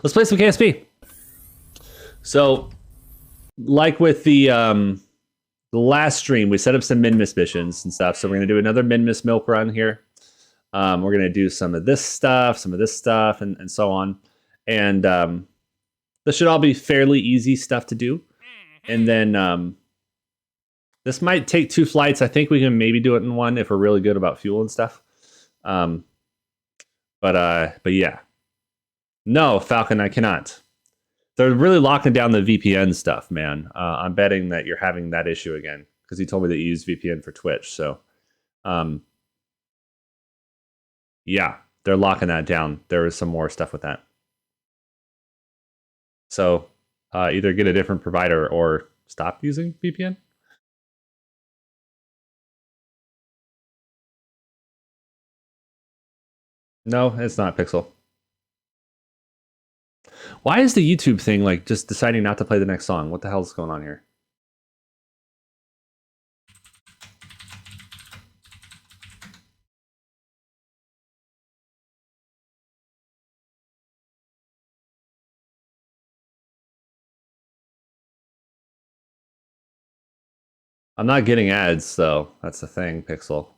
Let's play some KSP. So, like with the last stream, we set up some min-miss missions and stuff. So we're going to do another min-miss milk run here. We're going to do some of this stuff, and so on. And this should all be fairly easy stuff to do. And then this might take 2 flights. I think we can maybe do it in 1 if we're really good about fuel and stuff. But yeah. No, Falcon, I cannot. They're really locking down the VPN stuff, man. I'm betting that you're having that issue again because he told me that you use VPN for Twitch. So, yeah, they're locking that down. There is some more stuff with that. So, either get a different provider or stop using VPN. No, it's not Pixel. Why is the YouTube thing like just deciding not to play the next song? What the hell is going on here? I'm not getting ads, though. That's the thing, Pixel.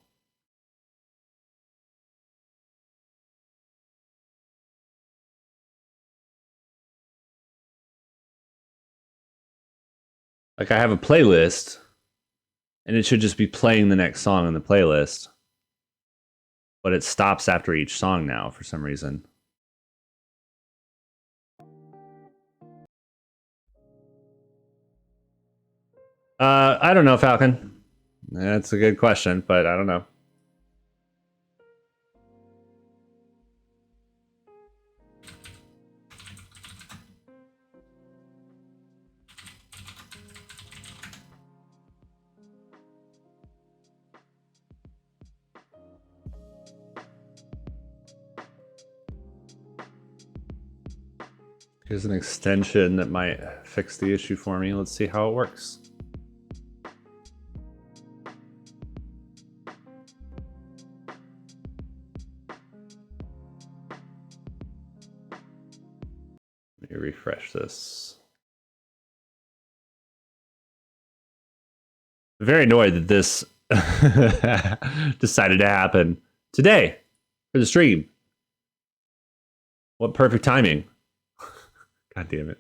Like, I have a playlist, and it should just be playing the next song in the playlist. But it stops after each song now, for some reason. I don't know, Falcon. That's a good question, but I don't know. Here's an extension that might fix the issue for me. Let's see how it works. Let me refresh this. I'm very annoyed that this decided to happen today for the stream. What perfect timing. God damn it.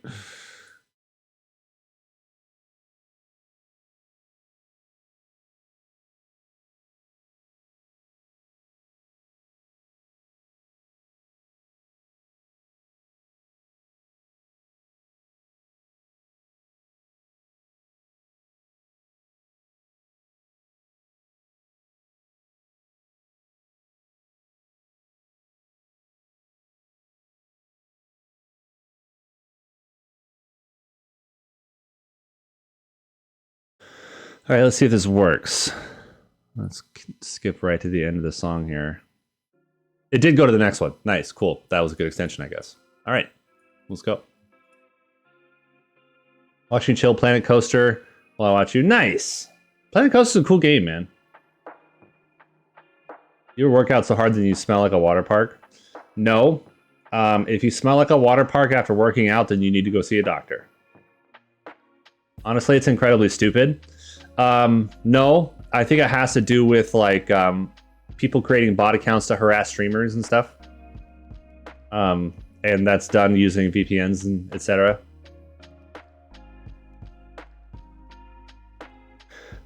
All right, let's see if this works. Let's skip right to the end of the song here. It did go to the next one. Nice, cool. That was a good extension, I guess. All right, let's go. Watching chill Planet Coaster while I watch you. Nice. Planet Coaster is a cool game, man. You ever work out so hard that you smell like a water park? No. If you smell like a water park after working out, then you need to go see a doctor. Honestly, it's incredibly stupid. No, I think it has to do with like people creating bot accounts to harass streamers and stuff. And that's done using VPNs and etc.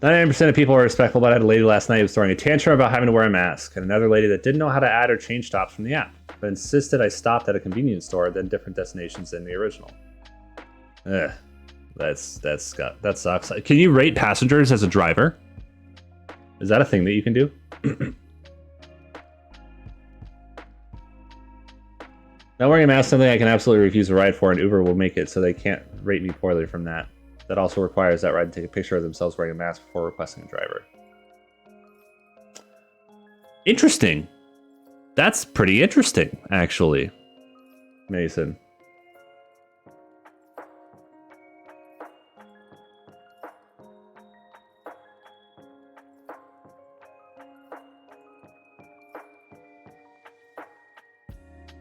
99% of people are respectful, but I had a lady last night who was throwing a tantrum about having to wear a mask, and another lady that didn't know how to add or change stops from the app, but insisted I stopped at a convenience store, then different destinations than the original. Ugh. That sucks. Can you rate passengers as a driver? Is that a thing that you can do? Not wearing a mask is something I can absolutely refuse a ride for, and Uber will make it so they can't rate me poorly from that. That also requires that ride to take a picture of themselves wearing a mask before requesting a driver. Interesting. That's pretty interesting, actually, Mason.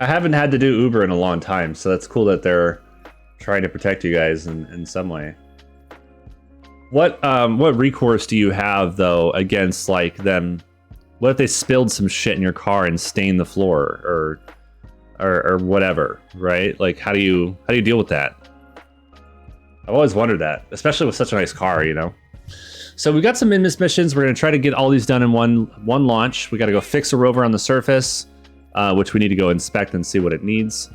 I haven't had to do Uber in a long time, so that's cool that they're trying to protect you guys in some way. What recourse do you have though against like them? What if they spilled some shit in your car and stained the floor or whatever, right? Like how do you deal with that? I've always wondered that, especially with such a nice car, you know. So we got some Minmus missions. We're gonna try to get all these done in one launch. We got to go fix a rover on the surface, which we need to go inspect and see what it needs.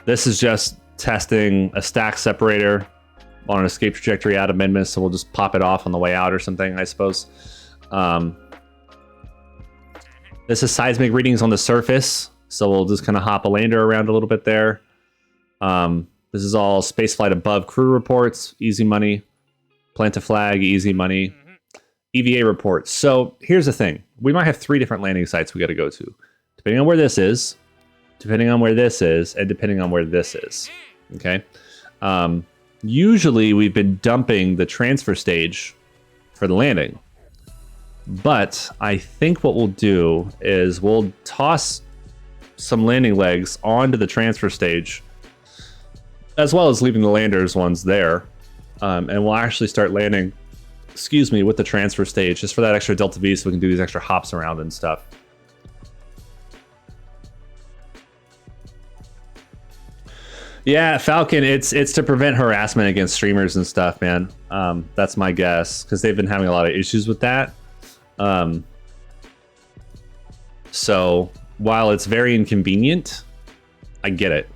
This is just testing a stack separator on an escape trajectory out of Minmus, so we'll just pop it off on the way out or something, I suppose. This is seismic readings on the surface, so we'll just kind of hop a lander around a little bit there. This is all spaceflight above crew reports, easy money. Plant a flag, easy money. EVA reports. So here's the thing. We might have 3 different landing sites we got to go to. Depending on where this is, depending on where this is, and depending on where this is. Okay? Usually we've been dumping the transfer stage for the landing. But I think what we'll do is we'll toss some landing legs onto the transfer stage, as well as leaving the landers ones there. And we'll actually start landing, with the transfer stage, just for that extra Delta V, so we can do these extra hops around and stuff. Yeah, Falcon, it's to prevent harassment against streamers and stuff, man. That's my guess, because they've been having a lot of issues with that. So while it's very inconvenient, I get it,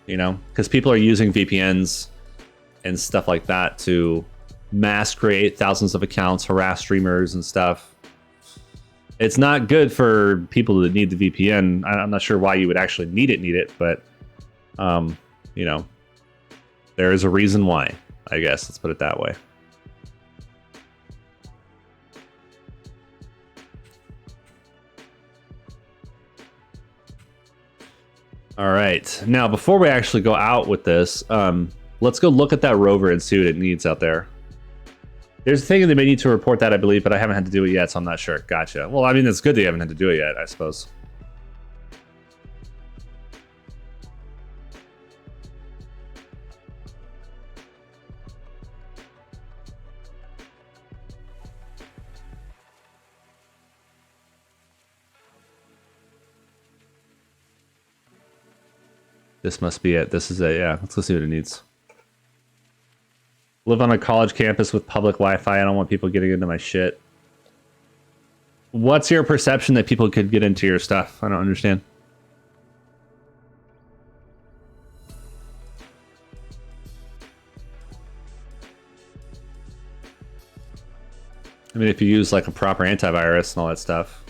you know, because people are using VPNs and stuff like that to mass create thousands of accounts, harass streamers and stuff. It's not good for people that need the VPN. I'm not sure why you would actually need it, but you know, there is a reason why, I guess. Let's put it that way. All right. Now, before we actually go out with this, let's go look at that rover and see what it needs out there. There's a thing that they may need to report that, I believe, but I haven't had to do it yet, so I'm not sure. Gotcha. Well, I mean, it's good they haven't had to do it yet, I suppose. This must be it. This is it. Yeah, let's go see what it needs. Live on a college campus with public Wi-Fi. I don't want people getting into my shit. What's your perception that people could get into your stuff? I don't understand. I mean, if you use like a proper antivirus and all that stuff.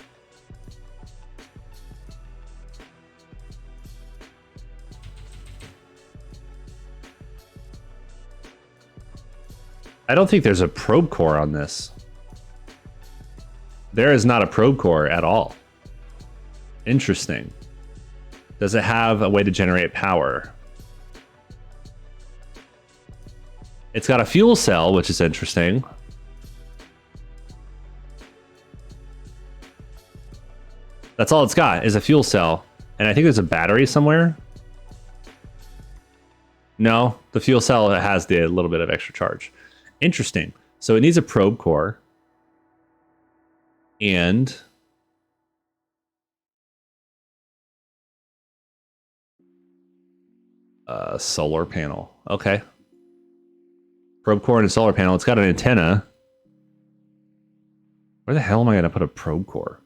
I don't think there's a probe core on this. There is not a probe core at all. Interesting. Does it have a way to generate power? It's got a fuel cell, which is interesting. That's all it's got, is a fuel cell. And I think there's a battery somewhere. No, the fuel cell has the little bit of extra charge. Interesting. So it needs a probe core. And a solar panel. Okay. Probe core and a solar panel. It's got an antenna. Where the hell am I going to put a probe core?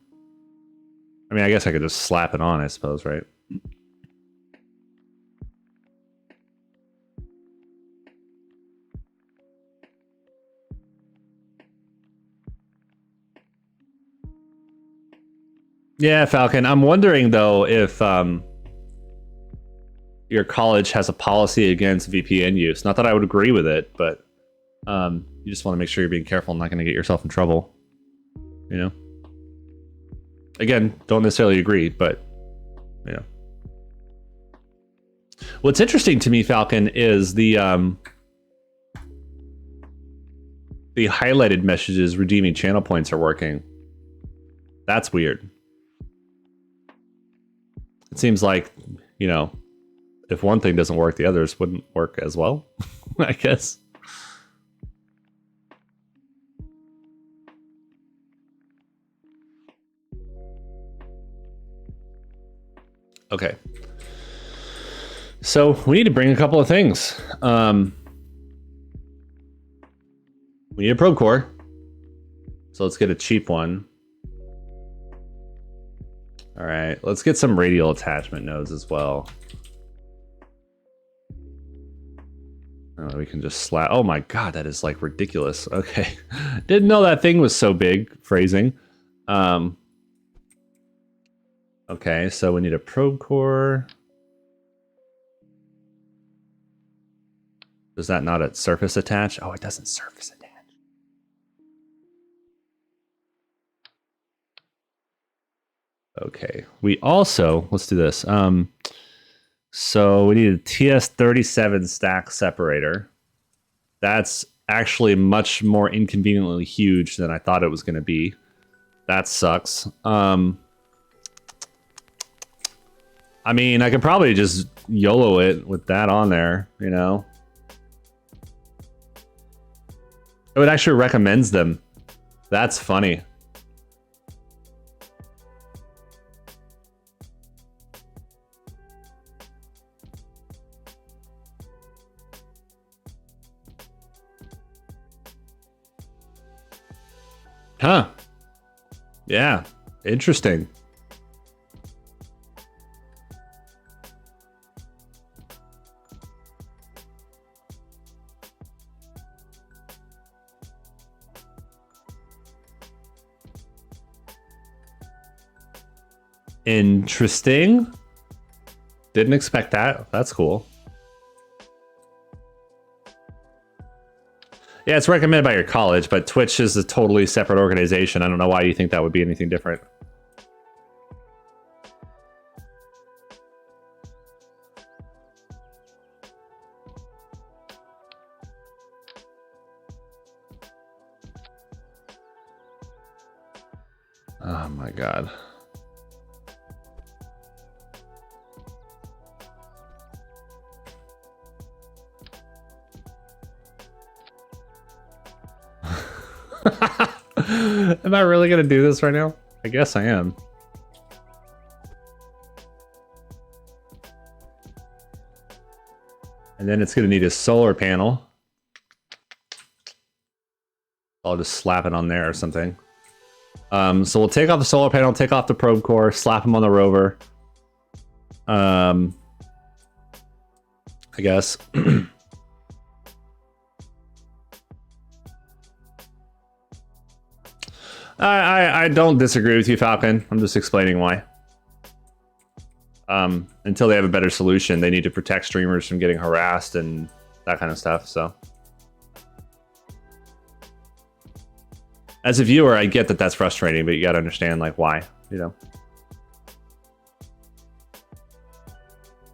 I mean, I guess I could just slap it on, I suppose, right? Yeah, Falcon. I'm wondering, though, if your college has a policy against VPN use. Not that I would agree with it, but you just want to make sure you're being careful and not going to get yourself in trouble. You know? Again, don't necessarily agree, but, you know. What's interesting to me, Falcon, is the highlighted messages redeeming channel points are working. That's weird. It seems like, you know, if one thing doesn't work, the others wouldn't work as well, I guess. Okay. So we need to bring a couple of things. We need a probe core. So let's get a cheap one. All right, let's get some radial attachment nodes as well. Oh, we can just slap. Oh my god, that is like ridiculous. Okay, didn't know that thing was so big. Phrasing. Okay, so we need a probe core. Does that not at surface attach? Oh, it doesn't surface attach. Okay, we also, let's do this. So we need a TS37 stack separator. That's actually much more inconveniently huge than I thought it was going to be. That sucks. I mean, I could probably just YOLO it with that on there, you know? Oh, it actually recommends them. That's funny. Huh. Yeah. Interesting. Interesting. Didn't expect that. That's cool. Yeah, it's recommended by your college, but Twitch is a totally separate organization. I don't know why you think that would be anything different. Oh my god. Am I really gonna do this right now? I guess I am. And then it's gonna need a solar panel. I'll just slap it on there or something. So we'll take off the solar panel, take off the probe core, slap them on the rover. I guess. I don't disagree with you, Falcon. I'm just explaining why. Until they have a better solution, they need to protect streamers from getting harassed and that kind of stuff, so. As a viewer, I get that that's frustrating, but you gotta understand, like, why, you know?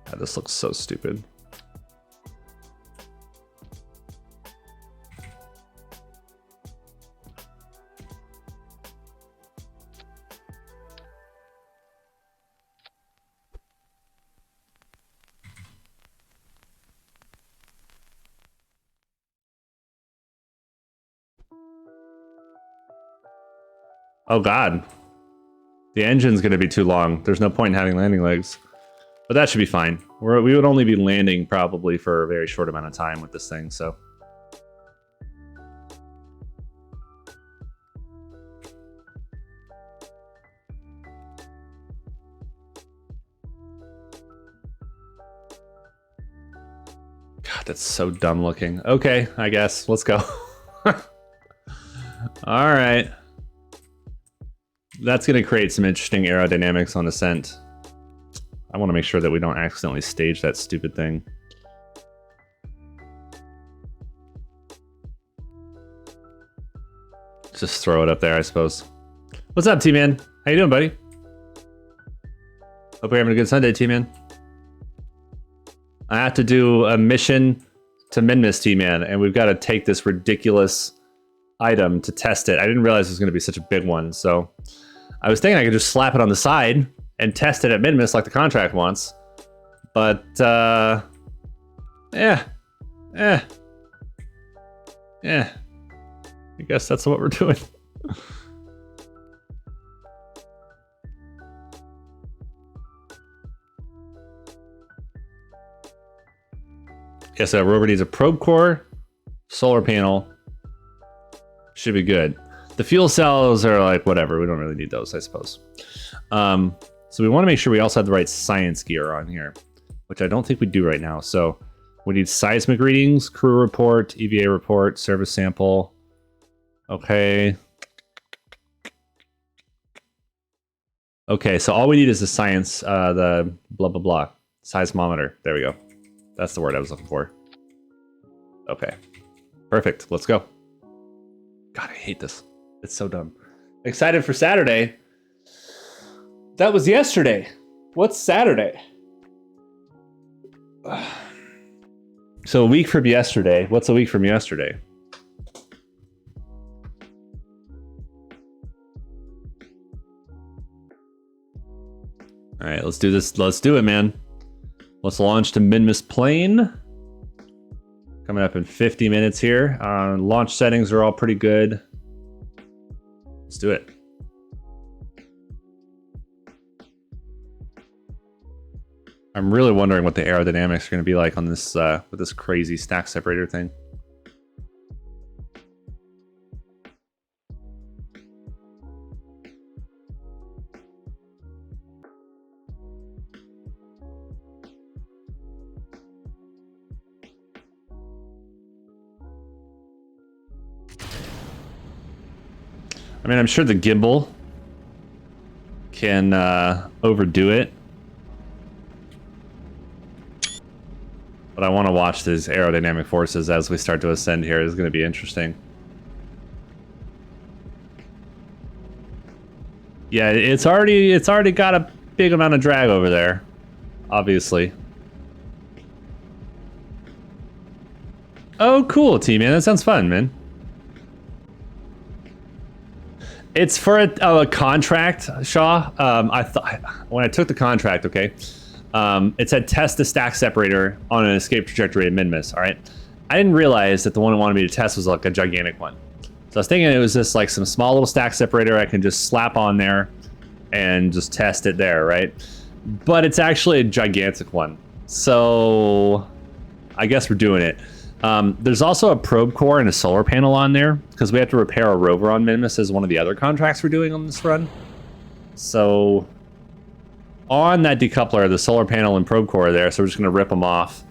God, this looks so stupid. Oh god. The engine's gonna be too long. There's no point in having landing legs. But that should be fine. We would only be landing probably for a very short amount of time with this thing, so. God, that's so dumb looking. Okay, I guess. Let's go. Alright. That's going to create some interesting aerodynamics on ascent. I want to make sure that we don't accidentally stage that stupid thing. Just throw it up there, I suppose. What's up, T-Man? How you doing, buddy? Hope you're having a good Sunday, T-Man. I have to do a mission to Minmus, T-Man, and we've got to take this ridiculous item to test it. I didn't realize it was going to be such a big one, so I was thinking I could just slap it on the side and test it at Minmus like the contract wants. But, yeah. I guess that's what we're doing. Yeah, so rover needs a probe core, solar panel. Should be good. The fuel cells are like, whatever. We don't really need those, I suppose. So we want to make sure we also have the right science gear on here, which I don't think we do right now. So we need seismic readings, crew report, EVA report, service sample. Okay. Okay, so all we need is the science, the blah, blah, blah. Seismometer. There we go. That's the word I was looking for. Okay. Perfect. Let's go. God, I hate this. It's so dumb. Excited for Saturday. That was yesterday. What's Saturday? So a week from yesterday. What's a week from yesterday? All right, let's do this. Let's do it, man. Let's launch to Minmus plane. Coming up in 50 minutes here. Launch settings are all pretty good. Let's do it. I'm really wondering what the aerodynamics are going to be like on this with this crazy stack separator thing. I mean, I'm sure the gimbal can overdo it. But I want to watch these aerodynamic forces as we start to ascend here. It's going to be interesting. Yeah, it's already got a big amount of drag over there, obviously. Oh, cool, T-Man. That sounds fun, man. It's for a contract, Shaw. I thought when I took the contract, okay, it said test the stack separator on an escape trajectory at Minmus. All right, I didn't realize that the one it wanted me to test was like a gigantic one. So I was thinking it was just like some small little stack separator I can just slap on there and just test it there, right? But it's actually a gigantic one. So I guess we're doing it. There's also a probe core and a solar panel on there because we have to repair a rover on Minmus as one of the other contracts we're doing on this run. So on that decoupler, the solar panel and probe core are there, so we're just going to rip them off,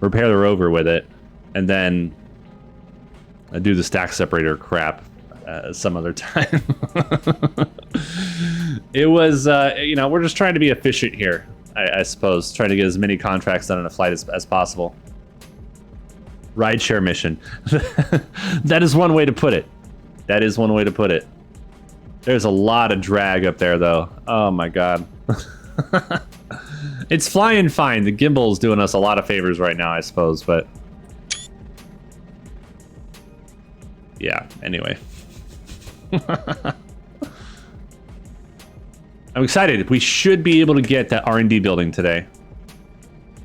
repair the rover with it, and then do the stack separator crap some other time. It was, you know, we're just trying to be efficient here, I suppose, trying to get as many contracts done on a flight as possible. Rideshare mission. That is one way to put it. That is one way to put it. There's a lot of drag up there, though. Oh my god. It's flying fine. The gimbal's doing us a lot of favors right now, I suppose, but... yeah, anyway. I'm excited. We should be able to get that R&D building today.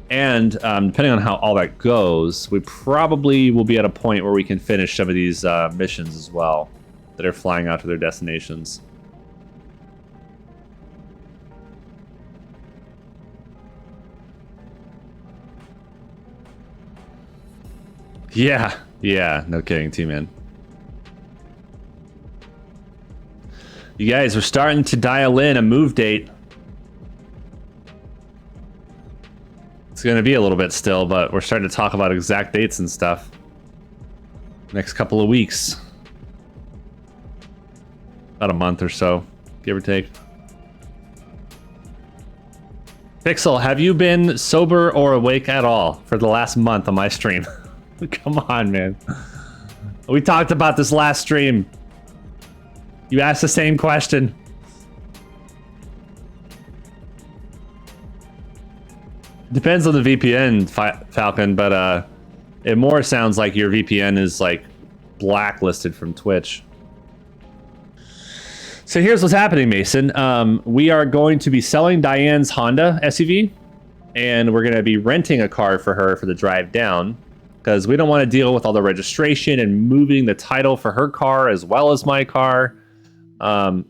And depending on how all that goes, we probably will be at a point where we can finish some of these missions as well that are flying out to their destinations. Yeah, no kidding, T-Man. You guys are starting to dial in a move date. It's going to be a little bit still, but we're starting to talk about exact dates and stuff. Next couple of weeks. About a month or so, give or take. Pixel, have you been sober or awake at all for the last month on my stream? Come on, man. We talked about this last stream. You asked the same question. Depends on the VPN, Falcon, but it more sounds like your VPN is like blacklisted from Twitch. So here's what's happening, Mason. We are going to be selling Diane's Honda SUV, and we're going to be renting a car for her for the drive down, because we don't want to deal with all the registration and moving the title for her car as well as my car. Yeah,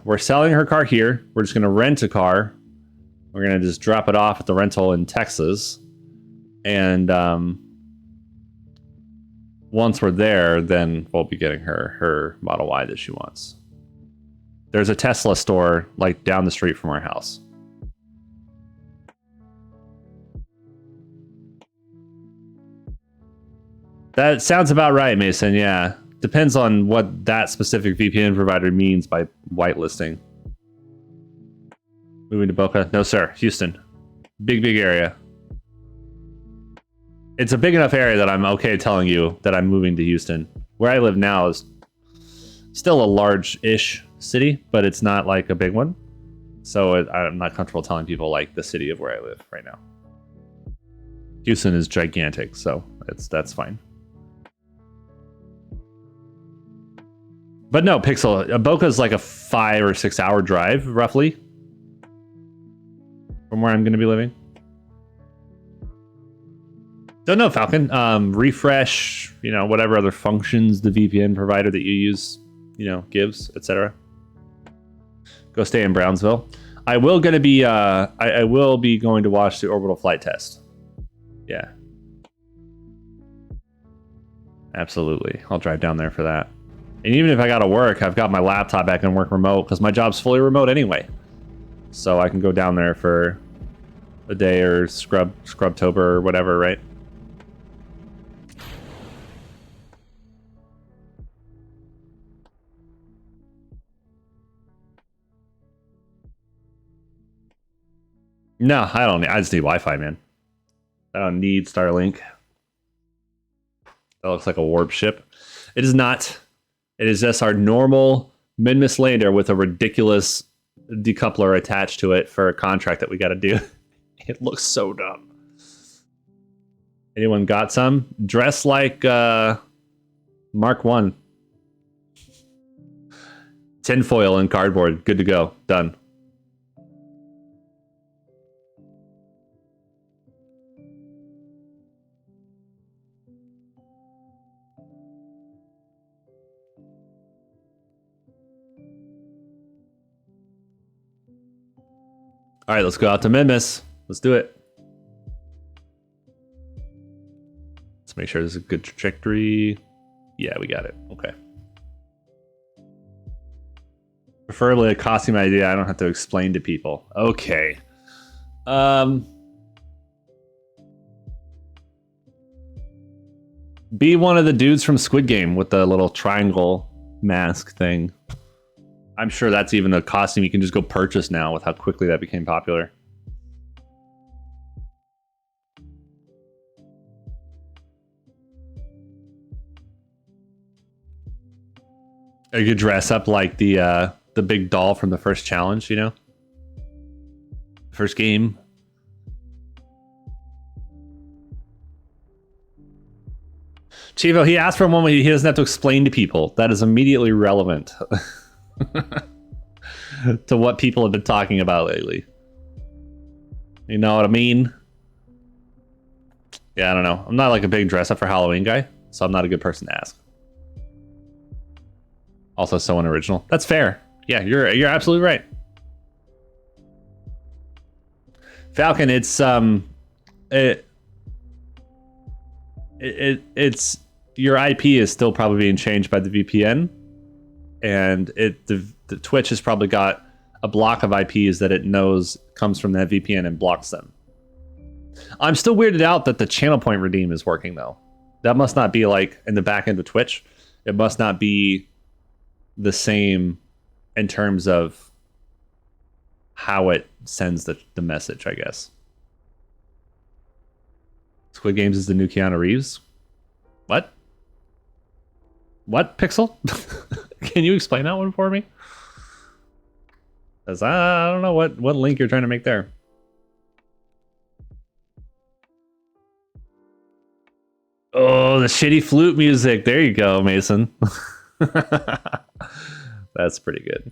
we're selling her car here. We're just going to rent a car. We're going to just drop it off at the rental in Texas. And once we're there, then we'll be getting her Model Y that she wants. There's a Tesla store like down the street from our house. That sounds about right, Mason. Yeah. Depends on what that specific VPN provider means by whitelisting. Moving to Boca? No, sir. Houston. Big area. It's a big enough area that I'm okay telling you that I'm moving to Houston. Where I live now is still a large-ish city, but it's not like a big one. So I'm not comfortable telling people like the city of where I live right now. Houston is gigantic, so that's fine. But no, Pixel, Boca is like a 5 or 6 hour drive, roughly, from where I'm going to be living. Don't know, Falcon. Refresh, whatever other functions the VPN provider that you use, gives, etc. Go stay in Brownsville. I will be going to watch the orbital flight test. Yeah. Absolutely. I'll drive down there for that. And even if I got to work, I've got my laptop back and work remote because my job's fully remote anyway. So I can go down there for a day or Scrubtober or whatever, right? No, I don't. I just need Wi-Fi, man. I don't need Starlink. That looks like a warp ship. It is not. It is just our normal Minmus lander with a ridiculous decoupler attached to it for a contract that we got to do. It looks so dumb. Anyone got some? Dress like Mark 1. Tinfoil and cardboard. Good to go. Done. All right, let's go out to Minmus. Let's do it. Let's make sure there's a good trajectory. Yeah, we got it. Okay. Preferably a costume idea I don't have to explain to people. Okay. Be one of the dudes from Squid Game with the little triangle mask thing. I'm sure that's even a costume you can just go purchase now with how quickly that became popular. Or you could dress up like the big doll from the first challenge, First game. Chivo, he asked for one where he doesn't have to explain to people. That is immediately relevant. To what people have been talking about lately. You know what I mean? Yeah, I don't know. I'm not like a big dress up for Halloween guy, so I'm not a good person to ask. Also so unoriginal. That's fair. Yeah, you're absolutely right. Falcon, it's it's your IP is still probably being changed by the VPN. And the Twitch has probably got a block of IPs that it knows comes from that VPN and blocks them. I'm still weirded out that the channel point redeem is working though. That must not be like in the back end of Twitch. It must not be the same in terms of how it sends the message, I guess. Squid Games is the new Keanu Reeves? What? What, Pixel? Can you explain that one for me? Because I don't know what link you're trying to make there. Oh, the shitty flute music. There you go, Mason. That's pretty good.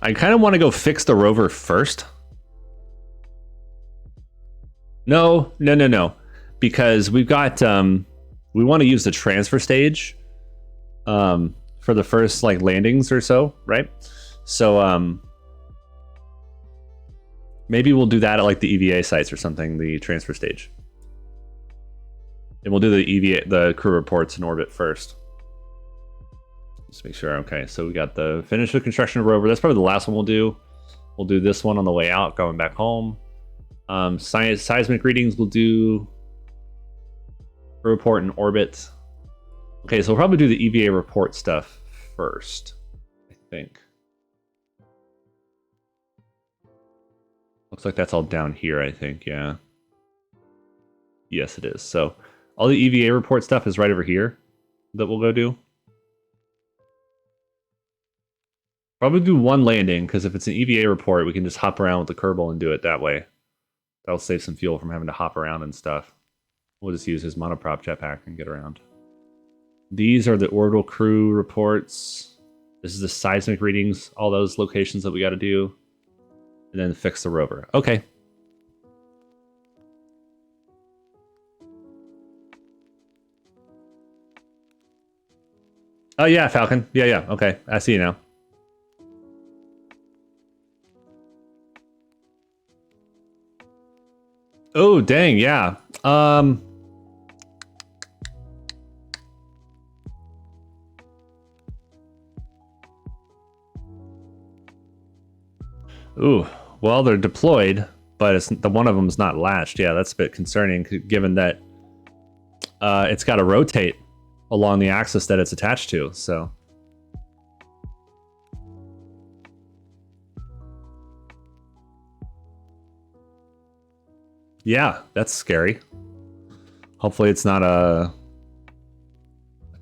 I kind of want to go fix the rover first. No. Because we've got we want to use the transfer stage for the first like landings or so, right? So maybe we'll do that at like the EVA sites or something, the transfer stage. And we'll do the EVA, the crew reports in orbit first. Just make sure. Okay, so we got the finish the construction of rover. That's probably the last one we'll do. We'll do this one on the way out, going back home. Seismic readings we'll do. Report in orbit. Okay, so we'll probably do the EVA report stuff first, I think. Looks like that's all down here, I think, yeah. Yes, it is. So all the EVA report stuff is right over here that we'll go do. Probably do one landing, because if it's an EVA report, we can just hop around with the Kerbal and do it that way. That'll save some fuel from having to hop around and stuff. We'll just use his monoprop jetpack and get around. These are the orbital crew reports. This is the seismic readings, all those locations that we got to do. And then fix the rover. Okay. Oh, yeah, Falcon. Yeah. Okay, I see you now. Oh, dang, yeah. Ooh, well, they're deployed, but it's the one of them's not latched. Yeah, that's a bit concerning, given that it's got to rotate along the axis that it's attached to. So, yeah, that's scary. Hopefully, it's not a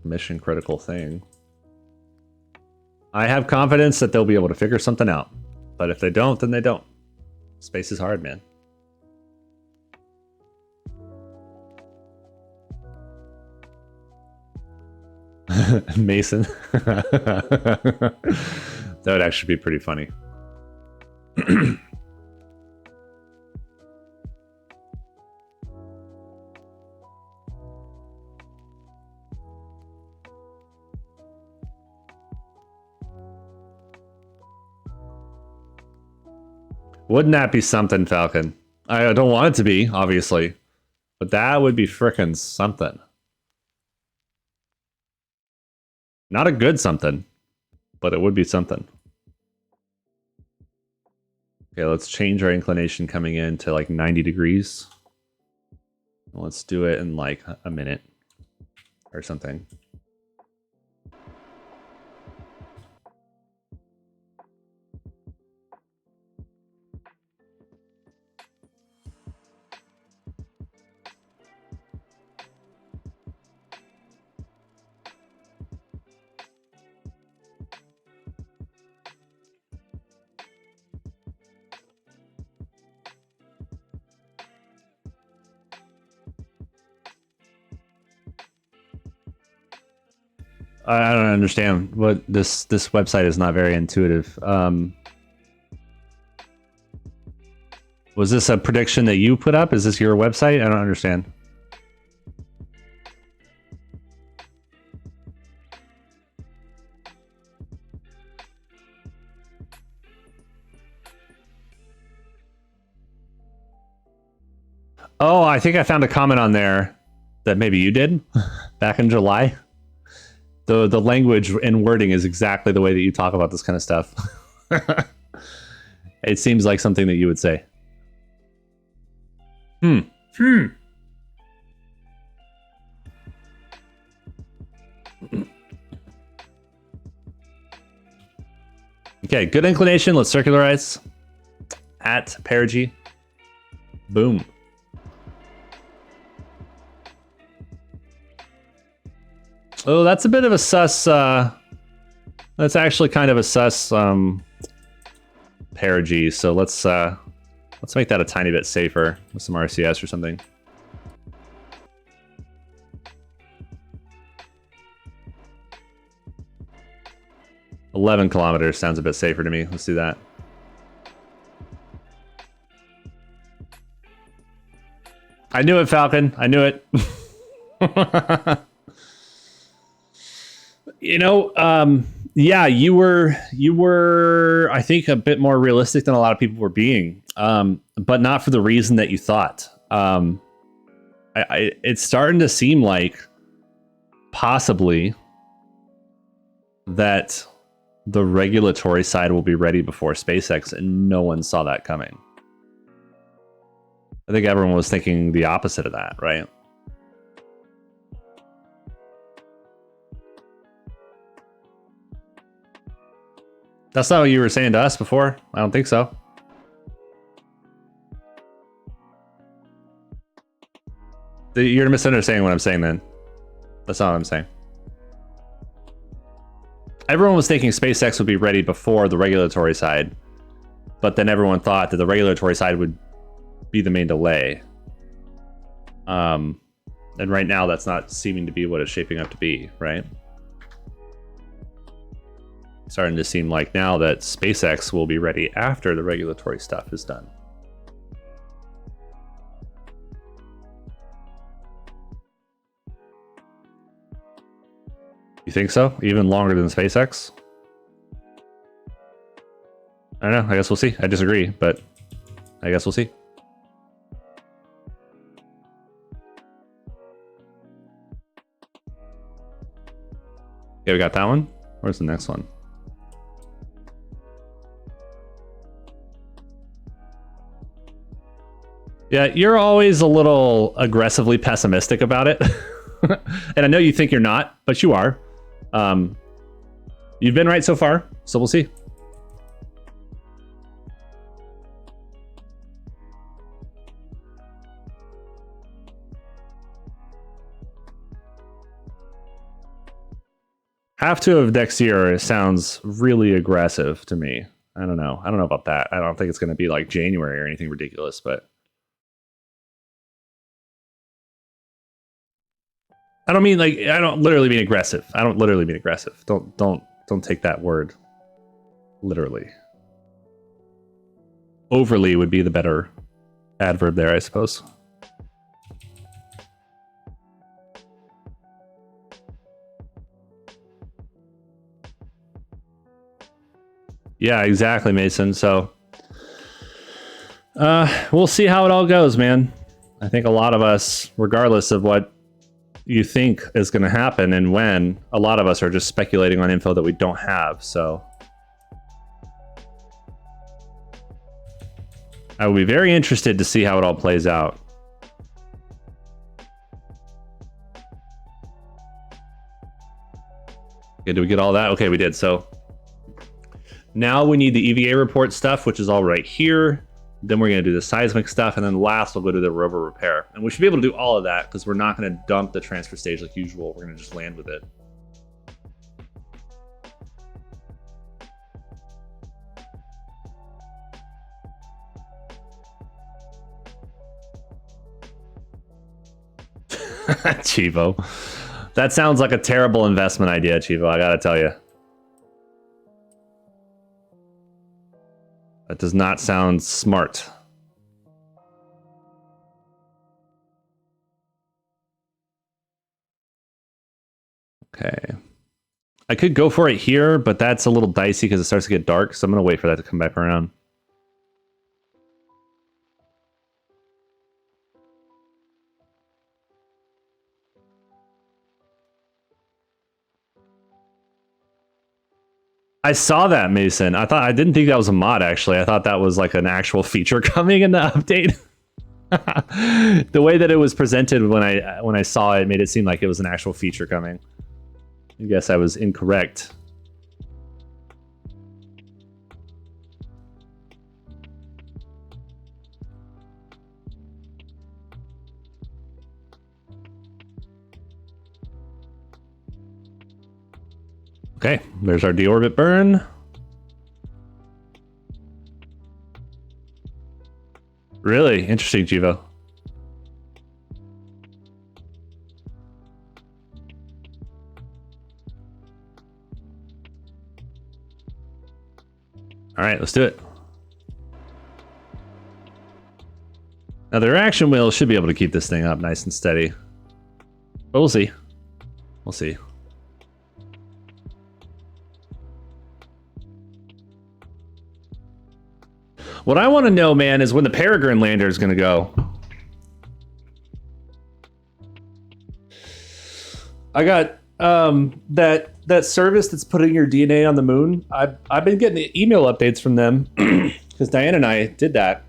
mission critical thing. I have confidence that they'll be able to figure something out. But if they don't, then they don't. Space is hard, man. Mason. That would actually be pretty funny. Wouldn't that be something, Falcon? I don't want it to be, obviously. But that would be frickin' something. Not a good something, but it would be something. Okay, let's change our inclination coming in to like 90 degrees. Let's do it in like a minute or something. I don't understand what this website is not very intuitive. Was this a prediction that you put up? Is this your website? I don't understand. Oh, I think I found a comment on there that maybe you did back in July. The language and wording is exactly the way that you talk about this kind of stuff. It seems like something that you would say. Okay, good inclination. Let's circularize. At perigee. Boom. Oh, that's a bit of a sus. That's actually kind of a sus perigee. So let's make that a tiny bit safer with some RCS or something. $11 kilometers sounds a bit safer to me. Let's do that. I knew it, Falcon. I knew it. You know, yeah, you were, I think, a bit more realistic than a lot of people were being, but not for the reason that you thought. It's starting to seem like possibly that the regulatory side will be ready before SpaceX, and no one saw that coming. I think everyone was thinking the opposite of that, right? That's not what you were saying to us before. I don't think so. You're misunderstanding what I'm saying then. That's not what I'm saying. Everyone was thinking SpaceX would be ready before the regulatory side, but then everyone thought that the regulatory side would be the main delay. And right now that's not seeming to be what it's shaping up to be, right? It's starting to seem like now that SpaceX will be ready after the regulatory stuff is done. You think so? Even longer than SpaceX? I don't know. I guess we'll see. I disagree, but I guess we'll see. Okay, we got that one. Where's the next one? Yeah, you're always a little aggressively pessimistic about it. And I know you think you're not, but you are. You've been right so far, so we'll see. Half two of next year sounds really aggressive to me. I don't know. I don't know about that. I don't think it's going to be like January or anything ridiculous, but I don't mean like, I don't literally mean aggressive. I don't literally mean aggressive. Don't take that word literally. Overly would be the better adverb there, I suppose. Yeah, exactly, Mason. So we'll see how it all goes, man. I think a lot of us, regardless of what you think is going to happen and when, a lot of us are just speculating on info that we don't have. So I will be very interested to see how it all plays out. Okay, did we get all that? Okay, we did. So now we need the EVA report stuff, which is all right here. Then we're going to do the seismic stuff, and then last we'll go to the rover repair. And we should be able to do all of that because we're not going to dump the transfer stage like usual. We're going to just land with it. Chivo. That sounds like a terrible investment idea, Chivo, I gotta tell you. That does not sound smart. Okay. I could go for it here, but that's a little dicey because it starts to get dark, so I'm going to wait for that to come back around. I saw that, Mason. I didn't think that was a mod, actually. I thought that was like an actual feature coming in the update. The way that it was presented when I saw it made it seem like it was an actual feature coming. I guess I was incorrect. Okay, there's our deorbit burn. Really interesting, Jivo. All right, let's do it. Now the reaction wheel should be able to keep this thing up nice and steady. But we'll see. We'll see. What I want to know, man, is when the Peregrine lander is going to go. I got that service that's putting your DNA on the moon. I've been getting the email updates from them because Diane and I did that.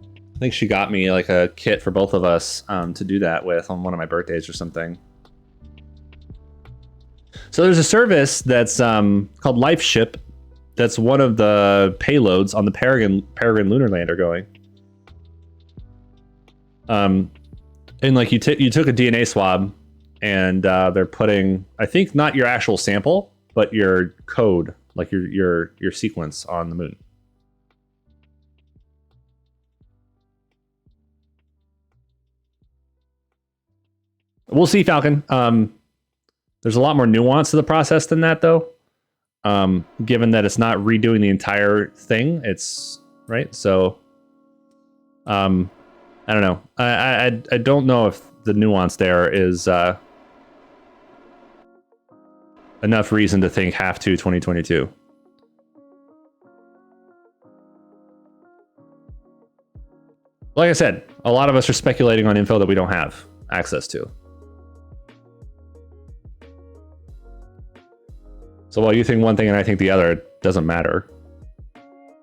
I think she got me like a kit for both of us to do that with on one of my birthdays or something. So there's a service that's called LifeShip. That's one of the payloads on the Peregrine lunar lander going. And like you took a DNA swab, and they're putting, I think, not your actual sample, but your code, like your sequence on the moon. We'll see, Falcon. There's a lot more nuance to the process than that, though. Given that it's not redoing the entire thing, it's right. So, I don't know. I don't know if the nuance there is enough reason to think half to 2022. Like I said, a lot of us are speculating on info that we don't have access to. So while you think one thing and I think the other, it doesn't matter.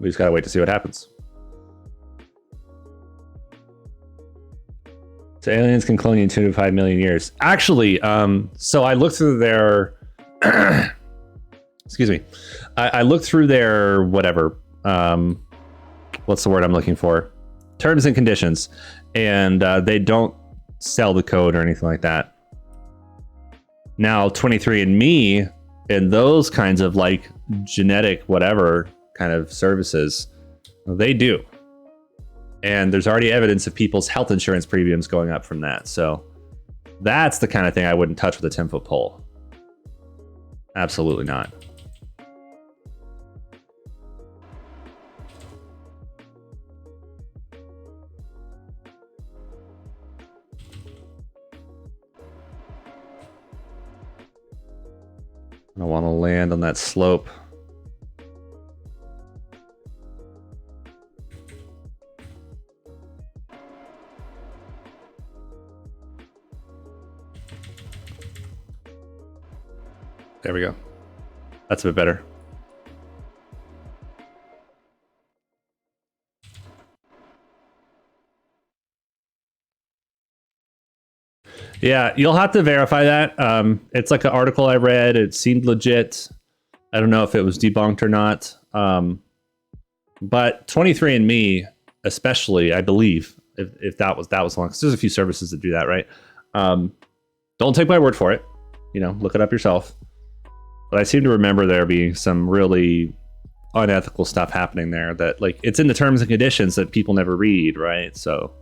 We just gotta wait to see what happens. So aliens can clone you in 2 to 5 million years. Actually, so I looked through their excuse me. I looked through their whatever. What's the word I'm looking for? Terms and conditions. And they don't sell the code or anything like that. Now, 23andMe and those kinds of like genetic whatever kind of services, they do. And there's already evidence of people's health insurance premiums going up from that. So that's the kind of thing I wouldn't touch with a 10-foot pole. Absolutely not. I don't want to land on that slope. There we go. That's a bit better. Yeah, you'll have to verify that. It's like an article I read. It seemed legit. I don't know if it was debunked or not. But 23andMe, especially, I believe, if that was one, because there's a few services that do that, right? Don't take my word for it. You know, look it up yourself. But I seem to remember there being some really unethical stuff happening there that, like, it's in the terms and conditions that people never read, right? So.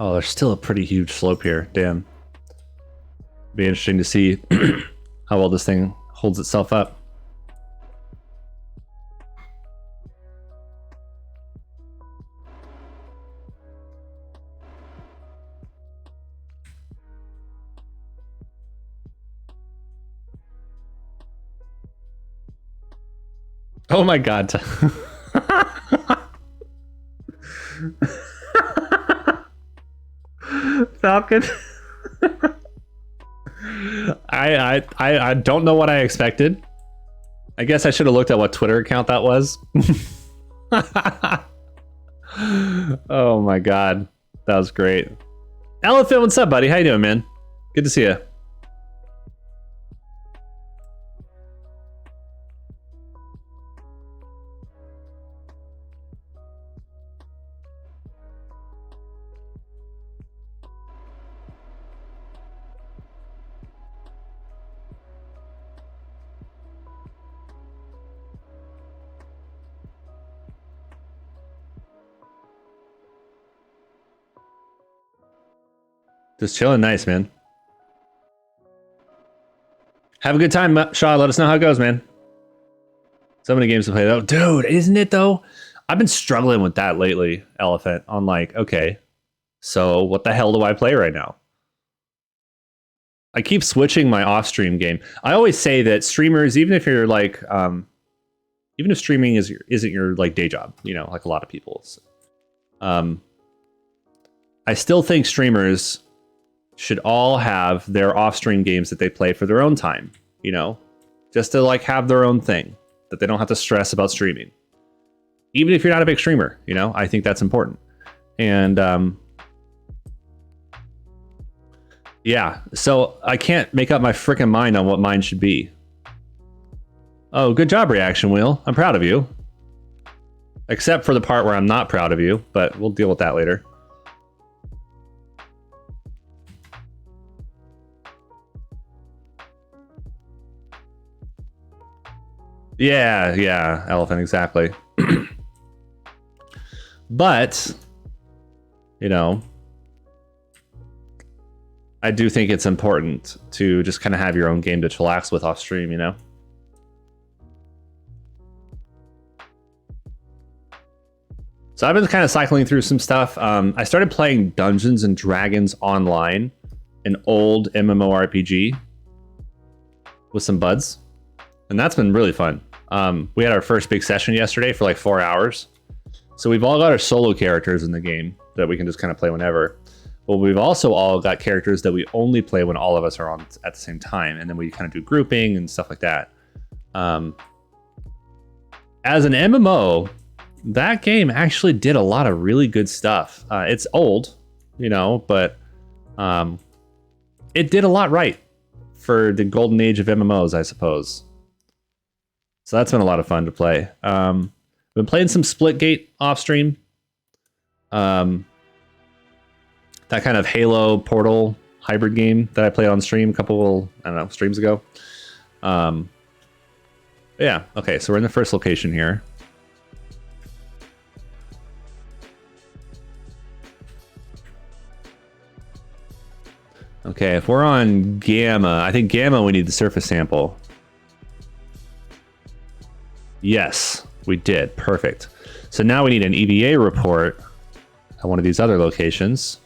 Oh, there's still a pretty huge slope here. Damn. Be interesting to see how well this thing holds itself up. Oh my god. Falcon. I don't know what I expected. I guess I should have looked at what Twitter account that was. Oh my god, that was great. Elephant, what's up, buddy? How you doing, man? Good to see you. Just chilling, nice, man. Have a good time, Shaw. Let us know how it goes, man. So many games to play, though. Dude, isn't it, though? I've been struggling with that lately, Elephant. On like, okay, so what the hell do I play right now? I keep switching my off-stream game. I always say that streamers, even if you're like, even if streaming isn't your like day job, you know, like a lot of people's, I still think streamers should all have their off-stream games that they play for their own time, you know, just to like have their own thing that they don't have to stress about streaming. Even if you're not a big streamer, you know, I think that's important. And yeah, so I can't make up my freaking mind on what mine should be. Oh, good job, Reaction Wheel. I'm proud of you. Except for the part where I'm not proud of you, but we'll deal with that later. Yeah, Elephant, exactly. But, you know, I do think it's important to just kind of have your own game to chillax with off stream, you know? So I've been kind of cycling through some stuff. I started playing Dungeons and Dragons Online, an old MMORPG with some buds. And that's been really fun. We had our first big session yesterday for like 4 hours. So we've all got our solo characters in the game that we can just kind of play whenever. But we've also all got characters that we only play when all of us are on at the same time. And then we kind of do grouping and stuff like that. As an MMO, that game actually did a lot of really good stuff. It's old, you know, but it did a lot right for the golden age of MMOs, I suppose. So that's been a lot of fun to play. Been playing some Splitgate off stream. That kind of Halo Portal hybrid game that I played on stream a couple, I don't know, streams ago. Yeah, okay, so we're in the first location here. Okay, if we're on Gamma, I think Gamma we need the surface sample. Yes, we did. Perfect. So now we need an EVA report at one of these other locations.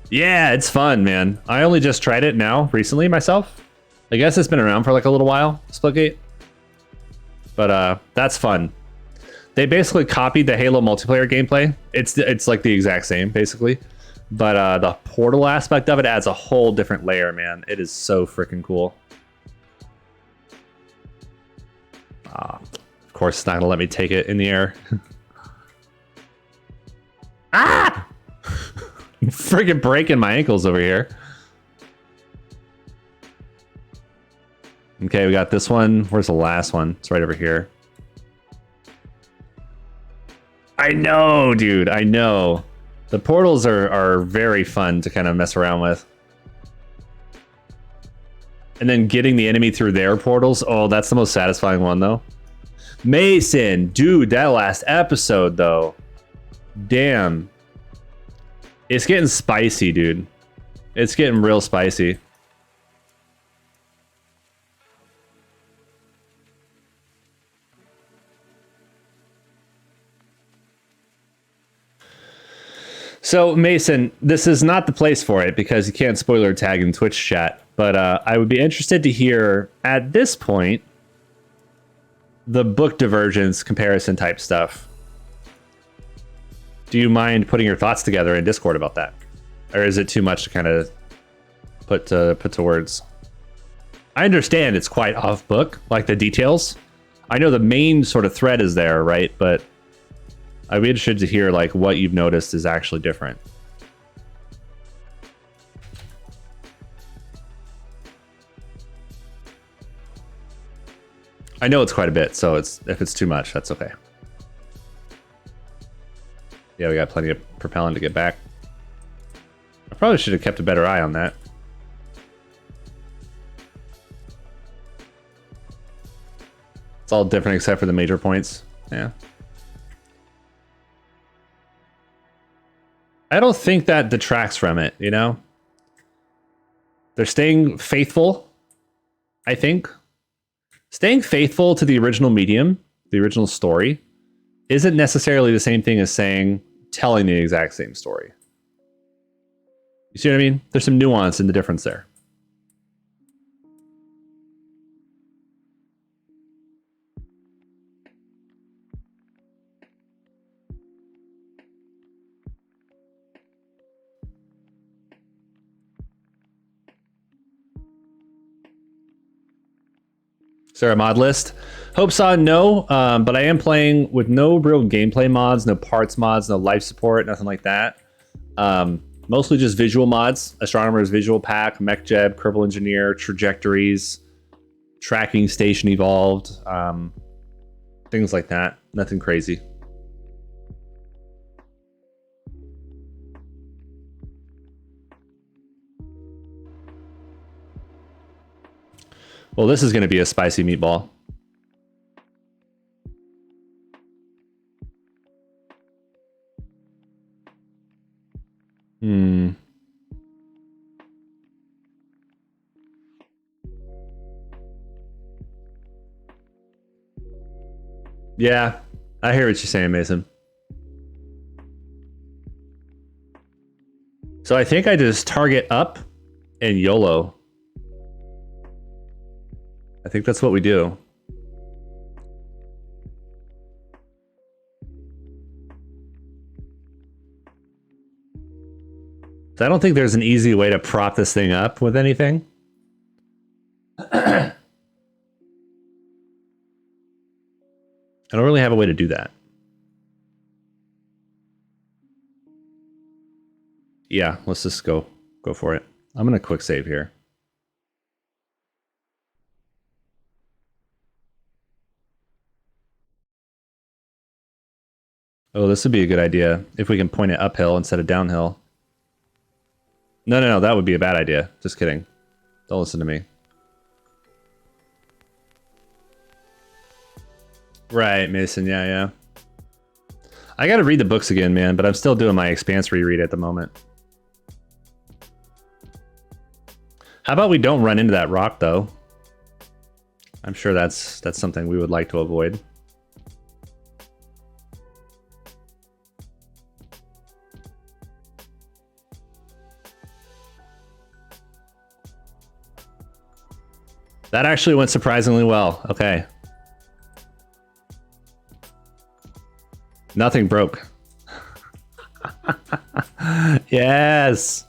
Yeah, it's fun, man. I only just tried it now, recently, myself. I guess it's been around for like a little while, Splitgate. But that's fun. They basically copied the Halo multiplayer gameplay. It's like the exact same, basically. But the portal aspect of it adds a whole different layer, man. It is so freaking cool. Of course, it's not gonna let me take it in the air. Ah! I'm freaking breaking my ankles over here. Okay, we got this one. Where's the last one? It's right over here. I know, dude. I know. The portals are very fun to kind of mess around with. And then getting the enemy through their portals. Oh, that's the most satisfying one, though. Mason, dude, that last episode, though. Damn. It's getting spicy, dude. It's getting real spicy. So, Mason, this is not the place for it because you can't spoiler tag in Twitch chat. But I would be interested to hear, at this point, the book divergence comparison type stuff. Do you mind putting your thoughts together in Discord about that? Or is it too much to kind of put to words? I understand it's quite off book, like the details. I know the main sort of thread is there, right? But I'd be interested to hear like what you've noticed is actually different. I know it's quite a bit, so if it's too much, that's okay. Yeah, we got plenty of propellant to get back. I probably should have kept a better eye on that. It's all different except for the major points. Yeah. I don't think that detracts from it, you know? They're staying faithful, I think. Staying faithful to the original medium, the original story, isn't necessarily the same thing as telling the exact same story. You see what I mean? There's some nuance in the difference there. Is there a mod list? Hopes on no, but I am playing with no real gameplay mods, no parts mods, no life support, nothing like that. Mostly just visual mods. Astronomer's Visual Pack, MechJeb, Kerbal Engineer, Trajectories, Tracking Station Evolved, things like that. Nothing crazy. Well, this is going to be a spicy meatball. Yeah, I hear what you're saying, Mason. So I think I just target up and YOLO. I think that's what we do. So I don't think there's an easy way to prop this thing up with anything. I don't really have a way to do that. Yeah, let's just go for it. I'm gonna quick save here. Oh, this would be a good idea if we can point it uphill instead of downhill. No, that would be a bad idea. Just kidding. Don't listen to me. Right, Mason, yeah. I gotta read the books again, man, but I'm still doing my Expanse reread at the moment. How about we don't run into that rock, though? I'm sure that's something we would like to avoid. That actually went surprisingly well. Okay. Nothing broke. Yes.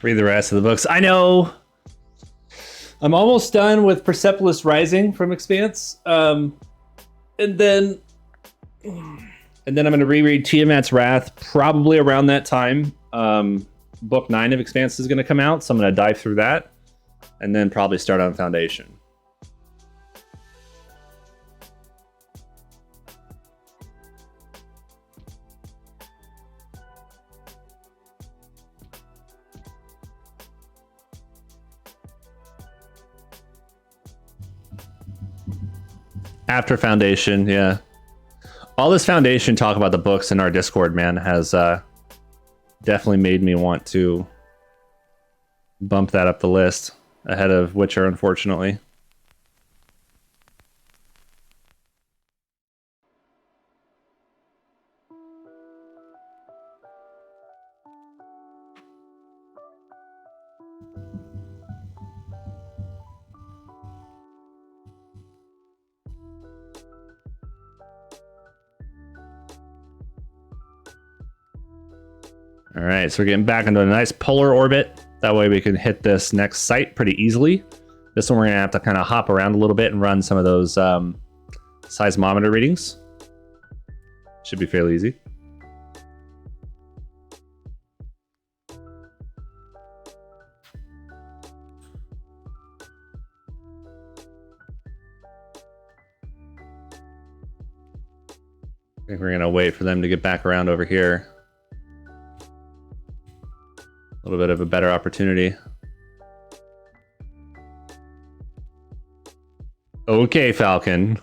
Read the rest of the books. I know. I'm almost done with Persepolis Rising from Expanse. And then I'm going to reread Tiamat's Wrath probably around that time. book 9 of Expanse is going to come out, so I'm going to dive through that and then probably start on Foundation. After Foundation, yeah. All this Foundation talk about the books in our Discord, man, has definitely made me want to bump that up the list ahead of Witcher, unfortunately. All right, so we're getting back into a nice polar orbit. That way we can hit this next site pretty easily. This one we're gonna have to kind of hop around a little bit and run some of those seismometer readings. Should be fairly easy. I think we're gonna wait for them to get back around over here. A little bit of a better opportunity. Okay, Falcon.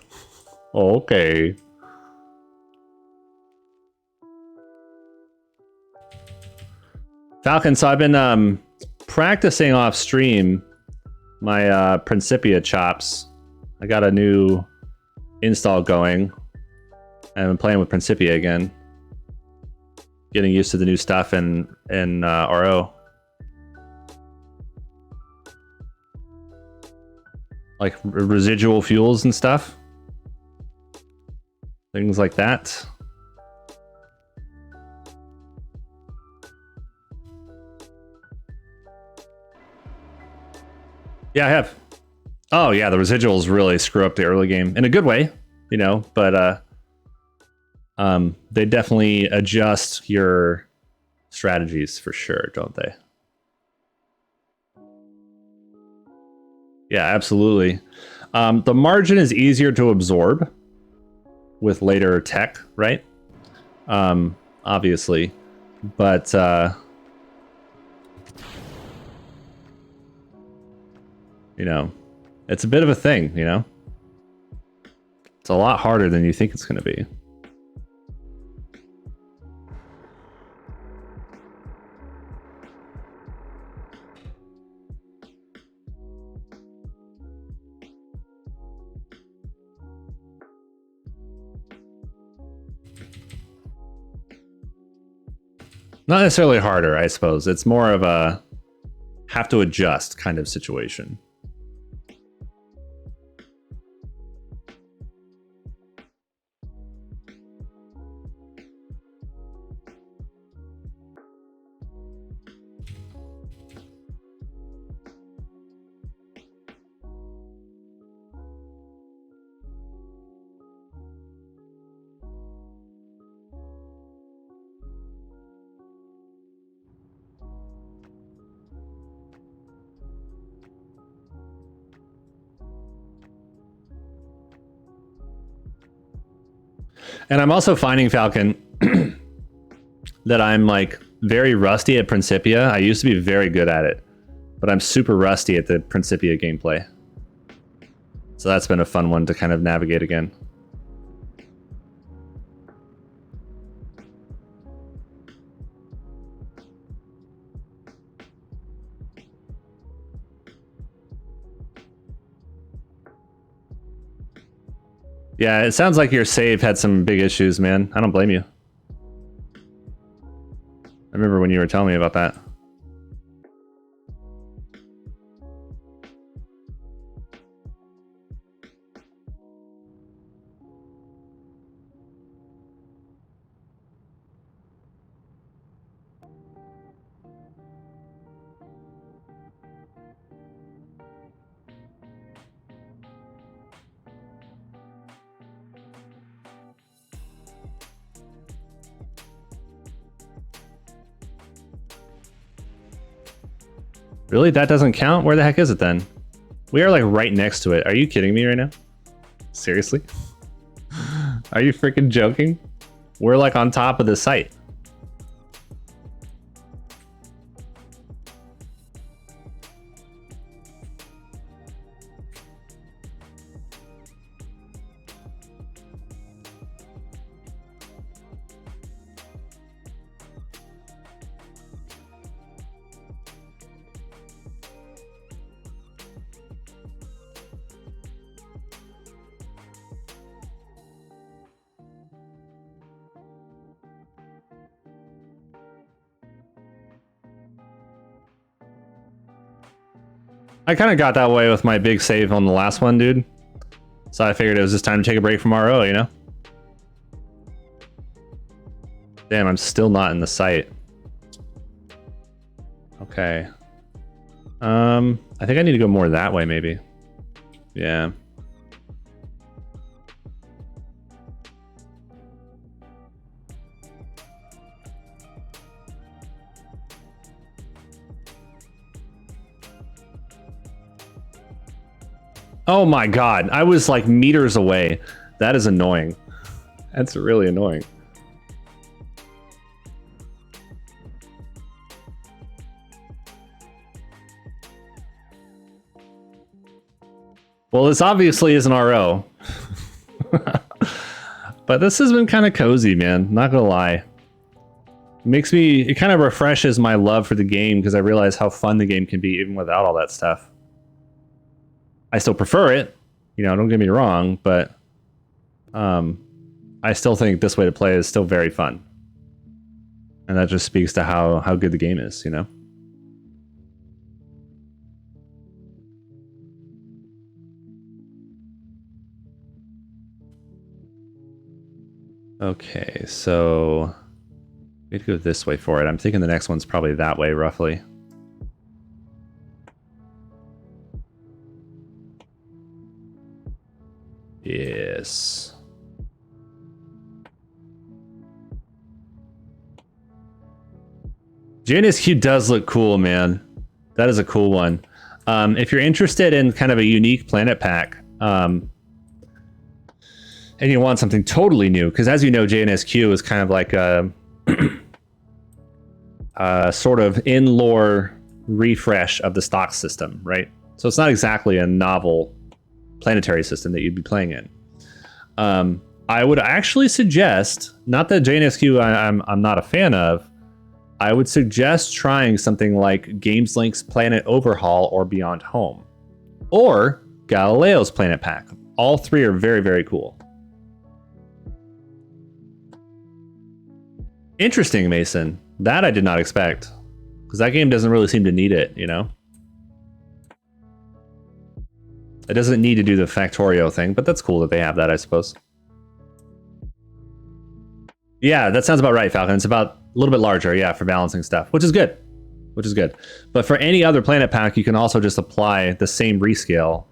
Okay. Falcon, so I've been practicing off stream my Principia chops. I got a new install going. And I'm playing with Principia again. Getting used to the new stuff in RO. Like residual fuels and stuff. Things like that. Yeah, I have. Oh yeah, the residuals really screw up the early game in a good way, you know, but they definitely adjust your strategies for sure, don't they? Yeah, absolutely. The margin is easier to absorb with later tech, right? Obviously, but you know, it's a bit of a thing, you know? It's a lot harder than you think it's going to be. Not necessarily harder, I suppose. It's more of a have to adjust kind of situation. And I'm also finding, Falcon, that I'm like very rusty at Principia. I used to be very good at it, but I'm super rusty at the Principia gameplay. So that's been a fun one to kind of navigate again. Yeah, it sounds like your save had some big issues, man. I don't blame you. I remember when you were telling me about that. Really? That doesn't count? Where the heck is it then? We are like right next to it. Are you kidding me right now? Seriously? Are you freaking joking? We're like on top of the site. I kind of got that way with my big save on the last one, dude. So I figured it was just time to take a break from RO, you know? Damn, I'm still not in the site. Okay. I think I need to go more that way, maybe. Yeah. Oh my god, I was like meters away. That is annoying. That's really annoying. Well, this obviously is an RO. But this has been kind of cozy, man. Not gonna lie. It kind of refreshes my love for the game because I realize how fun the game can be even without all that stuff. I still prefer it, you know, don't get me wrong, but I still think this way to play is still very fun. And that just speaks to how good the game is, you know? Okay, so we need to go this way for it. I'm thinking the next one's probably that way, roughly. Yes. JNSQ does look cool, man. That is a cool one. If you're interested in kind of a unique planet pack, and you want something totally new, because as you know, JNSQ is kind of like a sort of in-lore refresh of the stock system, right? So it's not exactly a novel planetary system that you'd be playing in. I would actually suggest, not that JNSQ I'm not a fan of, I would suggest trying something like GamesLink's Planet Overhaul or Beyond Home, or Galileo's Planet Pack. All three are very, very cool. Interesting, Mason. That I did not expect, because that game doesn't really seem to need it, you know? It doesn't need to do the Factorio thing, but that's cool that they have that, I suppose. Yeah, that sounds about right, Falcon. It's about a little bit larger, yeah, for balancing stuff, which is good. Which is good. But for any other planet pack, you can also just apply the same rescale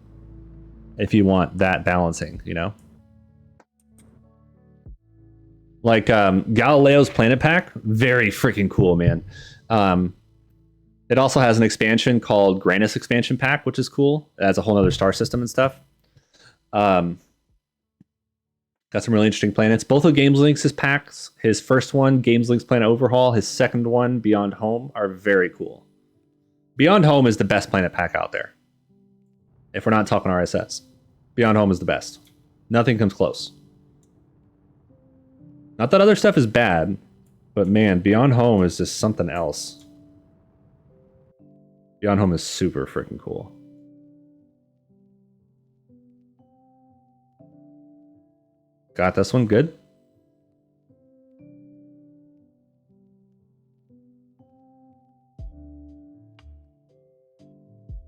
if you want that balancing, you know? Like Galileo's planet pack, very freaking cool, man. It also has an expansion called Granus Expansion Pack, which is cool. It has a whole other star system and stuff. Got some really interesting planets. Both of GamesLink's packs, his first one, GamesLink's Planet Overhaul, his second one, Beyond Home, are very cool. Beyond Home is the best planet pack out there. If we're not talking RSS. Beyond Home is the best. Nothing comes close. Not that other stuff is bad, but man, Beyond Home is just something else. Beyond Home is super freaking cool. Got this one good.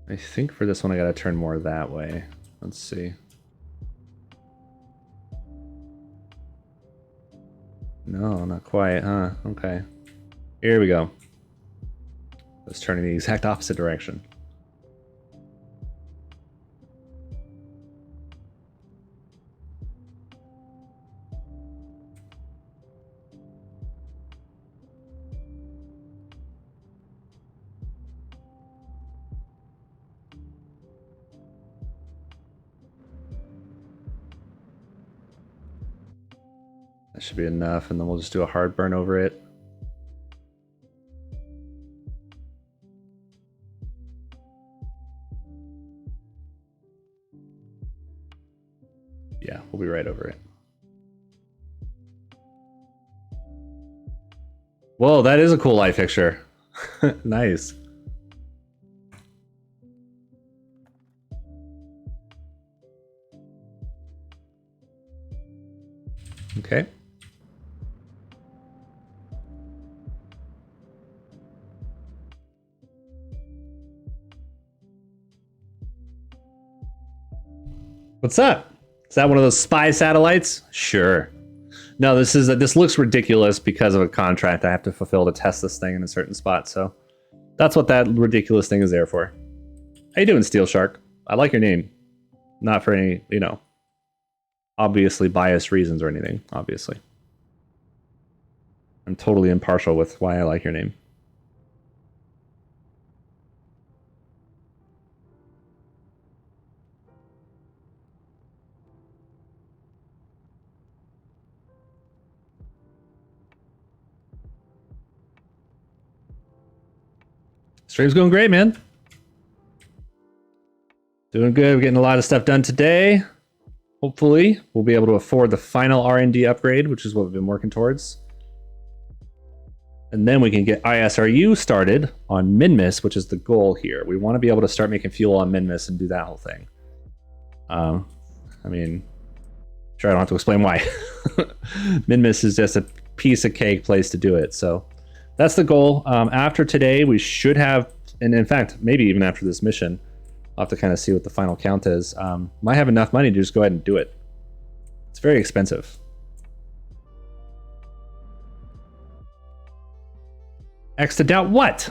I think for this one I gotta turn more that way. Let's see. No, not quite, huh? Okay. Here we go. Let's turn in the exact opposite direction. That should be enough, and then we'll just do a hard burn over it. Yeah, we'll be right over it. Whoa, that is a cool light fixture. Nice. Okay. What's up? Is that one of those spy satellites? Sure. No, this looks ridiculous because of a contract I have to fulfill to test this thing in a certain spot. So that's what that ridiculous thing is there for. How you doing, Steel Shark? I like your name. Not for any, you know, obviously biased reasons or anything, obviously. I'm totally impartial with why I like your name. Stream's going great, man. Doing good. We're getting a lot of stuff done today. Hopefully, we'll be able to afford the final R&D upgrade, which is what we've been working towards. And then we can get ISRU started on Minmus, which is the goal here. We want to be able to start making fuel on Minmus and do that whole thing. I mean, sure, I don't have to explain why. Minmus is just a piece of cake place to do it. So that's the goal. After today, we should have, and in fact, maybe even after this mission, I'll have to kind of see what the final count is. Might have enough money to just go ahead and do it. It's very expensive. X to doubt what?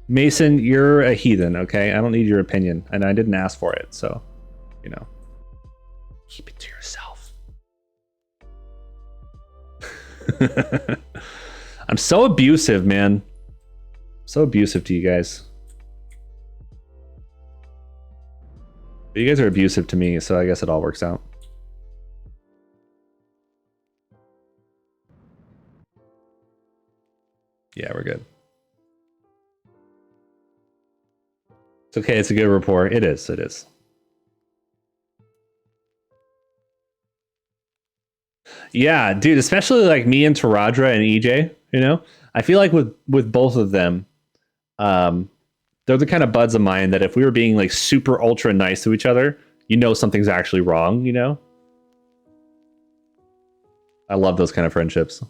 Mason, you're a heathen, okay? I don't need your opinion, and I didn't ask for it, so, you know. Keep it to yourself. I'm so abusive, man. So abusive to you guys. But you guys are abusive to me, so I guess it all works out. Yeah, we're good. It's okay, it's a good report. It is, it is. Yeah, dude, especially like me and Taradra and EJ, you know? I feel like with both of them, they're the kind of buds of mine that if we were being like super ultra nice to each other, you know something's actually wrong, you know? I love those kind of friendships.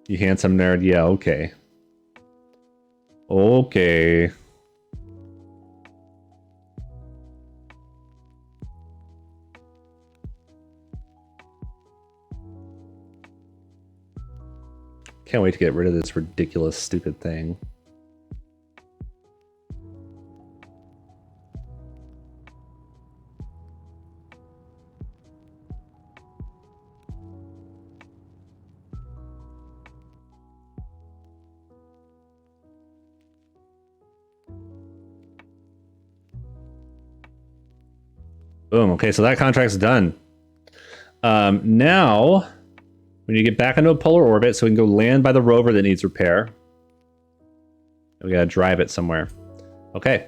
You handsome nerd? Yeah, okay. Okay. Can't wait to get rid of this ridiculous, stupid thing. Boom. Okay, so that contract's done. Now, we need to get back into a polar orbit so we can go land by the rover that needs repair. We gotta drive it somewhere. Okay.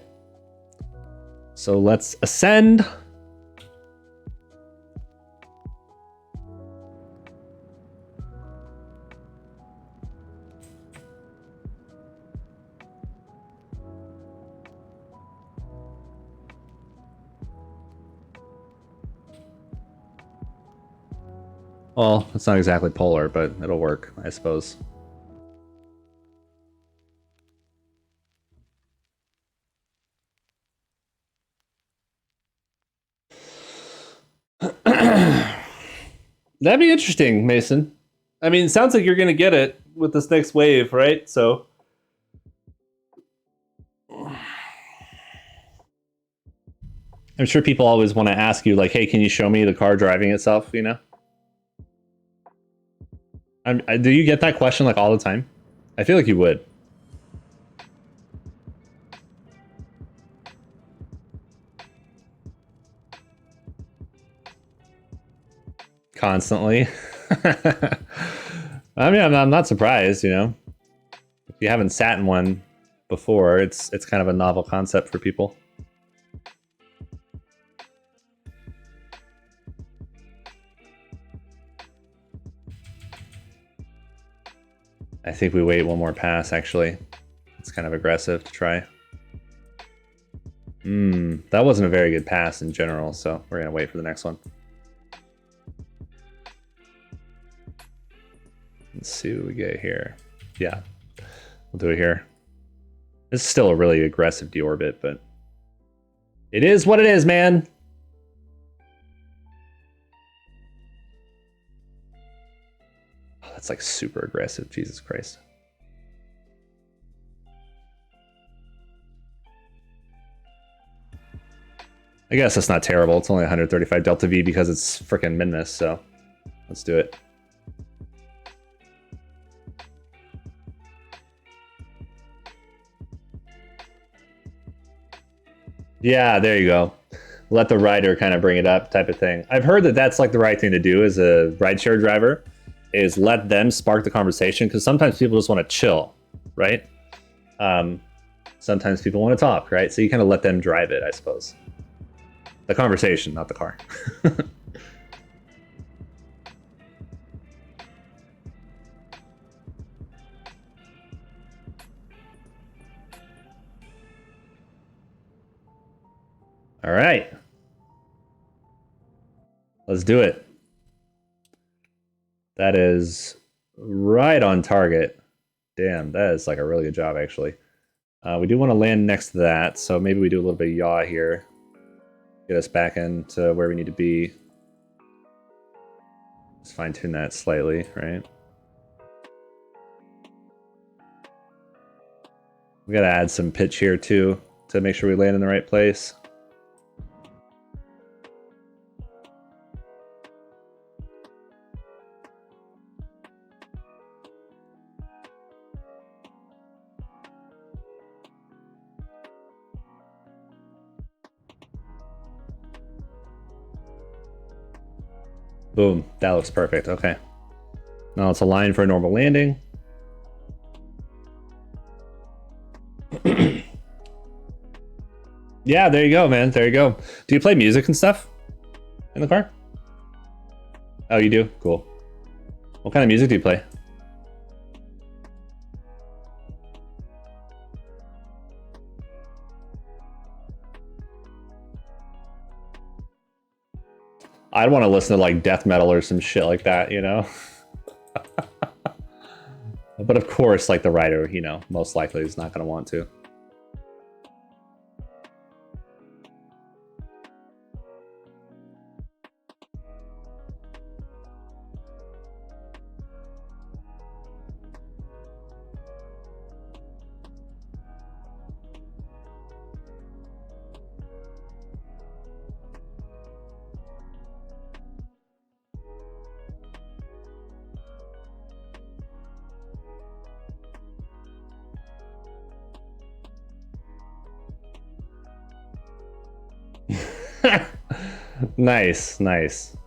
So let's ascend. Well, it's not exactly polar, but it'll work, I suppose. That'd be interesting, Mason. I mean, it sounds like you're going to get it with this next wave, right? So I'm sure people always want to ask you, like, hey, can you show me the car driving itself, you know? Do you get that question like all the time? I feel like you would. Constantly. I mean, I'm not surprised, you know. If you haven't sat in one before, it's kind of a novel concept for people. I think we wait one more pass, actually. It's kind of aggressive to try. That wasn't a very good pass in general, so we're gonna wait for the next one. Let's see what we get here. Yeah, we'll do it here. This is still a really aggressive deorbit, but it is what it is, man. Oh, that's like super aggressive, Jesus Christ. I guess that's not terrible. It's only 135 delta V because it's freaking min-miss, so let's do it. Yeah, there you go. Let the rider kind of bring it up type of thing. I've heard that that's like the right thing to do as a rideshare driver, is let them spark the conversation, because sometimes people just want to chill, right? Sometimes people want to talk, right? So you kind of let them drive it, I suppose. The conversation, not the car. All right. Let's do it. That is right on target. Damn, that is like a really good job, actually. We do want to land next to that, so maybe we do a little bit of yaw here. Get us back into where we need to be. Just fine-tune that slightly, right? We gotta add some pitch here too to make sure we land in the right place. Boom, that looks perfect, okay. Now let's align for a normal landing. Yeah, there you go, man, there you go. Do you play music and stuff in the car? Oh, you do? Cool. What kind of music do you play? I'd want to listen to like death metal or some shit like that, you know? But of course, like the rider, you know, most likely is not going to want to. Nice, nice.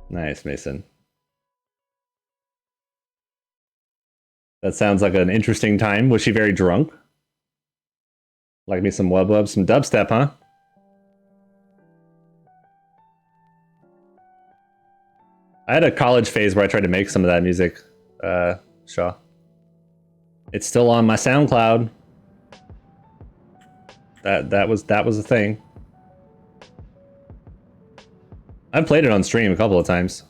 Nice, Mason. That sounds like an interesting time. Was she very drunk? Like me some wub wub, some dubstep, huh? I had a college phase where I tried to make some of that music, Shaw. It's still on my SoundCloud. That was a thing. I've played it on stream a couple of times.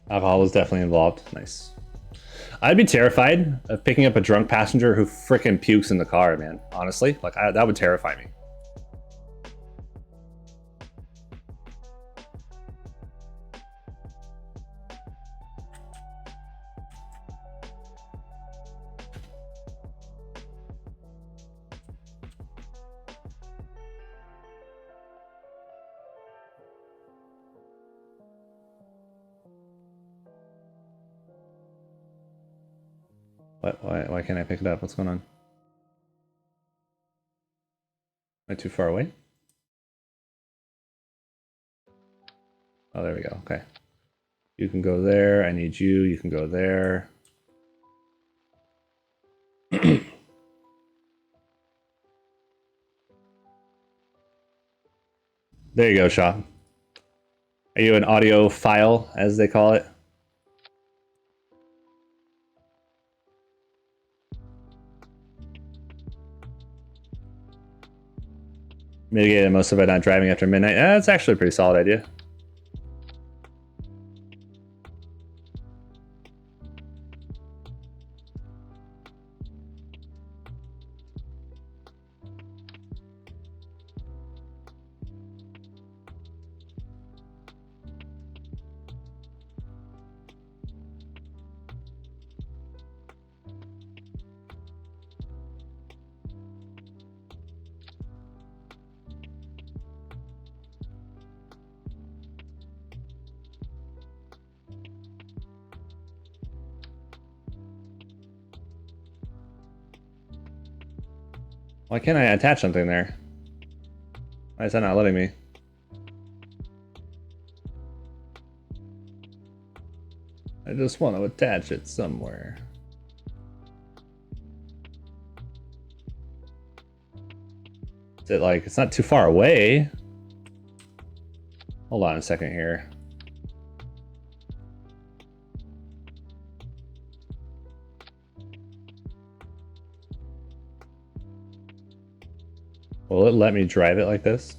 Alcohol was definitely involved. Nice. I'd be terrified of picking up a drunk passenger who frickin' pukes in the car, man. Honestly, like that would terrify me. What? Why can't I pick it up? What's going on? Am I too far away? Oh, there we go. Okay. You can go there. I need you. You can go there. There you go, Shaw. Are you an audio file, as they call it? Mitigated most of it not driving after midnight. That's actually a pretty solid idea. Why can't I attach something there? Why is that not letting me? I just want to attach it somewhere. Is it like, it's not too far away? Hold on a second here. Will it let me drive it like this?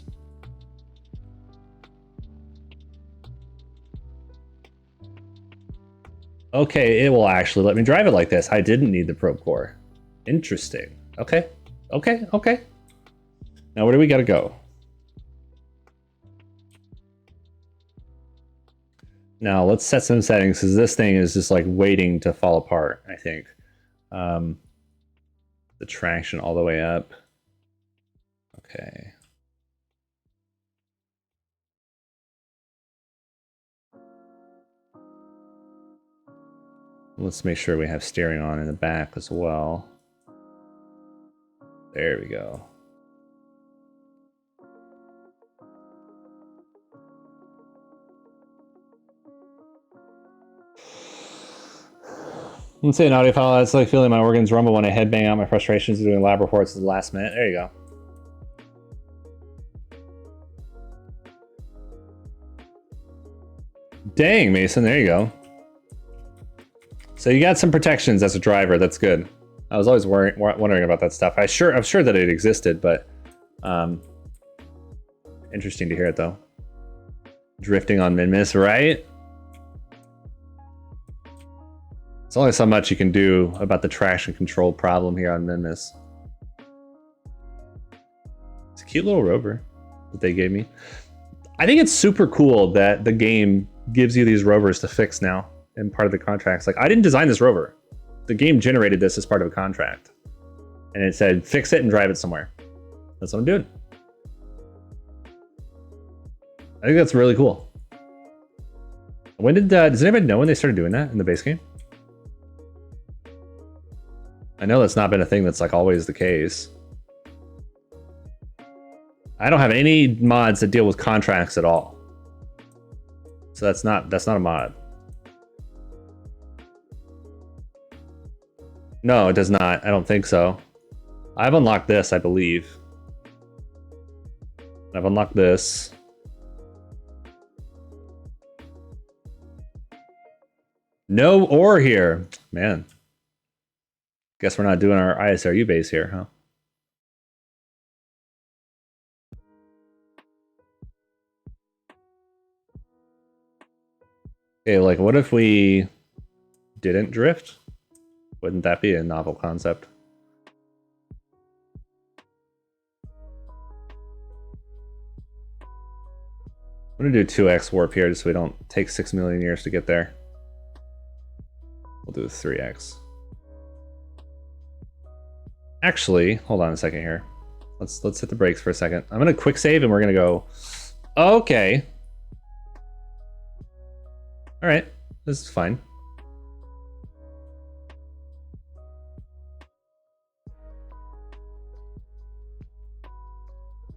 Okay, it will actually let me drive it like this. I didn't need the probe core. Interesting. Okay, okay, okay. Now where do we gotta go? Now let's set some settings because this thing is just like waiting to fall apart, I think. The traction all the way up. Okay. Let's make sure we have steering on in the back as well. There we go. Let's say an audio file. That's like feeling my organs rumble when I headbang out my frustrations doing lab reports at the last minute. There you go. Dang, Mason, there you go. So you got some protections as a driver. That's good. I was always wondering about that stuff. I'm sure that it existed, but interesting to hear it though. Drifting on min-miss, right? There's only so much you can do about the traction control problem here on min-miss. It's a cute little rover that they gave me. I think it's super cool that the game gives you these rovers to fix now in part of the contracts. Like, I didn't design this rover. The game generated this as part of a contract. And it said, fix it and drive it somewhere. That's what I'm doing. I think that's really cool. When did, does anybody know when they started doing that in the base game? I know that's not been a thing that's like always the case. I don't have any mods that deal with contracts at all. So that's not a mod. No, it does not. I don't think so. I've unlocked this, I believe. I've unlocked this. No ore here. Man. Guess we're not doing our ISRU base here, huh? Okay, like what if we didn't drift? Wouldn't that be a novel concept? I'm gonna do 2x warp here just so we don't take 6 million years to get there. We'll do 3x. Actually, hold on a second here. Let's hit the brakes for a second. I'm gonna quick save and we're gonna go. Okay. All right, this is fine.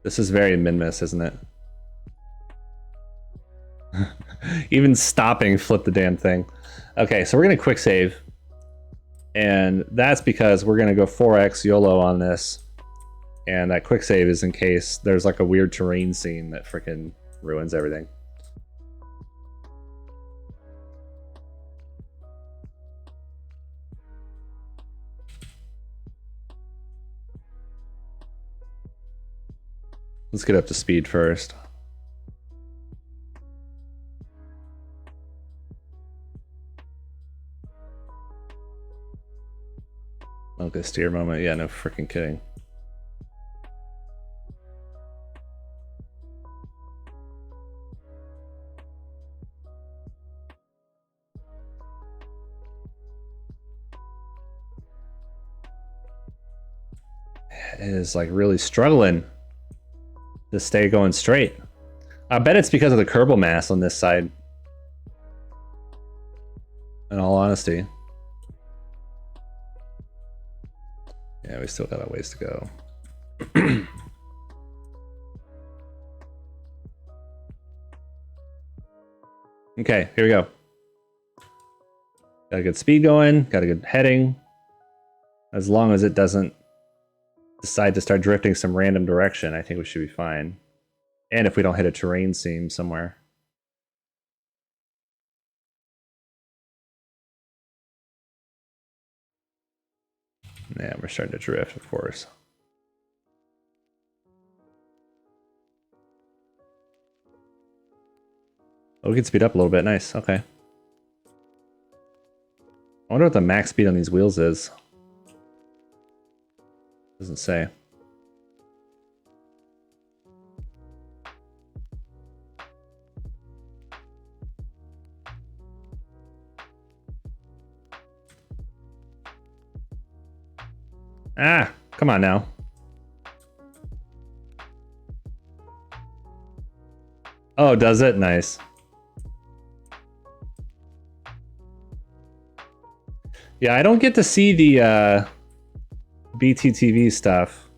This is very min-miss, isn't it? Even stopping flipped the damn thing. Okay, so we're gonna quick save. And that's because we're gonna go 4x YOLO on this. And that quick save is in case there's like a weird terrain scene that freaking ruins everything. Let's get up to speed first. Okay, steer moment. Yeah, no freaking kidding. It is like really struggling to stay going straight. I bet it's because of the Kerbal mass on this side. In all honesty. Yeah, we still got a ways to go. Okay, here we go. Got a good speed going, got a good heading. As long as it doesn't decide to start drifting some random direction, I think we should be fine. And if we don't hit a terrain seam somewhere. Yeah, we're starting to drift, of course. Oh, we can speed up a little bit. Nice. Okay. I wonder what the max speed on these wheels is. Doesn't say. Ah, come on now. Oh, does it? Nice. Yeah, I don't get to see the BTTV stuff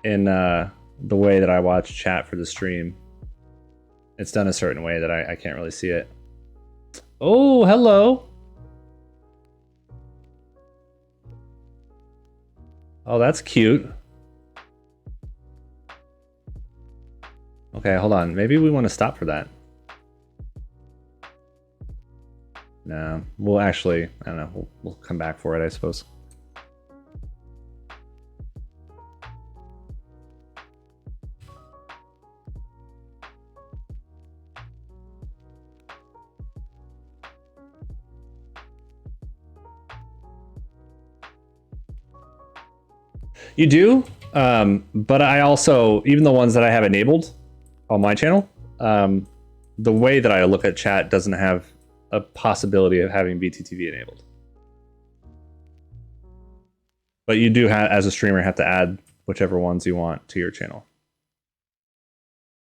in the way that I watch chat for the stream. It's done a certain way that I can't really see it. Oh, hello. Oh, that's cute. Okay, hold on. Maybe we want to stop for that. No, we'll actually, I don't know, we'll come back for it, I suppose. You do, but I also, even the ones that I have enabled on my channel, the way that I look at chat doesn't have a possibility of having BTTV enabled. But you do, as a streamer, have to add whichever ones you want to your channel.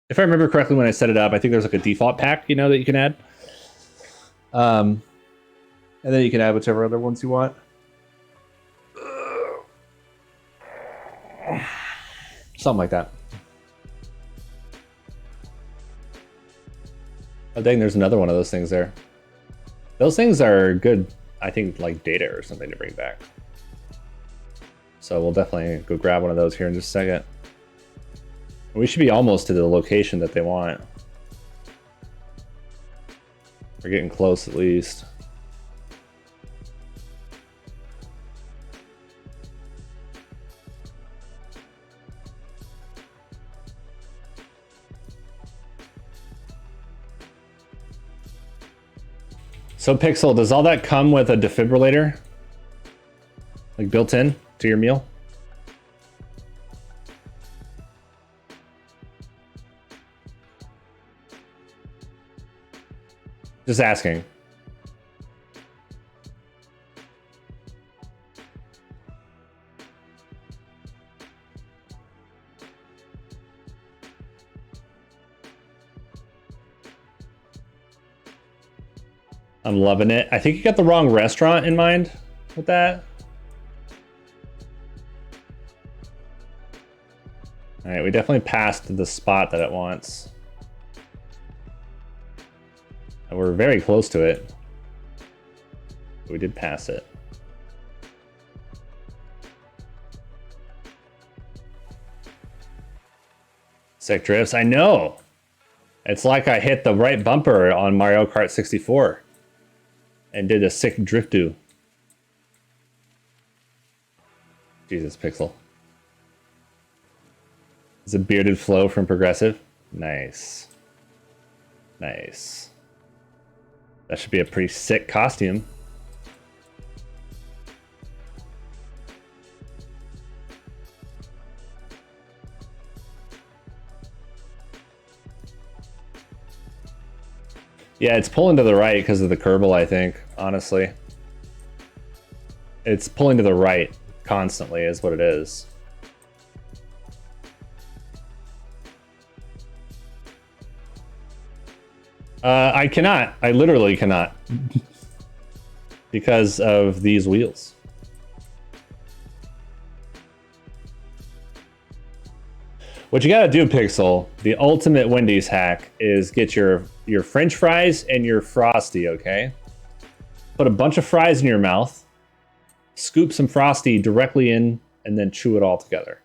If I remember correctly when I set it up, I think there's like a default pack, you know, that you can add. And then you can add whichever other ones you want. Something like that. Oh dang, there's another one of those things there. Those things are good, I think, like data or something to bring back. So we'll definitely go grab one of those here in just a second. We should be almost to the location that they want. We're getting close at least. So Pixel, does all that come with a defibrillator? Like built in to your meal? Just asking. I'm loving it. I think you got the wrong restaurant in mind with that. All right, we definitely passed the spot that it wants. And we're very close to it. We did pass it. Sick drifts, I know. It's like I hit the right bumper on Mario Kart 64 and did a sick drift do. Jesus, Pixel. It's a bearded flow from Progressive. Nice. Nice. That should be a pretty sick costume. Yeah, it's pulling to the right because of the Kerbal, I think, honestly. It's pulling to the right constantly is what it is. I cannot. I literally cannot. Because of these wheels. What you gotta do, Pixel, the ultimate Wendy's hack is get your French fries and your Frosty, okay? Put a bunch of fries in your mouth, scoop some Frosty directly in, and then chew it all together.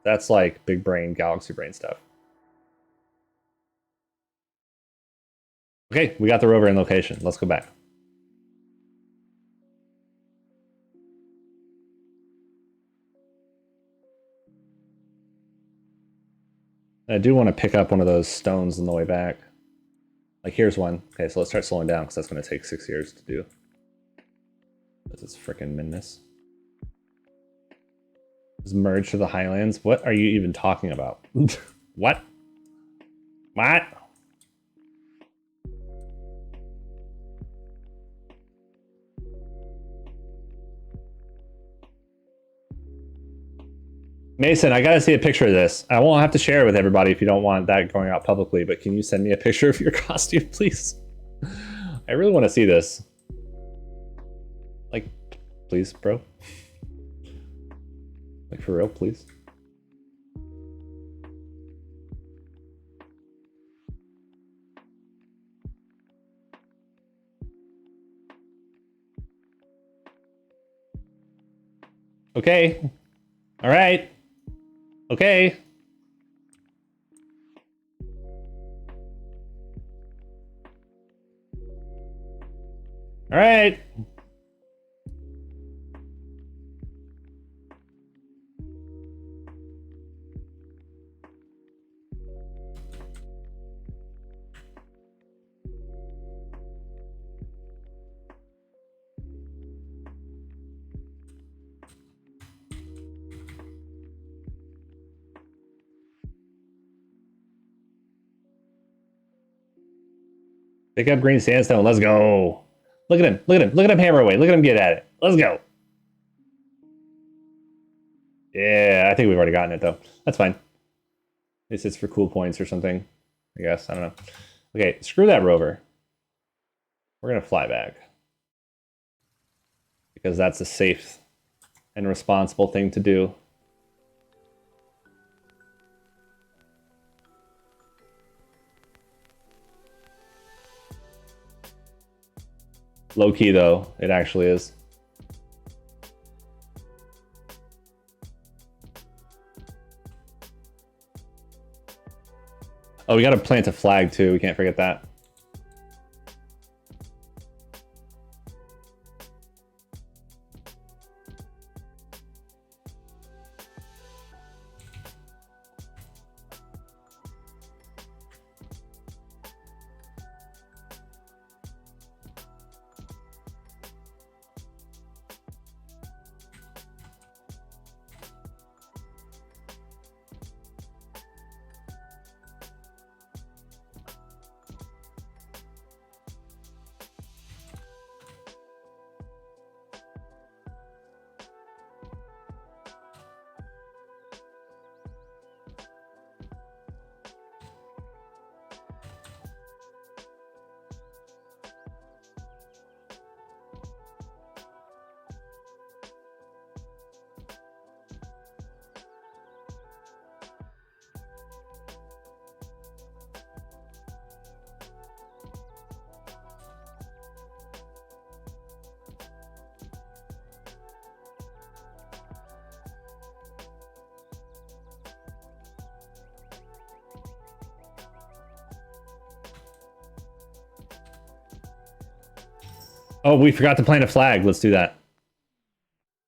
That's like big brain, galaxy brain stuff. Okay, we got the rover in location. Let's go back. I do want to pick up one of those stones on the way back. Like, here's one. Okay, so let's start slowing down, because that's going to take 6 years to do. This is freaking midness. Just merge to the Highlands? What are you even talking about? What? What? Mason, I gotta see a picture of this. I won't have to share it with everybody if you don't want that going out publicly, but can you send me a picture of your costume, please? I really want to see this. Like, please, bro. Like, for real, please. Okay. All right. Okay. All right. Pick up green sandstone. Let's go. Look at him. Look at him. Look at him hammer away. Look at him get at it. Let's go. Yeah, I think we've already gotten it, though. That's fine. This is for cool points or something, I guess. I don't know. Okay, screw that rover. We're going to fly back. Because that's a safe and responsible thing to do. Low key, though, it actually is. Oh, we gotta plant a flag too. We can't forget that. Oh, we forgot to plant a flag. Let's do that.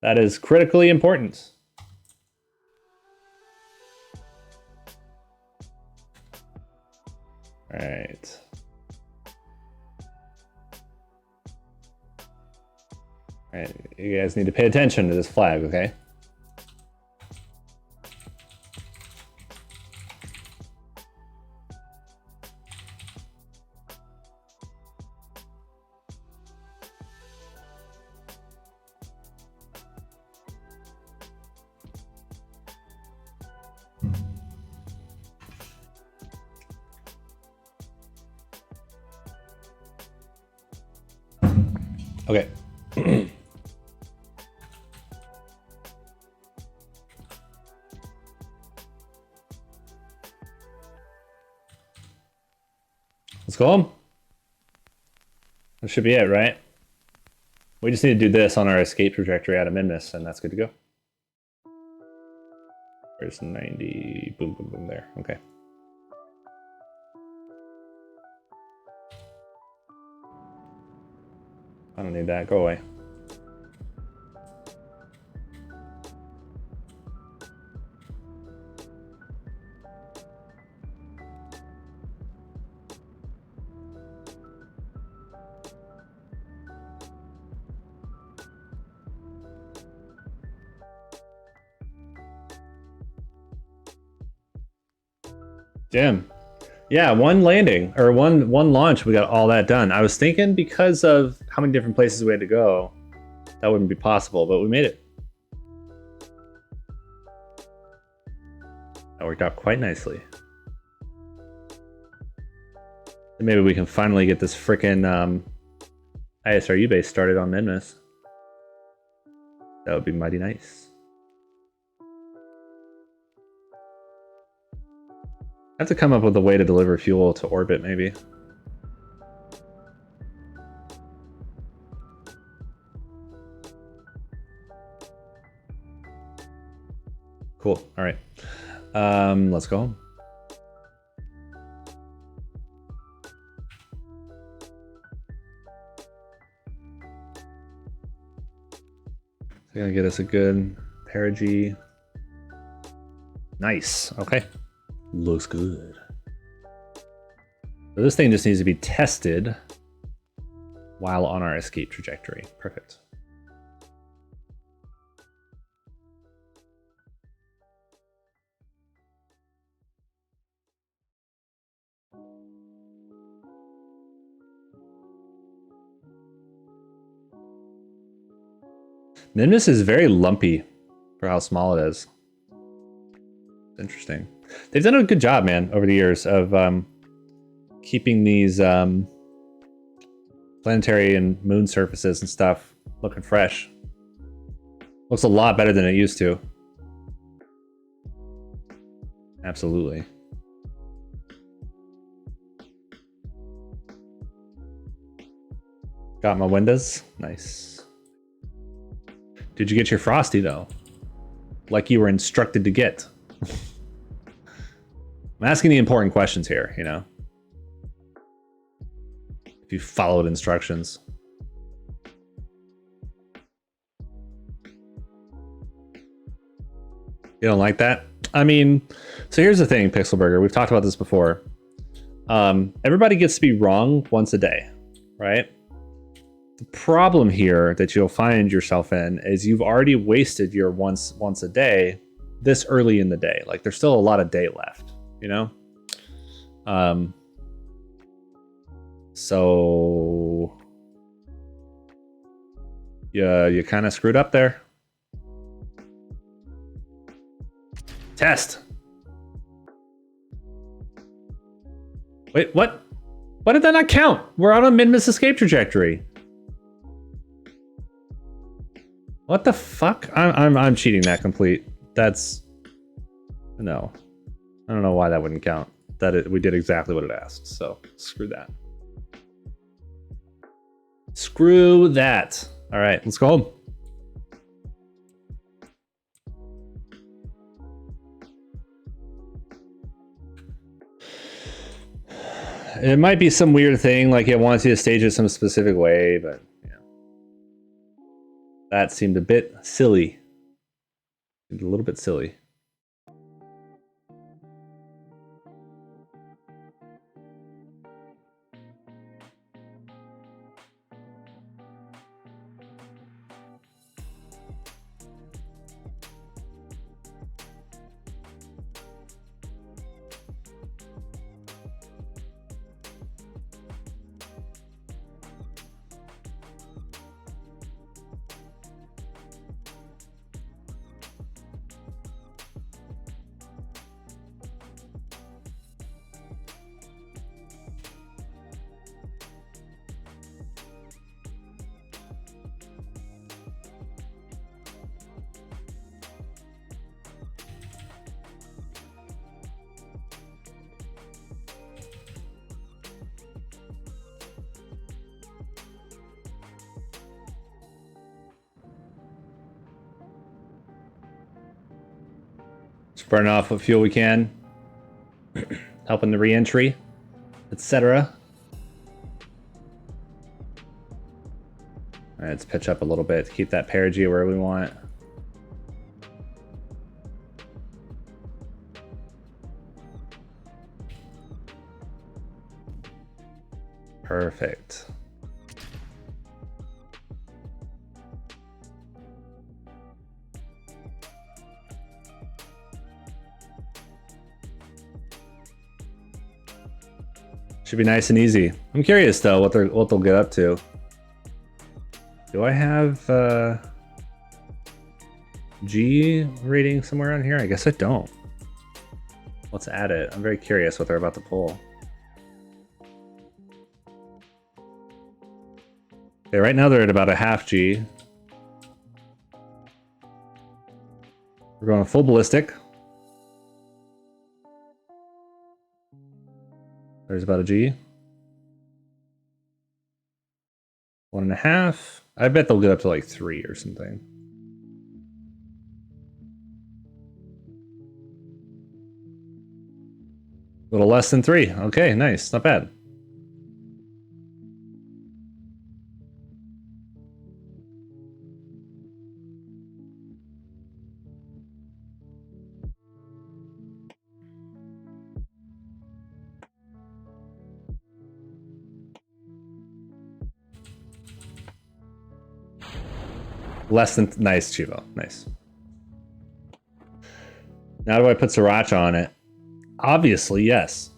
That is critically important. All right. All right, you guys need to pay attention to this flag, okay? Okay. Let's go home. That should be it, right? We just need to do this on our escape trajectory out of Minmus, and that's good to go. There's 90. Boom, boom, boom there. Okay. I don't need that. Go away. Damn. Yeah, one landing or one launch, we got all that done. I was thinking because of how many different places we had to go, that wouldn't be possible, but we made it. That worked out quite nicely. And maybe we can finally get this frickin' ISRU base started on Minmus. That would be mighty nice. I have to come up with a way to deliver fuel to orbit, maybe. Cool. All right. Let's go home. It's gonna get us a good perigee. Nice. Okay. Looks good. So this thing just needs to be tested while on our escape trajectory. Perfect. Minmus is very lumpy for how small it is. Interesting. They've done a good job, man, over the years of keeping these planetary and moon surfaces and stuff looking fresh. Looks a lot better than it used to. Absolutely. Got my windows. Nice. Did you get your Frosty, though? Like you were instructed to get. I'm asking the important questions here, you know? If you followed instructions. You don't like that? I mean, so here's the thing, Pixelburger. We've talked about this before. Everybody gets to be wrong once a day, right? The problem here that you'll find yourself in is you've already wasted your once a day this early in the day. Like, there's still a lot of day left. You know, so yeah, you kind of screwed up there. Test. Wait, what? Why did that not count? We're on a Minmus escape trajectory. What the fuck? I'm cheating that complete. That's no. I don't know why that wouldn't count. We did exactly what it asked, so screw that. Screw that. All right, let's go home. It might be some weird thing, like it wants you to stage it some specific way, but yeah. That seemed a bit silly. A little bit silly. Burn off what fuel we can, helping the re-entry, etc. All right, let's pitch up a little bit to keep that perigee where we want. Perfect. Should be nice and easy. I'm curious though what they'll get up to. Do I have G rating somewhere on here? I guess I don't. Let's add it. I'm very curious what they're about to pull. Okay, right now they're at about a half G. We're going full ballistic. There's about a G. 1.5. I bet they'll get up to like 3 or something. A little less than 3. Okay, nice. Not bad. Less than nice, Chivo. Nice. Now do I put sriracha on it? Obviously, yes.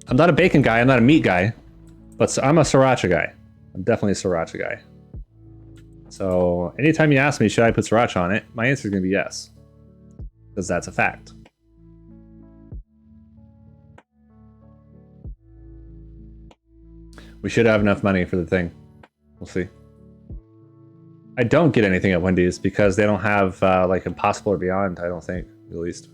I'm not a bacon guy, I'm not a meat guy, but I'm a sriracha guy. I'm definitely a sriracha guy. So anytime you ask me, should I put sriracha on it? My answer is gonna be yes. Because that's a fact. We should have enough money for the thing. We'll see. I don't get anything at Wendy's because they don't have like Impossible or Beyond, I don't think, at least.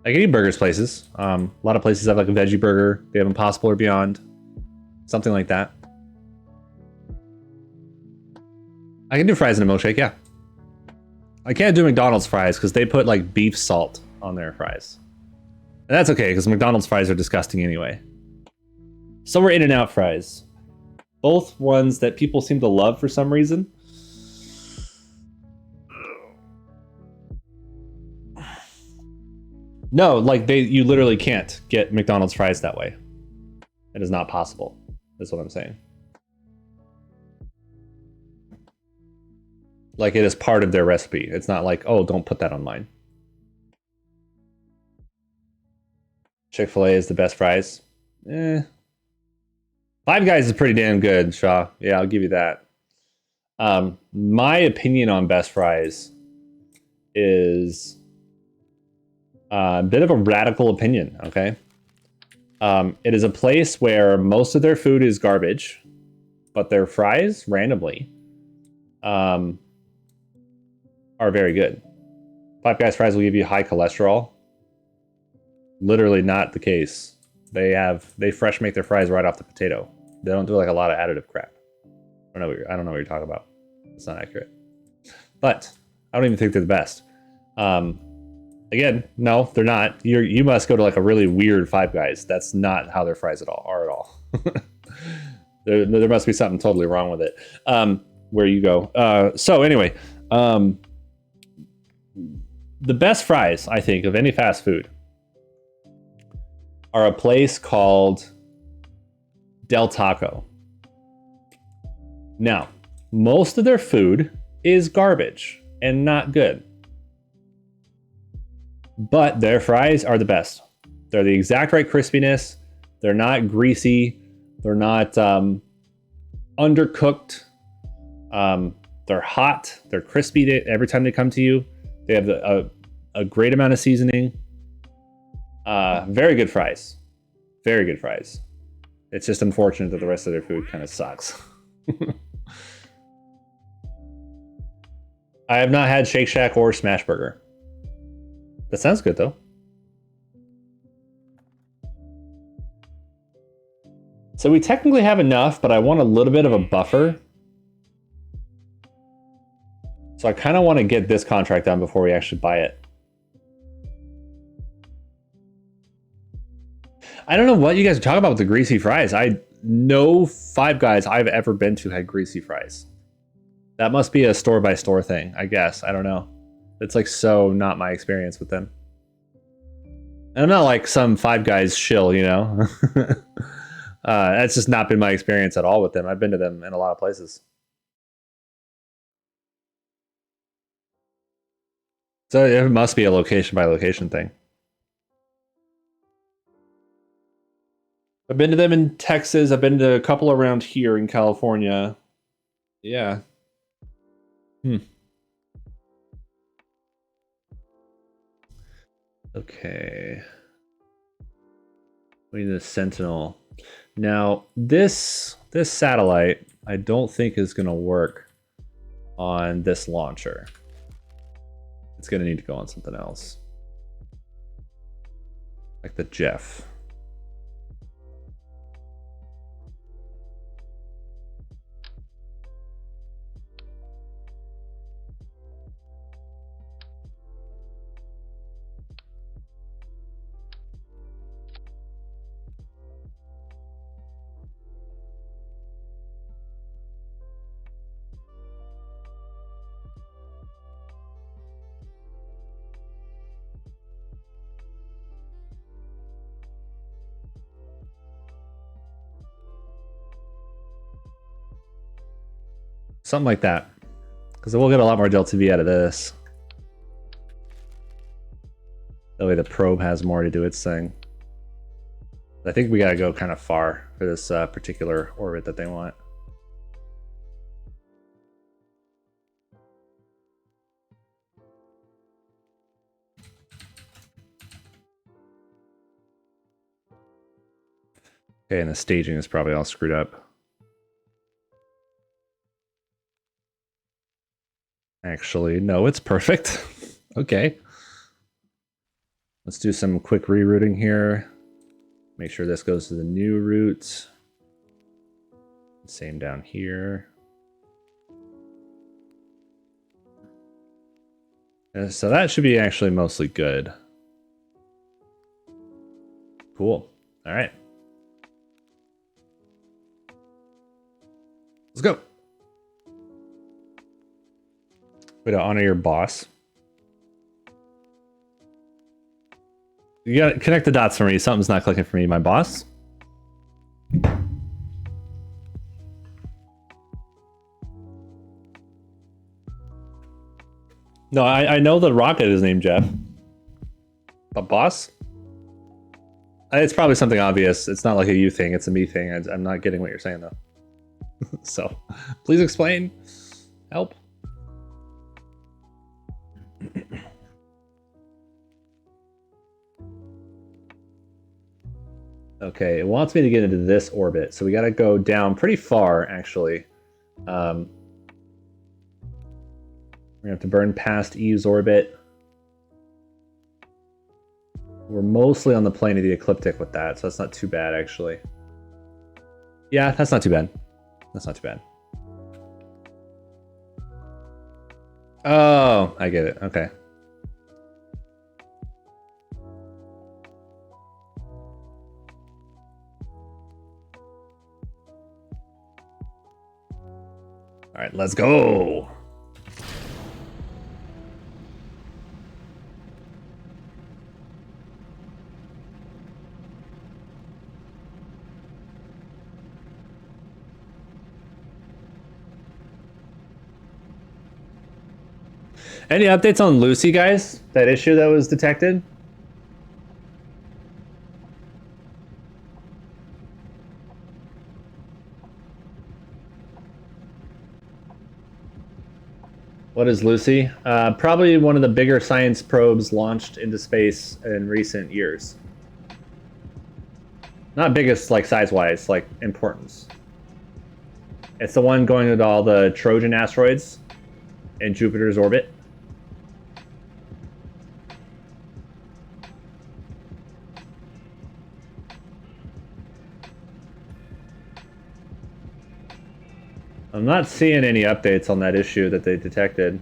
I can eat burgers places. A lot of places have like a veggie burger. They have Impossible or Beyond. Something like that. I can do fries in a milkshake, yeah. I can't do McDonald's fries because they put like beef salt on their fries. And that's okay because McDonald's fries are disgusting anyway. So we're In-N-Out fries. Both ones that people seem to love for some reason. No, like you literally can't get McDonald's fries that way. It is not possible. That's what I'm saying. Like it is part of their recipe. It's not like, oh, don't put that on mine. Chick-fil-A is the best fries. Five Guys is pretty damn good, Shaw. Yeah, I'll give you that. My opinion on best fries is a bit of a radical opinion, okay? It is a place where most of their food is garbage, but their fries, randomly, are very good. Five Guys fries will give you high cholesterol. Literally not the case. They fresh make their fries right off the potato. They don't do like a lot of additive crap. I don't know what you're talking about. It's not accurate. But I don't even think they're the best. Again, no, they're not. You must go to like a really weird Five Guys. That's not how their fries are at all. There must be something totally wrong with it. Where you go. So anyway, the best fries, I think, of any fast food are a place called Del Taco. Now, most of their food is garbage and not good. But their fries are the best. They're the exact right crispiness. They're not greasy. They're not undercooked. They're hot. They're crispy every time they come to you. They have a great amount of seasoning. Very good fries. Very good fries. It's just unfortunate that the rest of their food kind of sucks. I have not had Shake Shack or Smash Burger. That sounds good, though. So we technically have enough, but I want a little bit of a buffer. So I kind of want to get this contract done before we actually buy it. I don't know what you guys are talking about with the greasy fries. No Five Guys I've ever been to had greasy fries. That must be a store-by-store thing, I guess. I don't know. It's like so not my experience with them. And I'm not like some Five Guys shill, you know? That's just not been my experience at all with them. I've been to them in a lot of places. So it must be a location-by-location thing. I've been to them in Texas. I've been to a couple around here in California. Yeah. Okay. We need a Sentinel. Now, this satellite, I don't think is going to work on this launcher. It's going to need to go on something else. Like the Jeff. Something like that. Because we'll get a lot more Delta V out of this. That way the probe has more to do its thing. I think we gotta go kind of far for this particular orbit that they want. Okay, and the staging is probably all screwed up. Actually, no, it's perfect. Okay. Let's do some quick rerouting here. Make sure this goes to the new route. Same down here. So that should be actually mostly good. Cool. All right. Let's go. Way to honor your boss. You gotta connect the dots for me. Something's not clicking for me. My boss? No, I know the rocket is named Jeff. But boss? It's probably something obvious. It's not like a you thing. It's a me thing. I'm not getting what you're saying, though. So, please explain. Help. Okay, it wants me to get into this orbit, so we got to go down pretty far, actually. We're going to have to burn past Eve's orbit. We're mostly on the plane of the ecliptic with that, so that's not too bad, actually. Yeah, that's not too bad. That's not too bad. Oh, I get it. Okay. All right, let's go. Any updates on Lucy, guys? That issue that was detected? What is Lucy? Probably one of the bigger science probes launched into space in recent years. Not biggest, like, size-wise, like, importance. It's the one going into all the Trojan asteroids in Jupiter's orbit. I'm not seeing any updates on that issue that they detected.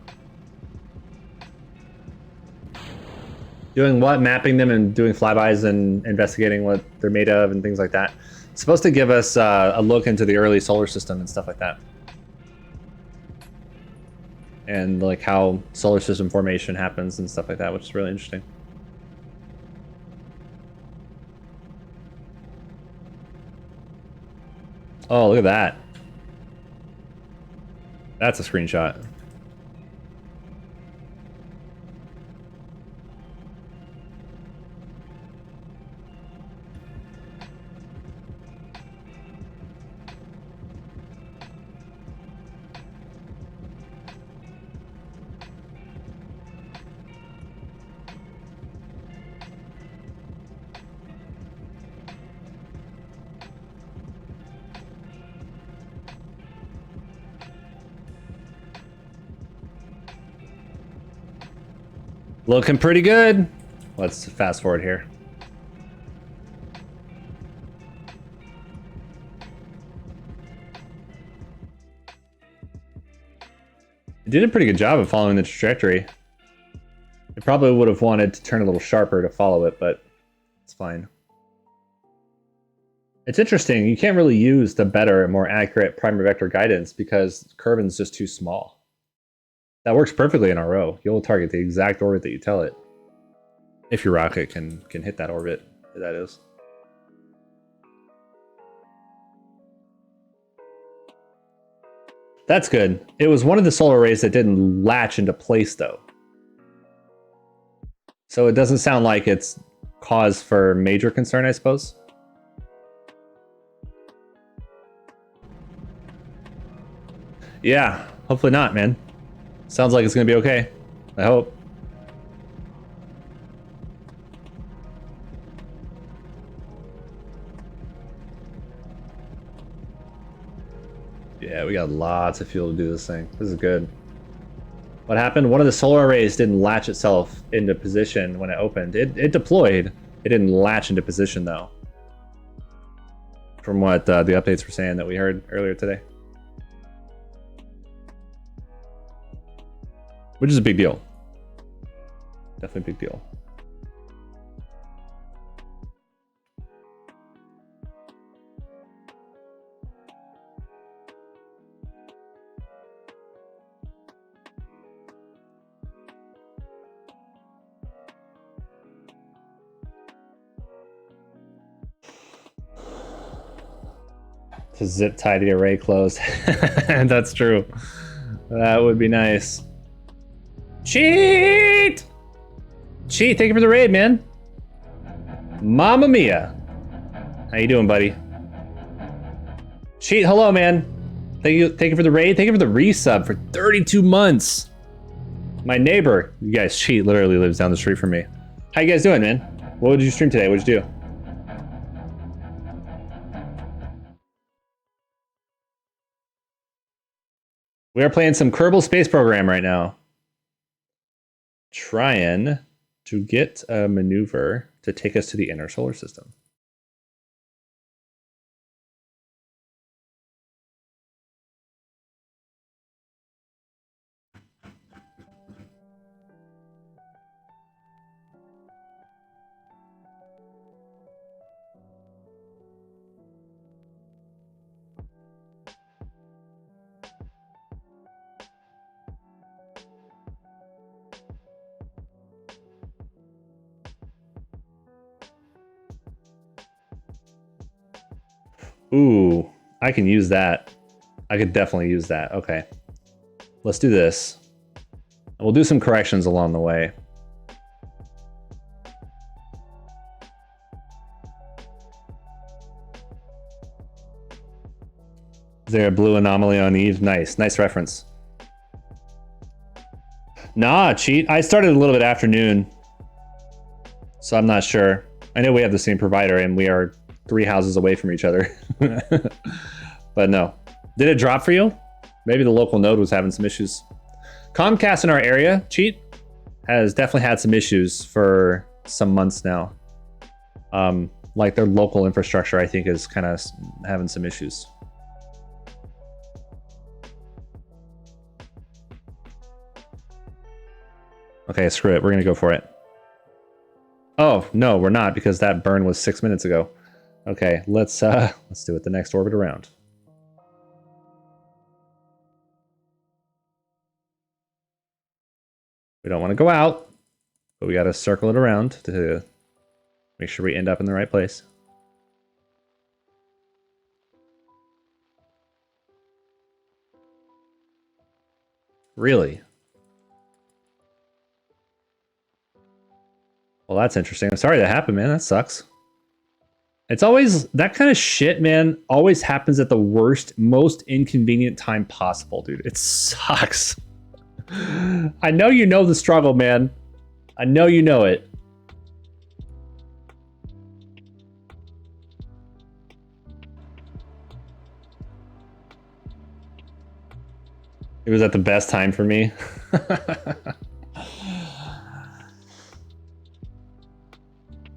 Doing what? Mapping them and doing flybys and investigating what they're made of and things like that. It's supposed to give us a look into the early solar system and stuff like that. And like how solar system formation happens and stuff like that, which is really interesting. Oh, look at that. That's a screenshot. Looking pretty good. Let's fast forward here. It did a pretty good job of following the trajectory. It probably would have wanted to turn a little sharper to follow it, but it's fine. It's interesting. You can't really use the better, more accurate primary vector guidance because Kerbin's just too small. That works perfectly in RO. You'll target the exact orbit that you tell it. If your rocket can hit that orbit, that is. That's good. It was one of the solar arrays that didn't latch into place, though. So it doesn't sound like it's cause for major concern, I suppose. Yeah, hopefully not, man. Sounds like it's gonna be okay. I hope. Yeah, we got lots of fuel to do this thing. This is good. What happened? One of the solar arrays didn't latch itself into position when it opened. It deployed. It didn't latch into position, though. From what the updates were saying that we heard earlier today. Which is a big deal. Definitely a big deal. To zip tie the array closed. That's true. That would be nice. Cheat! Cheat, thank you for the raid, man. Mamma mia. How you doing, buddy? Cheat, hello, man. Thank you for the raid. Thank you for the resub for 32 months. My neighbor, you guys, Cheat literally lives down the street from me. How you guys doing, man? What did you stream today? What did you do? We are playing some Kerbal Space Program right now. Trying to get a maneuver to take us to the inner solar system. Ooh, I can use that. I could definitely use that. Okay. Let's do this. We'll do some corrections along the way. Is there a blue anomaly on Eve? Nice. Nice reference. Nah, cheat. I started a little bit afternoon, so I'm not sure. I know we have the same provider and we are 3 houses away from each other. But no. Did it drop for you? Maybe the local node was having some issues. Comcast in our area, cheat, has definitely had some issues for some months now. Like their local infrastructure, I think, is kind of having some issues. Okay, screw it. We're gonna go for it. Oh no, we're not, because that burn was 6 minutes ago. Okay, let's do it the next orbit around. We don't want to go out, but we got to circle it around to make sure we end up in the right place. Really? Well, that's interesting. I'm sorry that happened, man. That sucks. It's always, that kind of shit, man, always happens at the worst, most inconvenient time possible, dude. It sucks. I know you know the struggle, man. I know you know it. It was at the best time for me.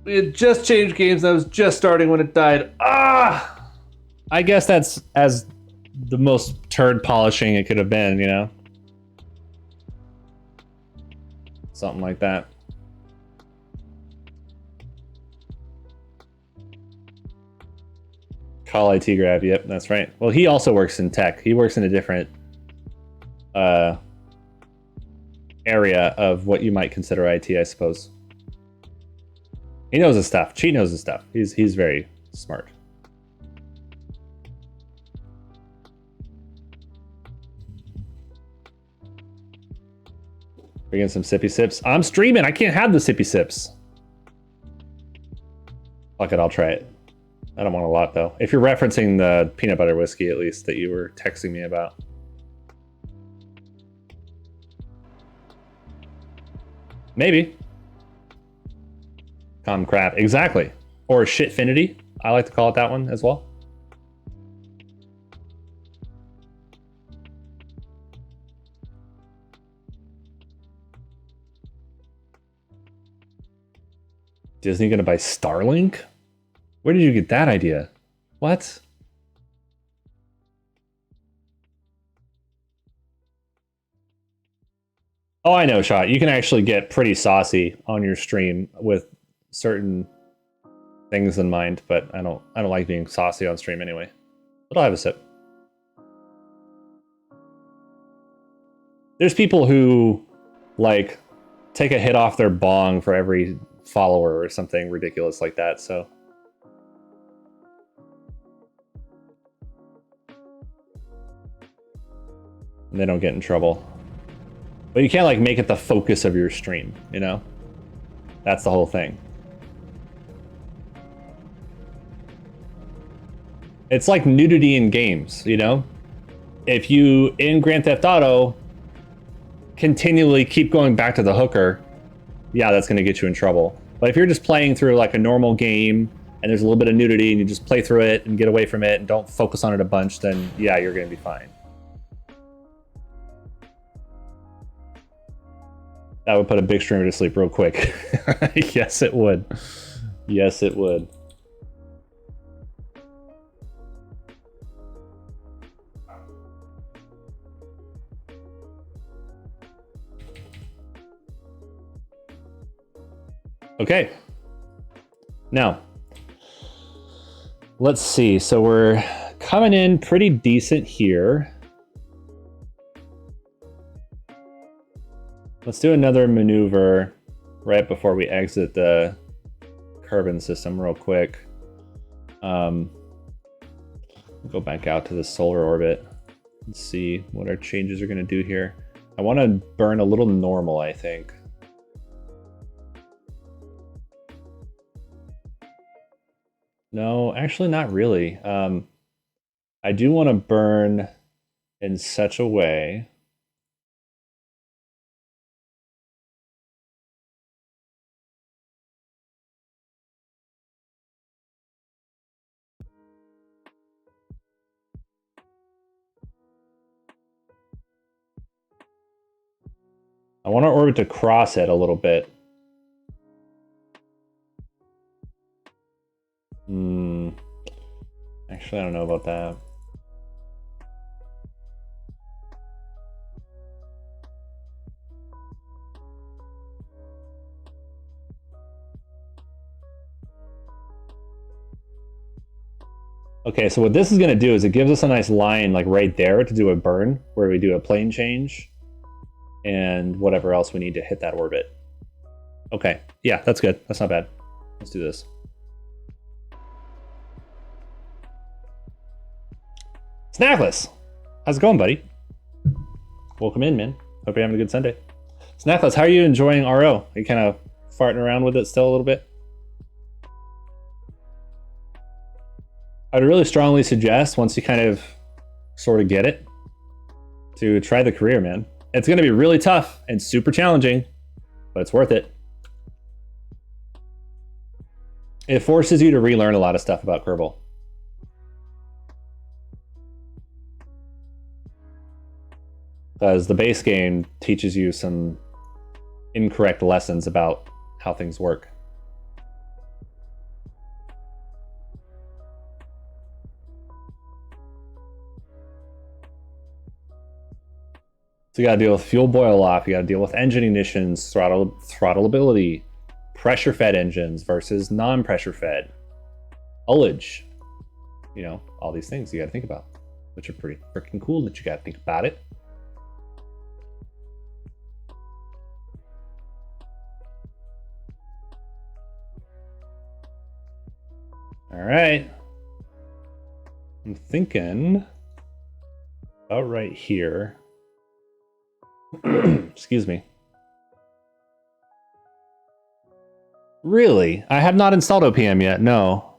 We had just changed games. I was just starting when it died. Ah! I guess that's as the most turd polishing it could have been, you know? Something like that. Call IT grab, yep, that's right. Well, he also works in tech. He works in a different area of what you might consider IT, I suppose. He knows his stuff. Cheat knows his stuff. He's very smart. Bring in some sippy sips. I'm streaming. I can't have the sippy sips. Fuck it, I'll try it. I don't want a lot though. If you're referencing the peanut butter whiskey, at least, that you were texting me about. Maybe. Calm crap. Exactly. Or shitfinity. I like to call it that one as well. Disney gonna buy Starlink? Where did you get that idea? What? Oh, I know, Shot. You can actually get pretty saucy on your stream with certain things in mind, but I don't like being saucy on stream anyway. But I'll have a sip. There's people who like take a hit off their bong for every follower or something ridiculous like that, so and they don't get in trouble. But you can't like make it the focus of your stream, you know? That's the whole thing. It's like nudity in games, you know? If you, in Grand Theft Auto, continually keep going back to the hooker, yeah, that's gonna get you in trouble. But if you're just playing through like a normal game and there's a little bit of nudity and you just play through it and get away from it and don't focus on it a bunch, then yeah, you're gonna be fine. That would put a big streamer to sleep real quick. Yes, it would. Yes, it would. Okay. Now, let's see. So we're coming in pretty decent here. Let's do another maneuver right before we exit the Kerbin system real quick. We'll go back out to the solar orbit and see what our changes are going to do here. I want to burn a little normal, I think. No, actually not really. I do want to burn in such a way I want our orbit to cross it a little bit. Actually, I don't know about that. Okay, so what this is going to do is it gives us a nice line like right there to do a burn where we do a plane change and whatever else we need to hit that orbit. Okay, yeah, that's good. That's not bad. Let's do this. Snackless! How's it going, buddy? Welcome in, man. Hope you're having a good Sunday. Snackless, how are you enjoying RO? Are you kind of farting around with it still a little bit? I'd really strongly suggest, once you kind of sort of get it, to try the career, man. It's going to be really tough and super challenging, but it's worth it. It forces you to relearn a lot of stuff about Kerbal. Because the base game teaches you some incorrect lessons about how things work. So you gotta deal with fuel boil off, you gotta deal with engine ignitions, throttleability, pressure fed engines versus non-pressure fed, ullage, you know, all these things you gotta think about, which are pretty freaking cool that you gotta think about it. All right, I'm thinking about right here. Excuse me. Really? I have not installed OPM yet, no.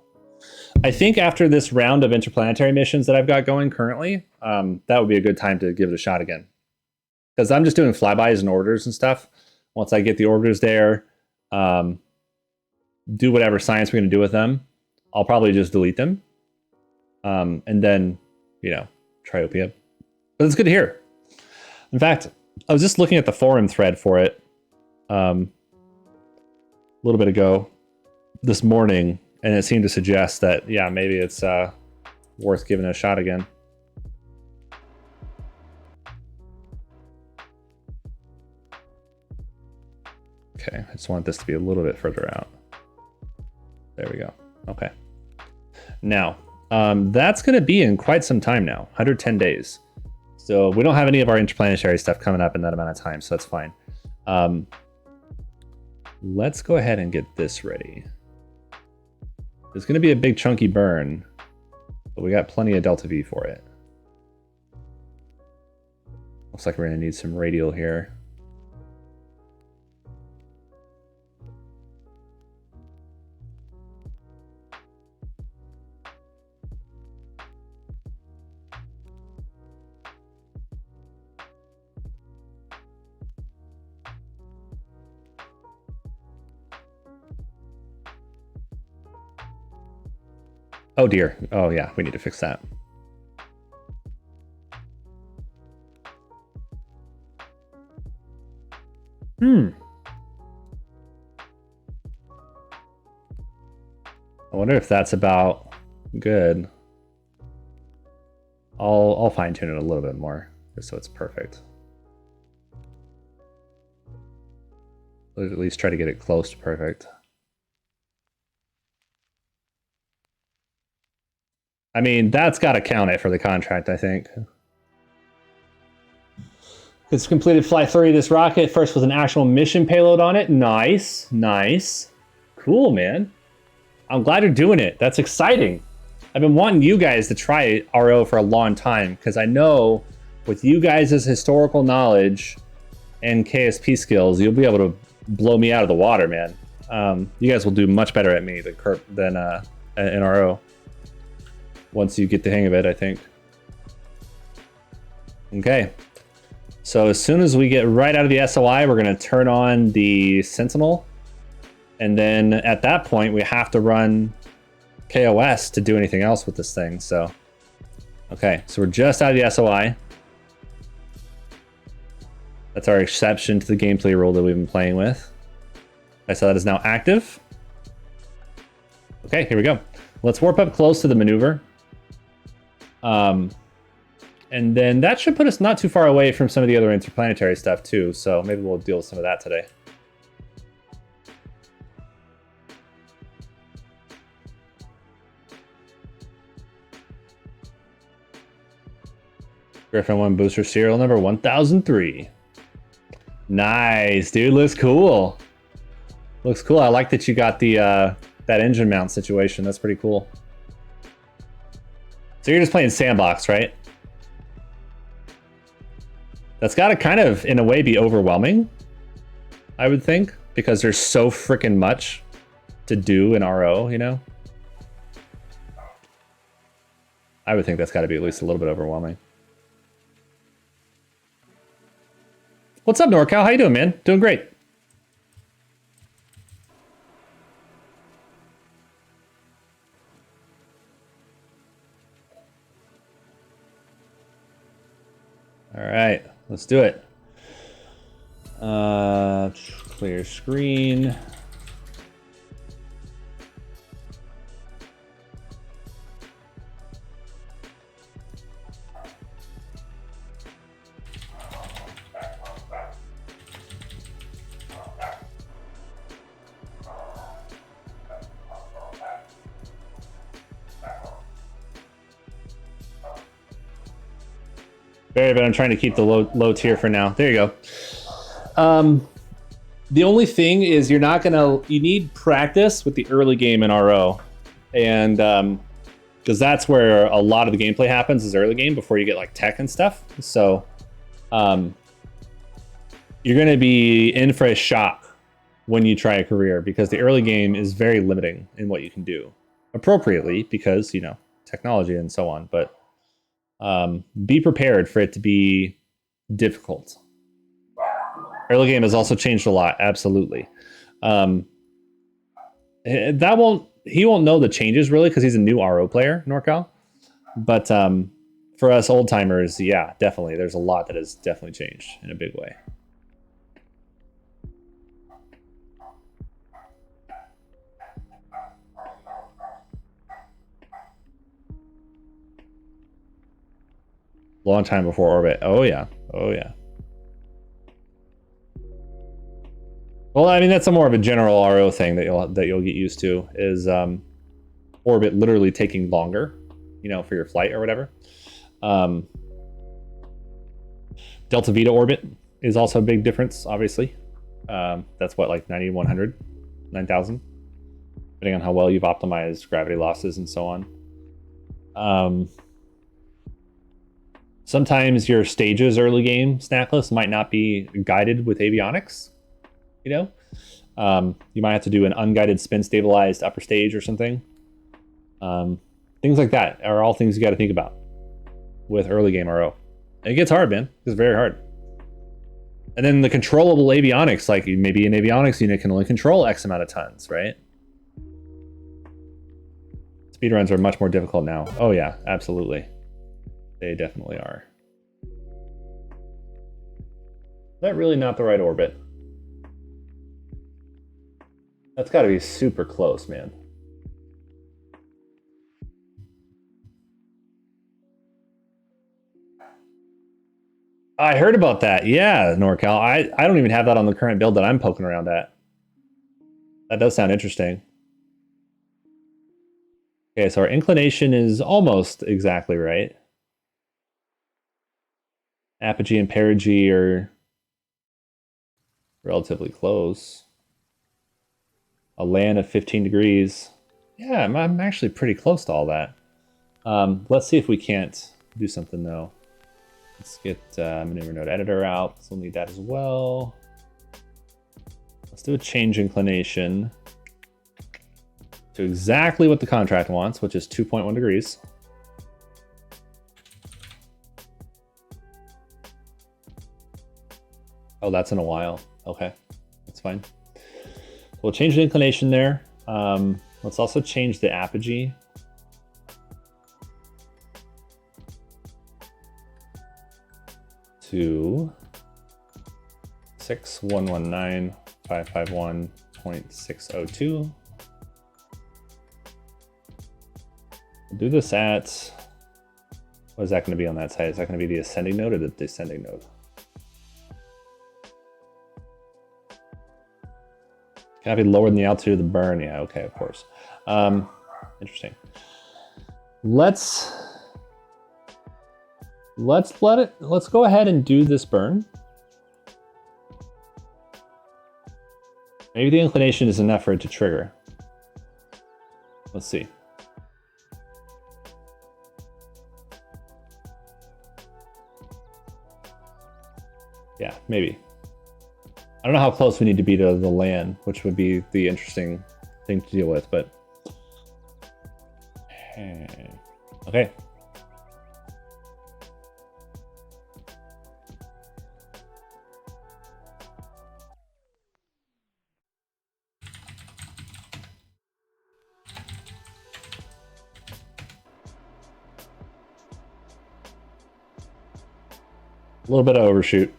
I think after this round of interplanetary missions that I've got going currently, that would be a good time to give it a shot again. Because I'm just doing flybys and orders and stuff. Once I get the orders there, do whatever science we're going to do with them, I'll probably just delete them. And then, you know, try OPM. But it's good to hear. In fact, I was just looking at the forum thread for it a little bit ago this morning, and it seemed to suggest that, yeah, maybe it's worth giving it a shot again. Okay, I just want this to be a little bit further out. There we go. Okay. Now, that's going to be in quite some time now, 110 days. So we don't have any of our interplanetary stuff coming up in that amount of time, so that's fine. Let's go ahead and get this ready. It's going to be a big chunky burn, but we got plenty of delta V for it. Looks like we're going to need some radial here. Oh dear. Oh yeah, we need to fix that. I wonder if that's about good. I'll fine tune it a little bit more just so it's perfect. At least try to get it close to perfect. I mean, that's got to count it for the contract, I think. It's completed flight 3 of this rocket, first with an actual mission payload on it. Nice, nice. Cool, man. I'm glad you're doing it. That's exciting. I've been wanting you guys to try RO for a long time, because I know with you guys' historical knowledge and KSP skills, you'll be able to blow me out of the water, man. You guys will do much better at me than in RO. Once you get the hang of it, I think. Okay. So as soon as we get right out of the SOI, we're going to turn on the Sentinel. And then at that point, we have to run kOS to do anything else with this thing. So, okay, so we're just out of the SOI. That's our exception to the gameplay rule that we've been playing with. I saw that is now active. Okay, here we go. Let's warp up close to the maneuver. And then that should put us not too far away from some of the other interplanetary stuff too. So maybe we'll deal with some of that today. Griffin 1 booster serial number 1003. Nice, dude. Looks cool. Looks cool. I like that you got the that engine mount situation. That's pretty cool. So you're just playing sandbox, right? That's got to kind of, in a way, be overwhelming, I would think, because there's so freaking much to do in RO, you know? I would think that's got to be at least a little bit overwhelming. What's up, NorCal? How you doing, man? Doing great. All right, let's do it. Clear screen. But I'm trying to keep the low tier for now. There you go. The only thing is you need practice with the early game in RO. And because that's where a lot of the gameplay happens is early game before you get like tech and stuff. So you're going to be in for a shock when you try a career, because the early game is very limiting in what you can do appropriately because, you know, technology and so on. But be prepared for it to be difficult. Early game has also changed a lot, absolutely. He won't know the changes really because he's a new RO player, NorCal. But for us old timers, yeah, definitely, there's a lot that has definitely changed in a big way. Long time before orbit. Oh yeah. Oh yeah. Well, I mean, that's a more of a general RO thing that you'll get used to is orbit literally taking longer, you know, for your flight or whatever. Delta Vita orbit is also a big difference, obviously. That's what, like 9100, 9000, depending on how well you've optimized gravity losses and so on. Sometimes your stages early game snack list might not be guided with avionics, you know? You might have to do an unguided spin stabilized upper stage or something. Things like that are all things you got to think about with early game RO. And it gets hard, man. It's very hard. And then the controllable avionics, like maybe an avionics unit can only control X amount of tons, right? Speedruns are much more difficult now. Oh yeah, absolutely. They definitely are. Is that really not the right orbit? That's got to be super close, man. I heard about that. Yeah, NorCal. I don't even have that on the current build that I'm poking around at. That does sound interesting. Okay, so our inclination is almost exactly right. Apogee and perigee are relatively close. A land of 15 degrees. Yeah, I'm actually pretty close to all that. Let's see if we can't do something though. Let's get maneuver node editor out. So we'll need that as well. Let's do a change inclination to exactly what the contract wants, which is 2.1 degrees. Oh, that's in a while. Okay, that's fine. We'll change the inclination there. Let's also change the apogee. To 6.119.551.602. Do this at, what is that going to be on that side? Is that going to be the ascending node or the descending node? Can I be lower than the altitude of the burn? Yeah, okay, of course. Interesting. Let's go ahead and do this burn. Maybe the inclination is enough for it to trigger. Let's see. Yeah, maybe. I don't know how close we need to be to the land, which would be the interesting thing to deal with, but okay. A little bit of overshoot.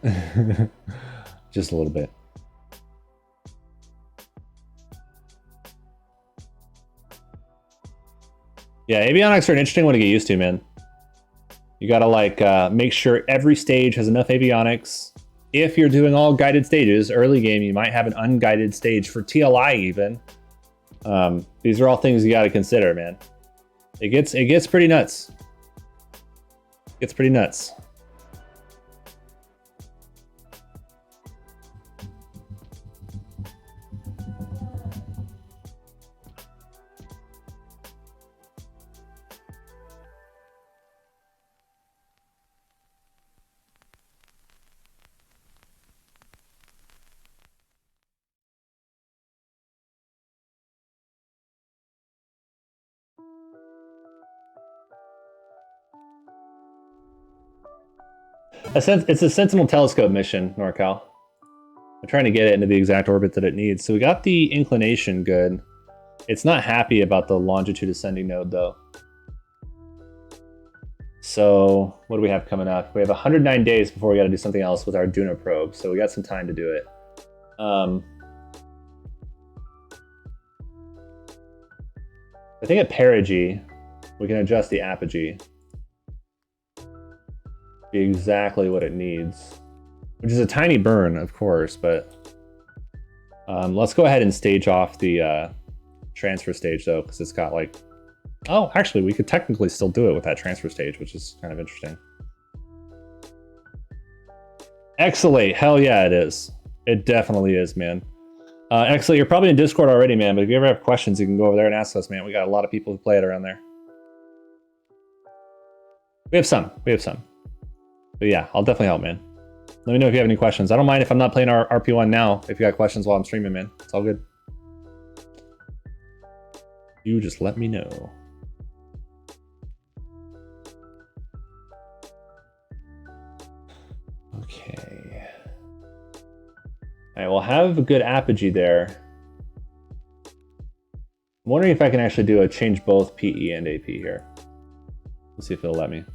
Just a little bit. Yeah, avionics are an interesting one to get used to, man. You gotta like make sure every stage has enough avionics. If you're doing all guided stages, early game, you might have an unguided stage for TLI even. These are all things you gotta consider, man. It gets pretty nuts. It gets pretty nuts. It's a Sentinel telescope mission, NorCal. I'm trying to get it into the exact orbit that it needs. So we got the inclination good. It's not happy about the longitude ascending node though. So what do we have coming up? We have 109 days before we got to do something else with our Duna probe. So we got some time to do it. I think at perigee, we can adjust the apogee. Be exactly what it needs, which is a tiny burn, of course, but let's go ahead and stage off the transfer stage though, because it's got like, oh, actually, we could technically still do it with that transfer stage, which is kind of interesting. Exalate, hell yeah, it is. It definitely is, man. Exalate, you're probably in Discord already, man, but if you ever have questions, you can go over there and ask us, man. We got a lot of people who play it around there. We have some. But yeah, I'll definitely help, man. Let me know if you have any questions. I don't mind if I'm not playing our RP1 now, if you got questions while I'm streaming, man. It's all good. You just let me know. Okay. All right, we'll have a good apogee there. I'm wondering if I can actually do a change both PE and AP here. Let's see if it'll let me.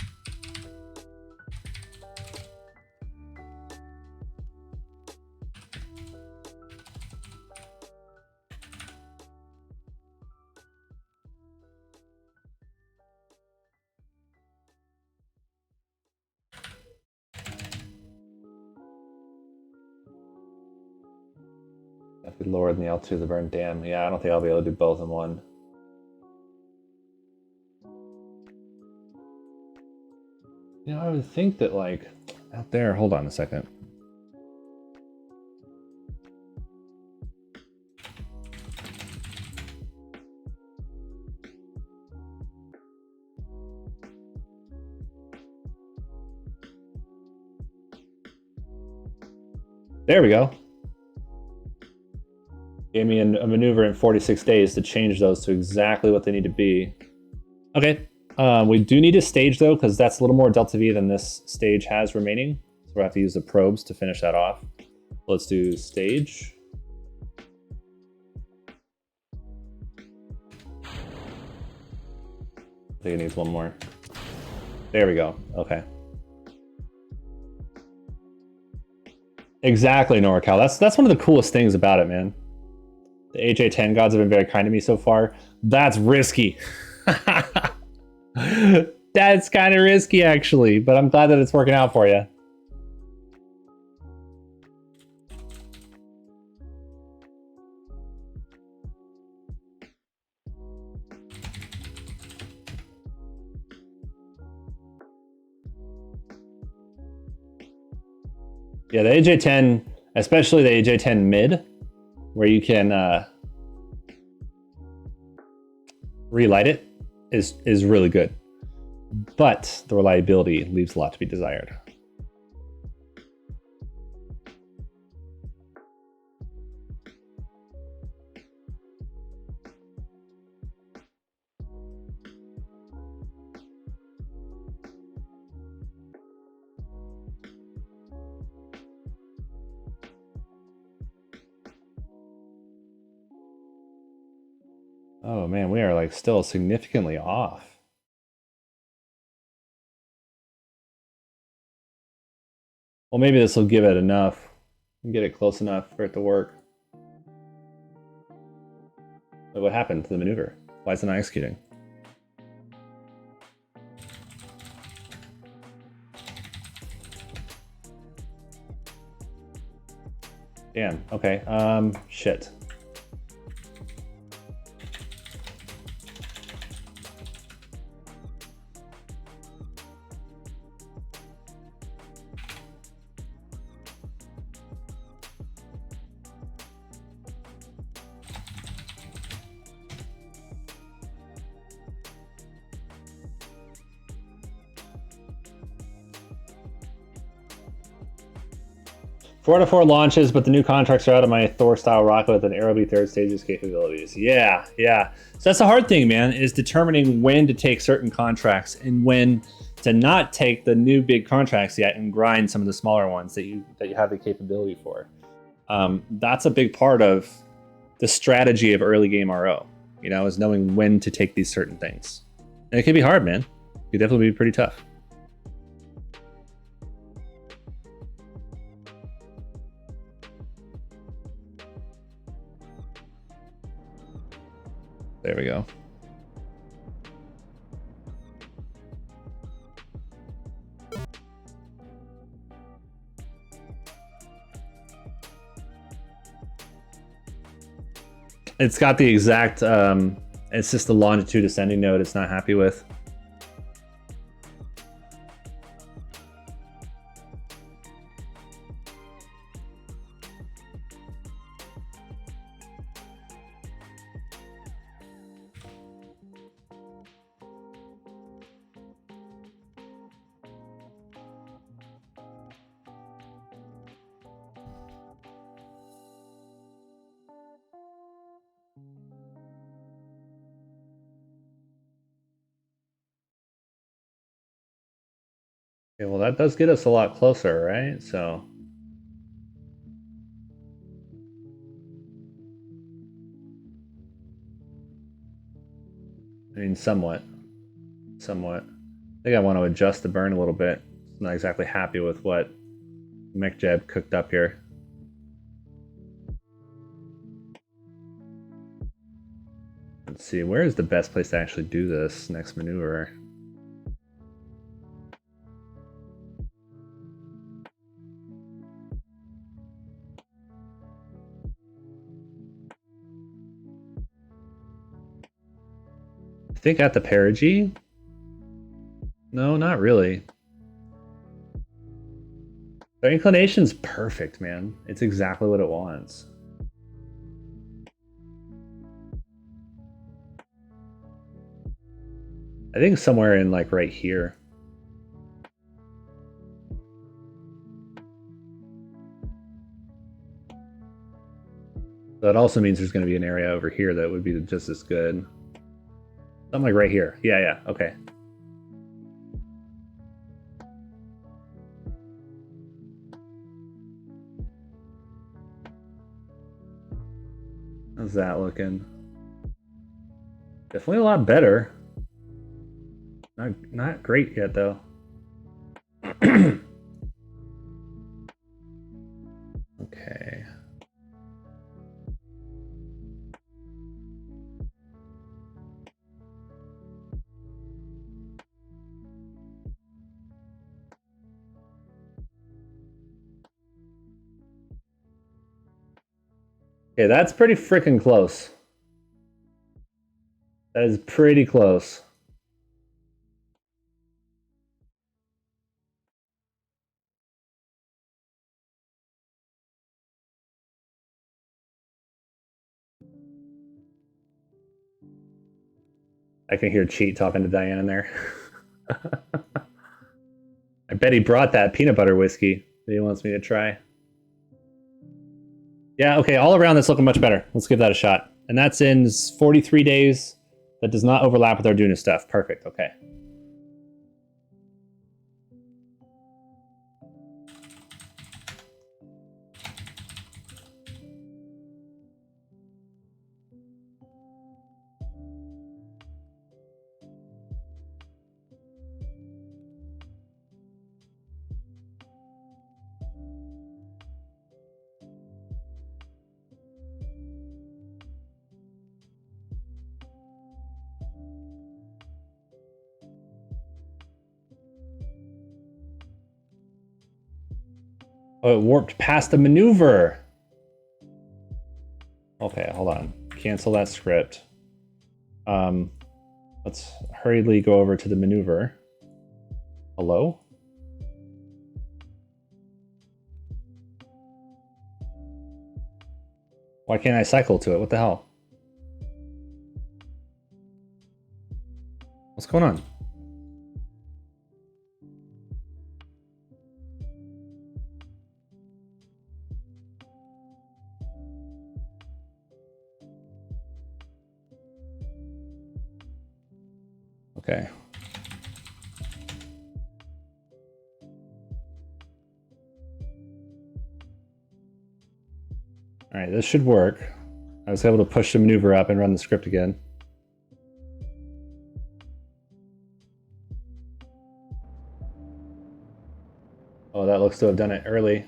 If we lower than the altitude of the burn, damn. Yeah, I don't think I'll be able to do both in one. You know, I would think that like out there, hold on a second. There we go. Gave me a maneuver in 46 days to change those to exactly what they need to be. Okay, we do need a stage though, because that's a little more delta V than this stage has remaining. So we'll have to use the probes to finish that off. Let's do stage. I think it needs one more. There we go, okay. Exactly, NorCal. That's one of the coolest things about it, man. The AJ10 gods have been very kind to me so far. That's risky. That's kind of risky, actually, but I'm glad that it's working out for you. Yeah, the AJ10, especially the AJ10 mid, where you can relight it, is really good. But the reliability leaves a lot to be desired. Oh man, we are like still significantly off. Well, maybe this will give it enough, get it close enough for it to work. But what happened to the maneuver? Why is it not executing? Damn, okay, shit. Four out of 4 launches, but the new contracts are out of my Thor-style rocket with an Aerobee third stage's capabilities. Yeah. So that's the hard thing, man, is determining when to take certain contracts and when to not take the new big contracts yet and grind some of the smaller ones that you have the capability for. That's a big part of the strategy of early game RO, you know, is knowing when to take these certain things. And it can be hard, man. It can definitely be pretty tough. There we go. It's got the exact, it's just the longitude ascending node it's not happy with. Okay, well that does get us a lot closer, right? So I mean, somewhat. I think I want to adjust the burn a little bit. I'm not exactly happy with what MechJeb cooked up here. Let's see, where is the best place to actually do this next maneuver? I think at the perigee? No, not really. Their inclination's perfect, man. It's exactly what it wants. I think somewhere in like right here. That also means there's going to be an area over here that would be just as good. Something like right here. Yeah, okay. How's that looking? Definitely a lot better. Not great yet, though. Okay. Okay, that's pretty freaking close. That is pretty close. I can hear Cheat talking to Diane in there. I bet he brought that peanut butter whiskey that he wants me to try. Yeah, okay, all around that's looking much better. Let's give that a shot. And that's in 43 days. That does not overlap with our Duna stuff. Perfect, okay. Oh, it warped past the maneuver. Okay, hold on. Cancel that script. Let's hurriedly go over to the maneuver. Hello? Why can't I cycle to it? What the hell? What's going on? Okay. All right, this should work. I was able to push the maneuver up and run the script again. Oh, that looks to have done it early.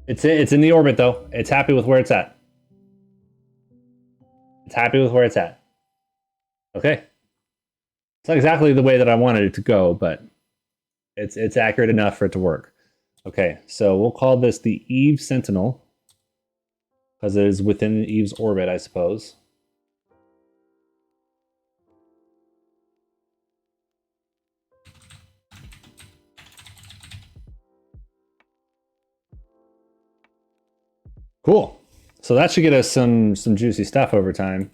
It's in the orbit though. It's happy with where it's at. It's happy with where it's at. Okay. It's not exactly the way that I wanted it to go, but it's accurate enough for it to work. Okay, so we'll call this the Eve Sentinel because it is within Eve's orbit, I suppose. Cool. So that should get us some juicy stuff over time.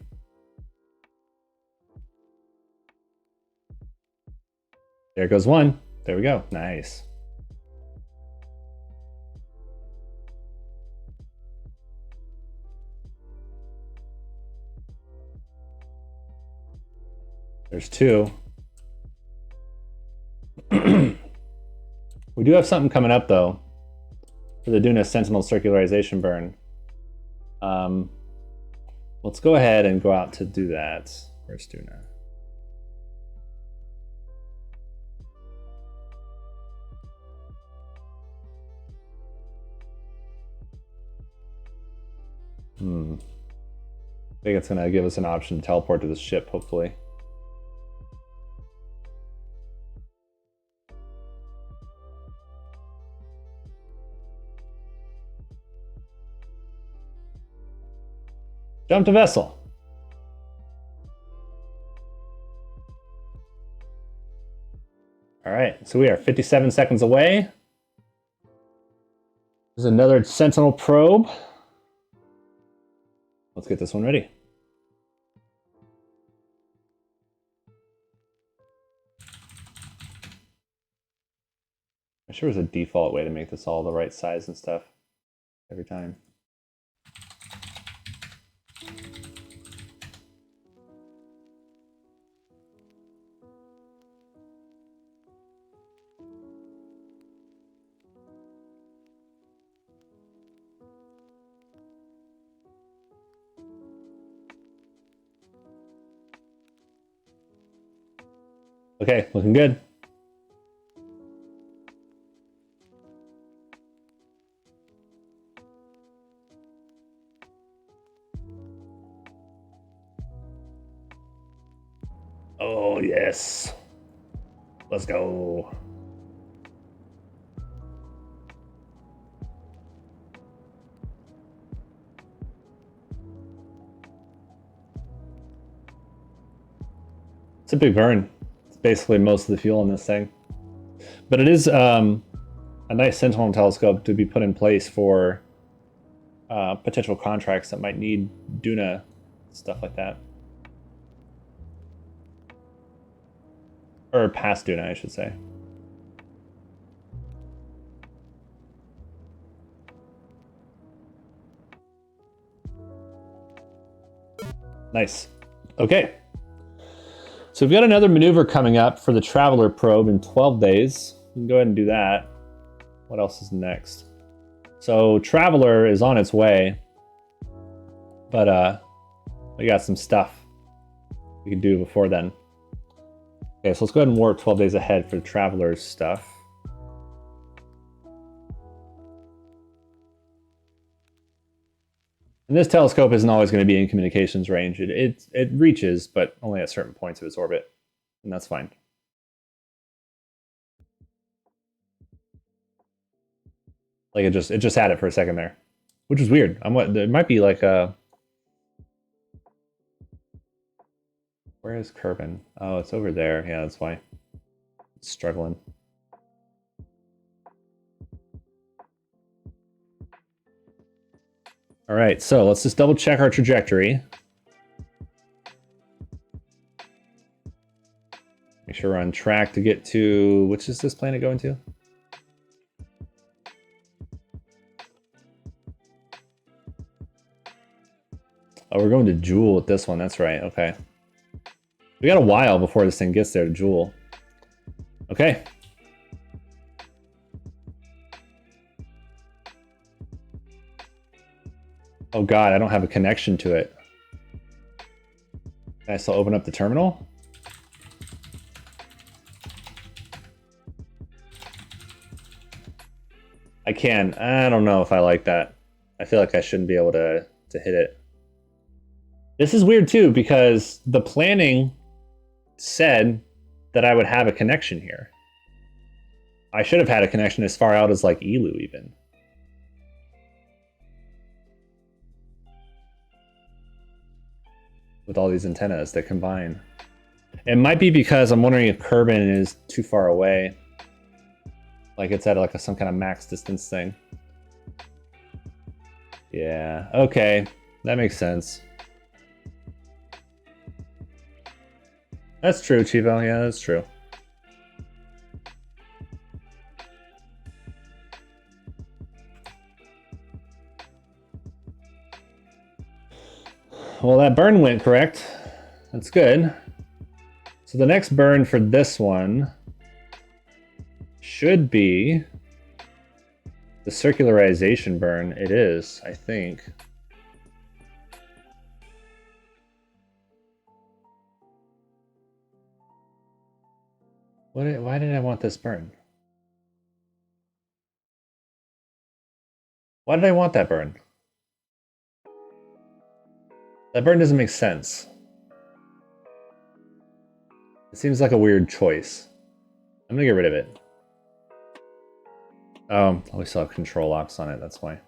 There goes one. There we go. Nice. There's two. We do have something coming up though for the Duna Sentinel circularization burn. Let's go ahead and go out to do that. Where's Duna? I think it's gonna give us an option to teleport to the ship, hopefully. Jump to vessel. All right, so we are 57 seconds away. There's another Sentinel probe. Let's get this one ready. I'm sure there's a default way to make this all the right size and stuff every time. Okay, looking good. Oh, yes. Let's go. It's a big burn. It's basically most of the fuel in this thing. But it is a nice Sentinel telescope to be put in place for potential contracts that might need Duna, stuff like that. Or past Duna, I should say. Nice. Okay. So we've got another maneuver coming up for the Traveler probe in 12 days. We can go ahead and do that. What else is next? So Traveler is on its way, but we got some stuff we can do before then. Okay, so let's go ahead and warp 12 days ahead for the Traveler's stuff. And this telescope isn't always going to be in communications range. It reaches, but only at certain points of its orbit, and that's fine. Like it just had it for a second there, which was weird. It might be like a. Where is Kerbin? Oh, it's over there. Yeah, that's why. It's struggling. All right, so let's just double check our trajectory. Make sure we're on track to get to, which is this planet going to? Oh, we're going to Joule with this one, that's right, okay. We got a while before this thing gets there to Joule. Okay. Oh god, I don't have a connection to it. Can I still open up the terminal? I can. I don't know if I like that. I feel like I shouldn't be able to hit it. This is weird too, because the planning said that I would have a connection here. I should have had a connection as far out as like Elu even. With all these antennas that combine. It might be because I'm wondering if Kerbin is too far away. Like it's at like some kind of max distance thing. Yeah, okay. That makes sense. That's true, Chivo. Yeah, that's true. Well, that burn went correct. That's good. So the next burn for this one should be the circularization burn. It is, I think. Why did I want this burn? Why did I want that burn? That burn doesn't make sense. It seems like a weird choice. I'm gonna get rid of it. Oh, we still have control locks on it, that's why.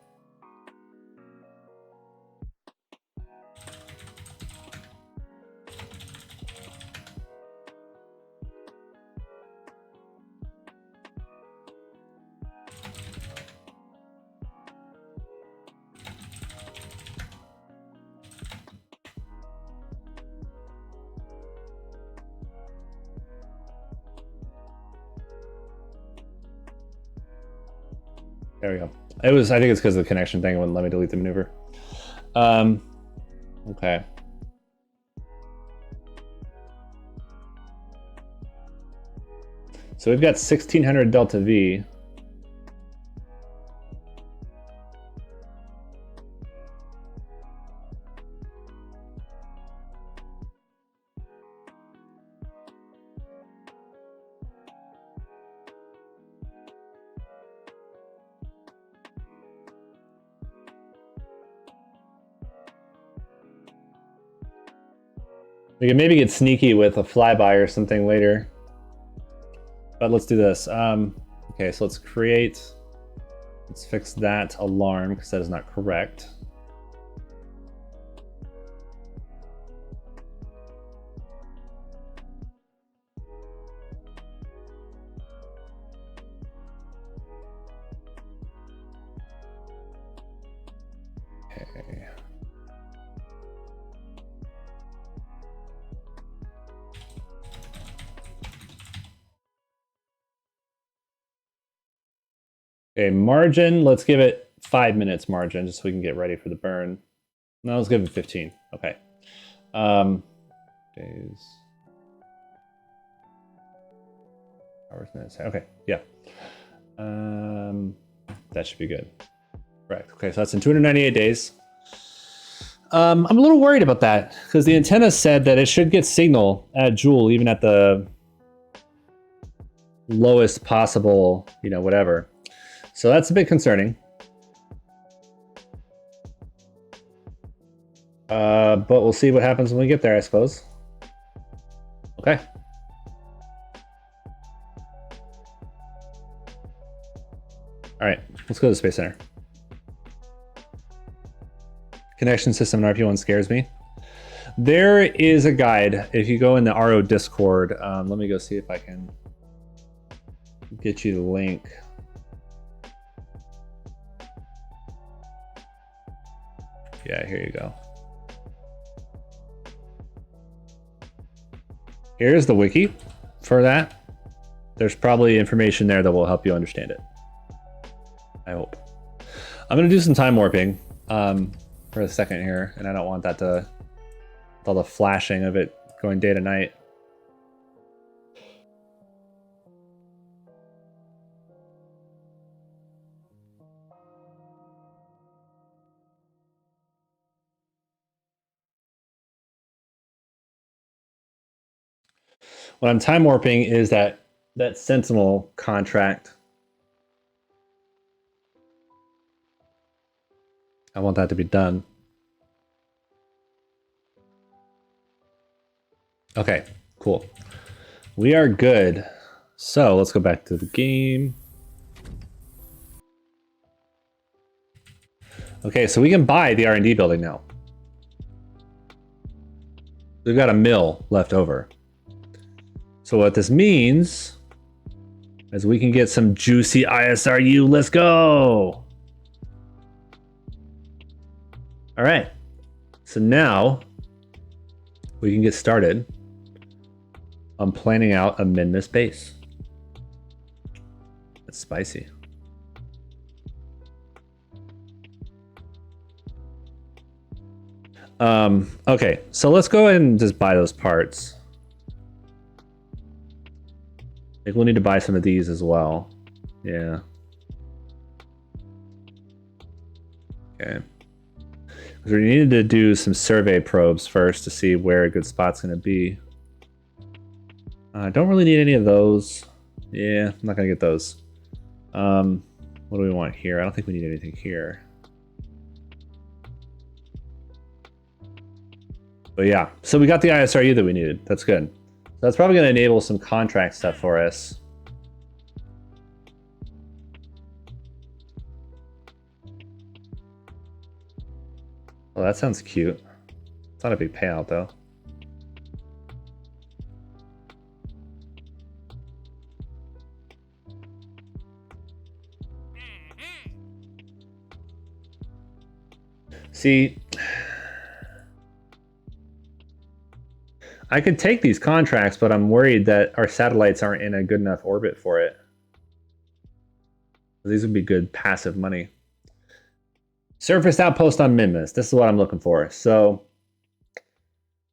There we go. It was. I think it's because of the connection thing. It wouldn't let me delete the maneuver. Okay. So we've got 1600 delta V. We can maybe get sneaky with a flyby or something later. But let's do this. Okay, so let's fix that alarm because that is not correct. Okay. Okay, margin, let's give it 5 minutes margin just so we can get ready for the burn. No, let's give it 15. Okay. Days. Hours, minutes. Okay, yeah. That should be good. Correct. Okay, so that's in 298 days. I'm a little worried about that because the antenna said that it should get signal at Joule even at the lowest possible, whatever. So that's a bit concerning. But we'll see what happens when we get there, I suppose. Okay. All right, let's go to the Space Center. Connection system in RP1 scares me. There is a guide. If you go in the RO Discord, let me go see if I can get you the link. Yeah, here you go. Here's the wiki for that. There's probably information there that will help you understand it. I hope. I'm gonna do some time warping for a second here, and I don't want that to, all the flashing of it going day to night. What I'm time warping is that Sentinel contract. I want that to be done. Okay, cool. We are good. So let's go back to the game. Okay, so we can buy the R&D building now. We've got a mill left over. So what this means is we can get some juicy ISRU. Let's go. All right. So now we can get started on planning out a min-miss base. That's spicy. Okay, so let's go ahead and just buy those parts. I think we'll need to buy some of these as well. Yeah. Okay. Because we needed to do some survey probes first to see where a good spot's going to be. I don't really need any of those. Yeah, I'm not going to get those. What do we want here? I don't think we need anything here. But yeah, so we got the ISRU that we needed. That's good. So that's probably going to enable some contract stuff for us. Well, that sounds cute. It's not a big payout, though. See, I could take these contracts, but I'm worried that our satellites aren't in a good enough orbit for it. These would be good passive money. Surface outpost on Minmus. This is what I'm looking for. So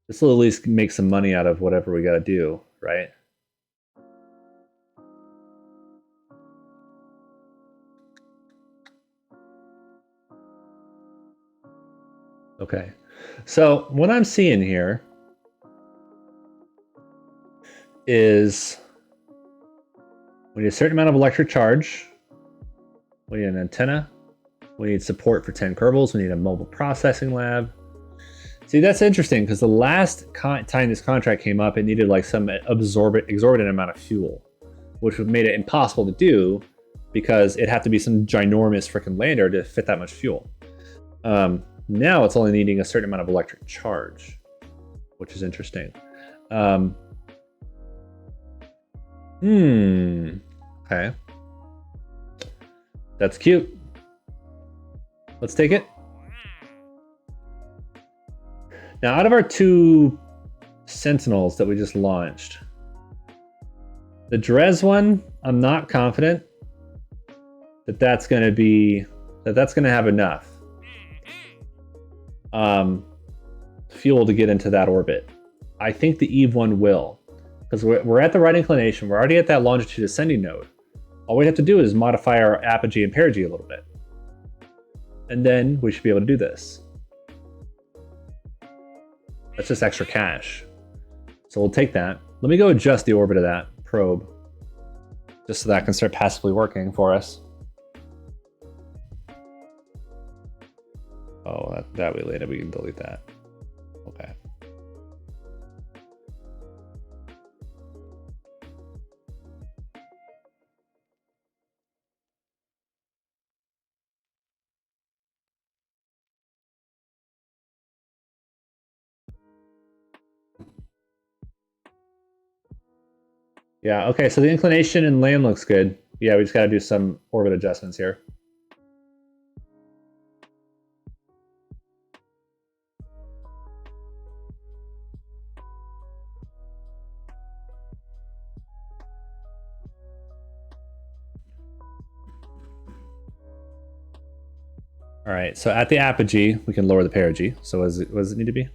this will at least make some money out of whatever we got to do, right? Okay. So what I'm seeing here is we need a certain amount of electric charge. We need an antenna. We need support for 10 Kerbals. We need a mobile processing lab. See, that's interesting because the last time this contract came up, it needed like some exorbitant amount of fuel, which made it impossible to do because it'd have to be some ginormous freaking lander to fit that much fuel. Now it's only needing a certain amount of electric charge, which is interesting. Okay. That's cute. Let's take it. Now, out of our 2 Sentinels that we just launched, the Dres one, I'm not confident that that's going to have enough fuel to get into that orbit. I think the Eve one will, because we're at the right inclination. We're already at that longitude ascending node. All we have to do is modify our apogee and perigee a little bit, and then we should be able to do this. That's just extra cash. So we'll take that. Let me go adjust the orbit of that probe, just so that can start passively working for us. Oh, that we later, we can delete that. Okay. Yeah, okay, so the inclination and land looks good. Yeah, we just got to do some orbit adjustments here. All right, so at the apogee, we can lower the perigee. So what does it need to be?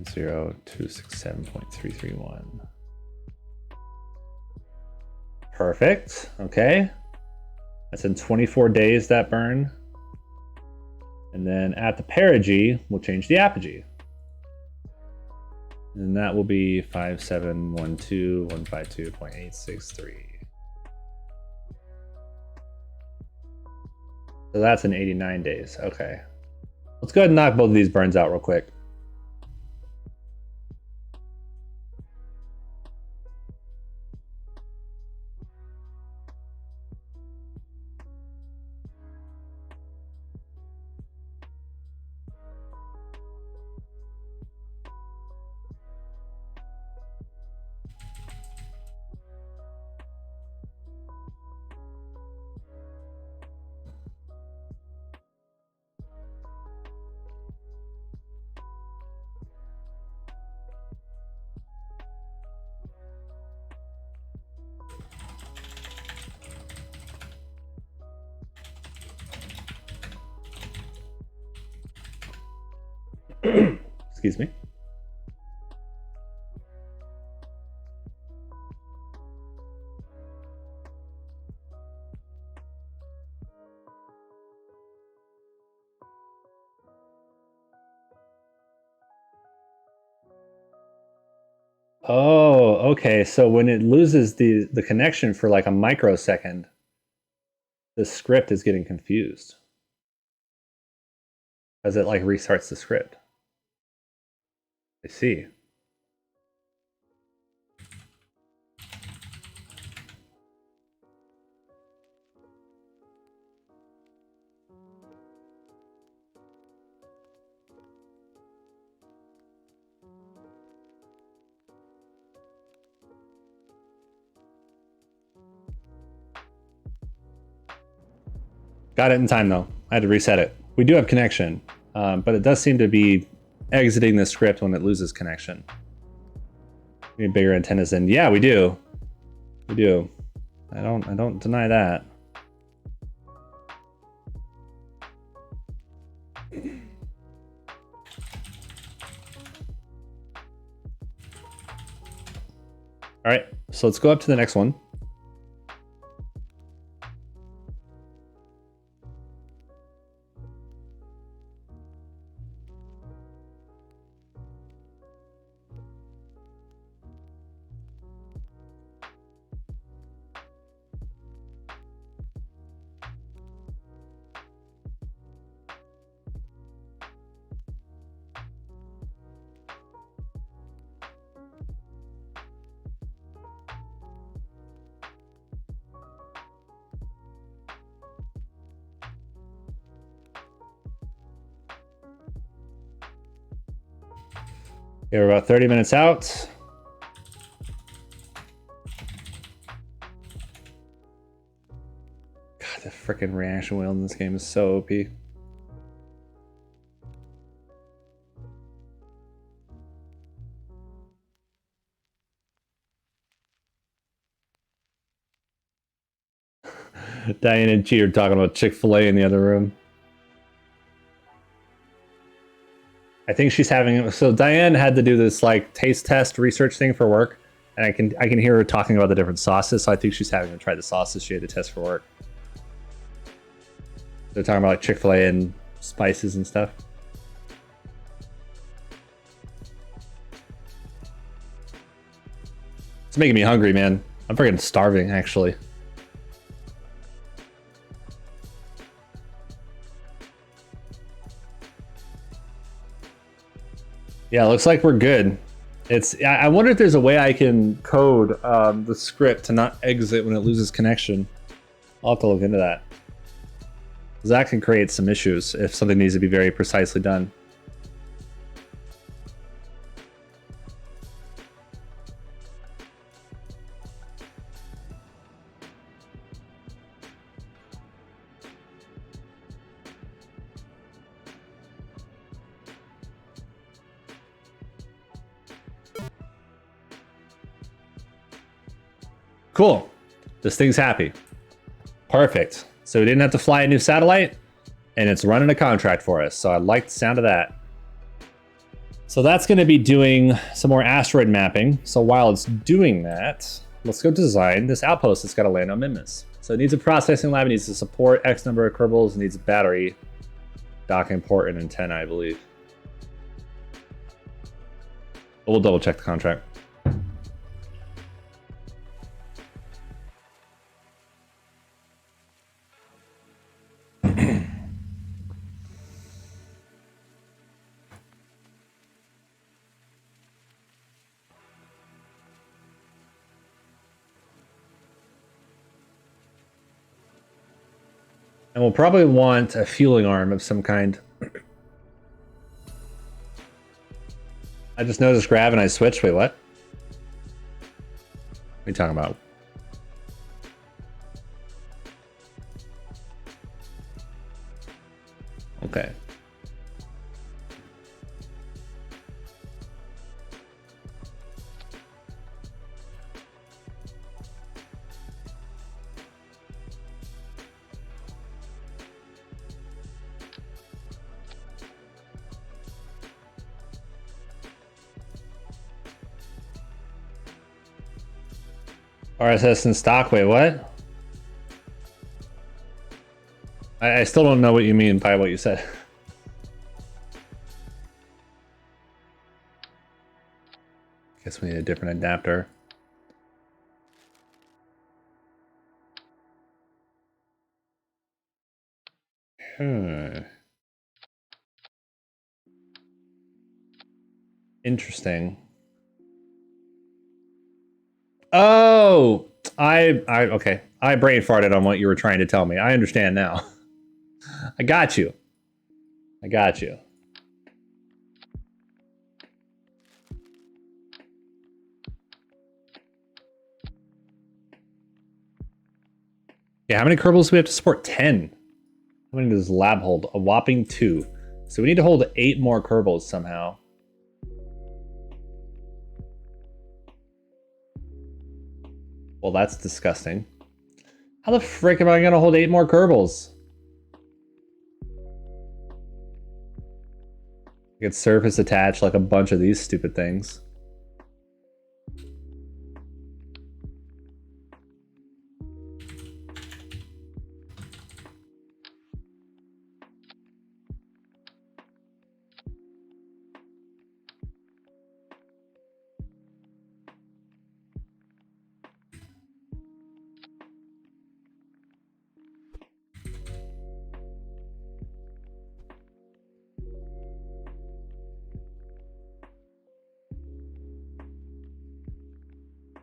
Zero 267.331. Perfect. Okay. That's in 24 days, that burn. And then at the perigee, we'll change the apogee. And that will be 5712.152.863. So that's in 89 days. Okay. Let's go ahead and knock both of these burns out real quick. Excuse me. Oh, okay. So when it loses the connection for like a microsecond, the script is getting confused as it like restarts the script. I see. Got it in time though. I had to reset it. We do have connection. but it does seem to be exiting the script when it loses connection. We need bigger antennas in. Yeah, we do. We do. I don't deny that. All right, so let's go up to the next one. Okay, we're about 30 minutes out. God, the freaking reaction wheel in this game is so OP. Diane and Chi are talking about Chick-fil-A in the other room. I think she's having, so Diane had to do this like taste test research thing for work, and I can hear her talking about the different sauces, so I think she's having to try the sauces she had to test for work. They're talking about like Chick-fil-A and spices and stuff. It's making me hungry, man. I'm freaking starving, actually. Yeah, looks like we're good. I wonder if there's a way I can code the script to not exit when it loses connection. I'll have to look into that. That can create some issues if something needs to be very precisely done. Cool. This thing's happy. Perfect. So we didn't have to fly a new satellite, and it's running a contract for us. So I like the sound of that. So that's going to be doing some more asteroid mapping. So while it's doing that, let's go design this outpost that's got to land on Minmus. So it needs a processing lab, it needs to support X number of Kerbals, it needs a battery, docking port, and antenna, I believe. But we'll double check the contract. And we'll probably want a fueling arm of some kind. I just noticed grab and I switched. Wait, what? What are you talking about? Okay. RSS in stock. Wait, what? I still don't know what you mean by what you said. Guess we need a different adapter. Interesting. Oh, okay. I brain farted on what you were trying to tell me. I understand now. I got you. I got you. Yeah, how many Kerbals do we have to support? 10. How many does lab hold? A whopping 2. So we need to hold 8 more Kerbals somehow. Well, that's disgusting. How the frick am I gonna hold 8 more Kerbals? I could surface attach like a bunch of these stupid things.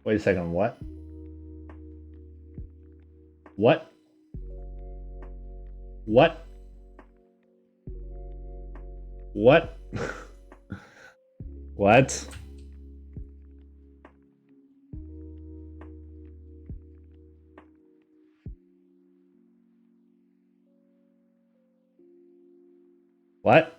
Wait a second, what? What? What? What? What? What?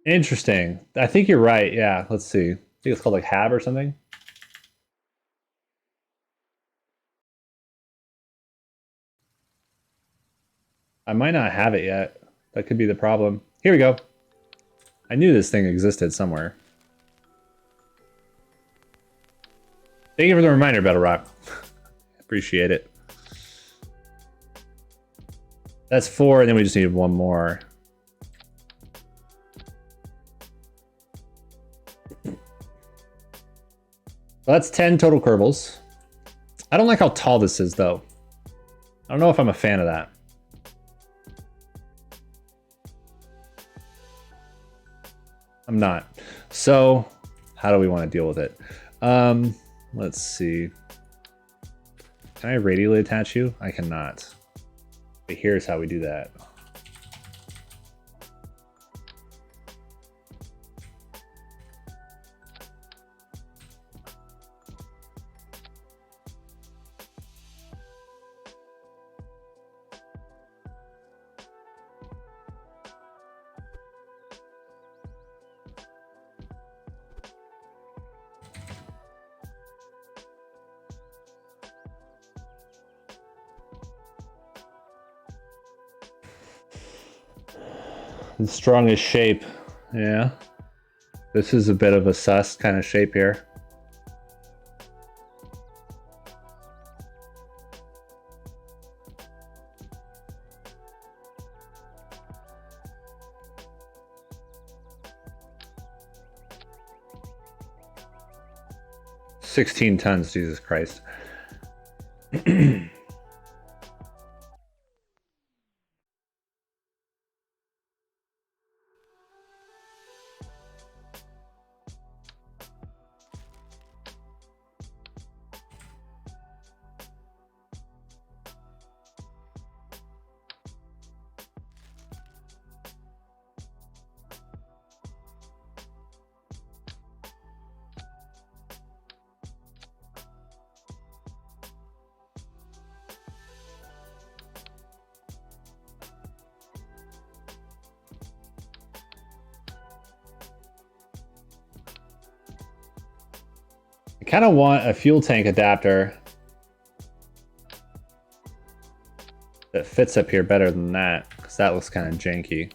Interesting. I think you're right. Yeah, let's see. I think it's called like Hab or something. I might not have it yet. That could be the problem. Here we go. I knew this thing existed somewhere. Thank you for the reminder, Battle Rock. Appreciate it. That's 4, and then we just need 1 more. Well, that's 10 total Kerbals. I don't like how tall this is, though. I don't know if I'm a fan of that. I'm not. So, how do we want to deal with it? Let's see. Can I radially attach you? I cannot. But here's how we do that. The strongest shape. Yeah. This is a bit of a sus kind of shape here. $16 tons, Jesus Christ. I kind of want a fuel tank adapter that fits up here better than that, because that looks kind of janky.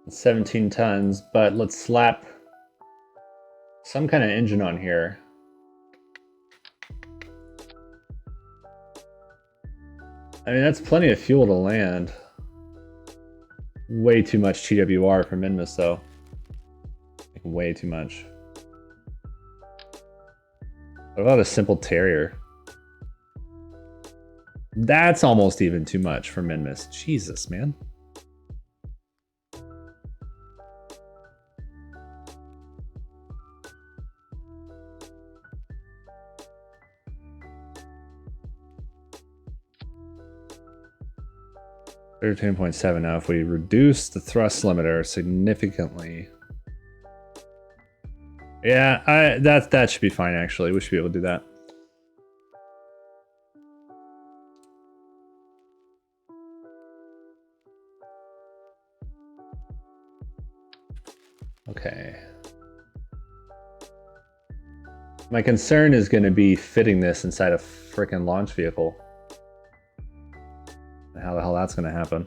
It's 17 tons, but let's slap some kind of engine on here. I mean, that's plenty of fuel to land. Way too much TWR for Minmus, though. Like, way too much. What about a simple Terrier? That's almost even too much for Minmus. Jesus, man. 13.7. Now, if we reduce the thrust limiter significantly, yeah, that should be fine. Actually, we should be able to do that. Okay. My concern is going to be fitting this inside a freaking launch vehicle. And how the hell that's going to happen.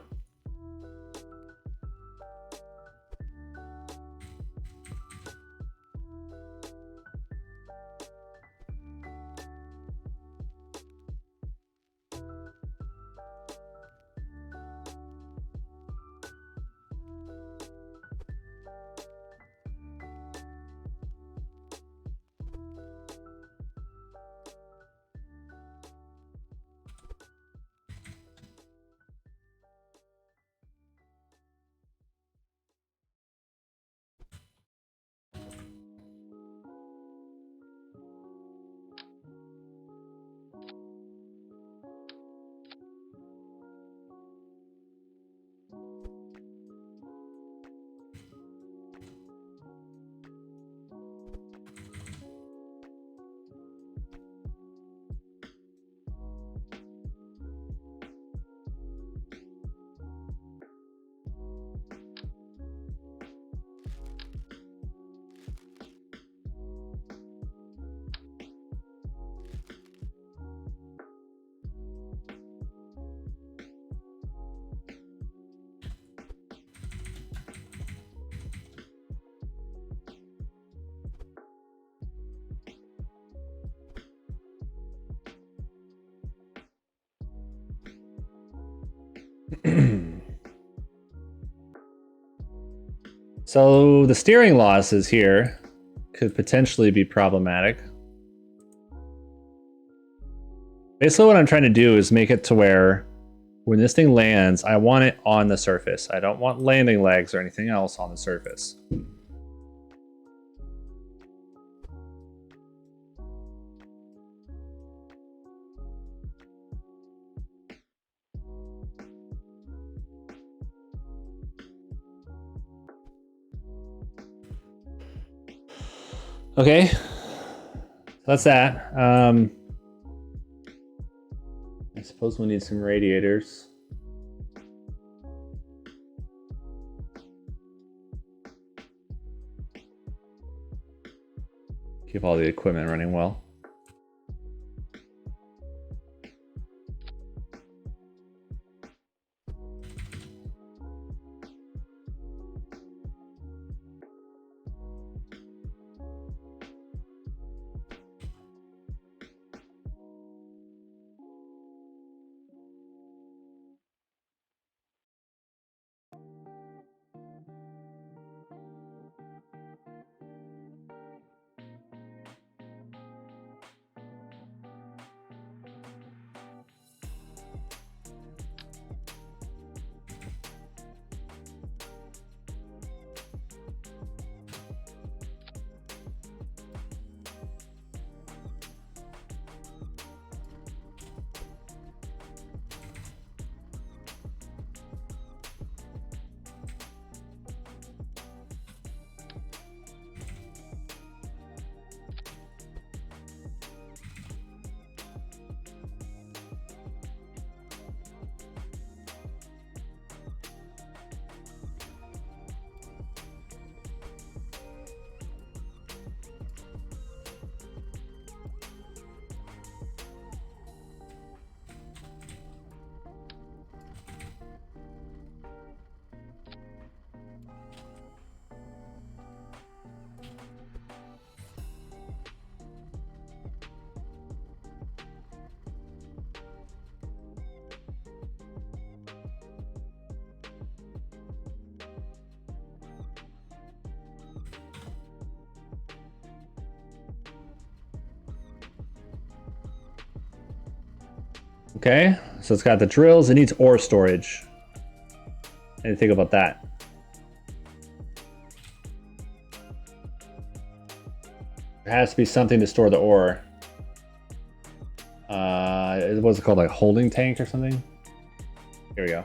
So the steering losses here could potentially be problematic. Basically what I'm trying to do is make it to where when this thing lands, I want it on the surface. I don't want landing legs or anything else on the surface. Okay, that's that. I suppose we need some radiators. Keep all the equipment running well. Okay, so it's got the drills. It needs ore storage. What do you think about that? There has to be something to store the ore. What's it called, like a holding tank or something? Here we go.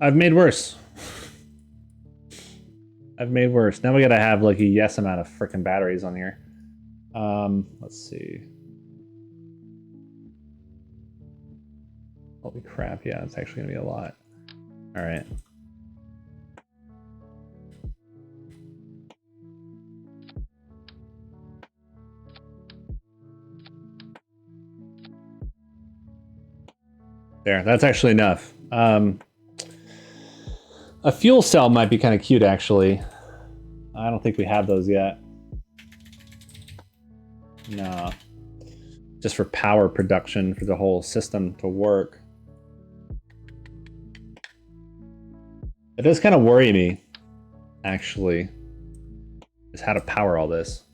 I've made worse. I've made worse. Now we gotta have like a yes amount of freaking batteries on here. Let's see. Holy crap, yeah, it's actually gonna be a lot. All right. There, that's actually enough. A fuel cell might be kind of cute, actually. I don't think we have those yet. No. Just for power production for the whole system to work. It does kind of worry me, actually, is how to power all this.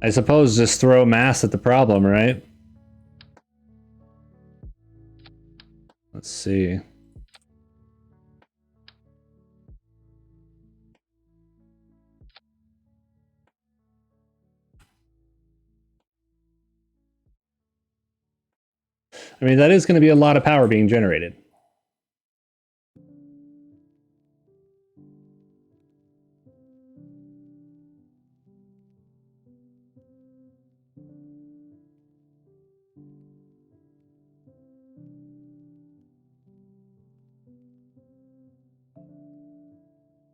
I suppose just throw mass at the problem, right? Let's see. I mean, that is going to be a lot of power being generated.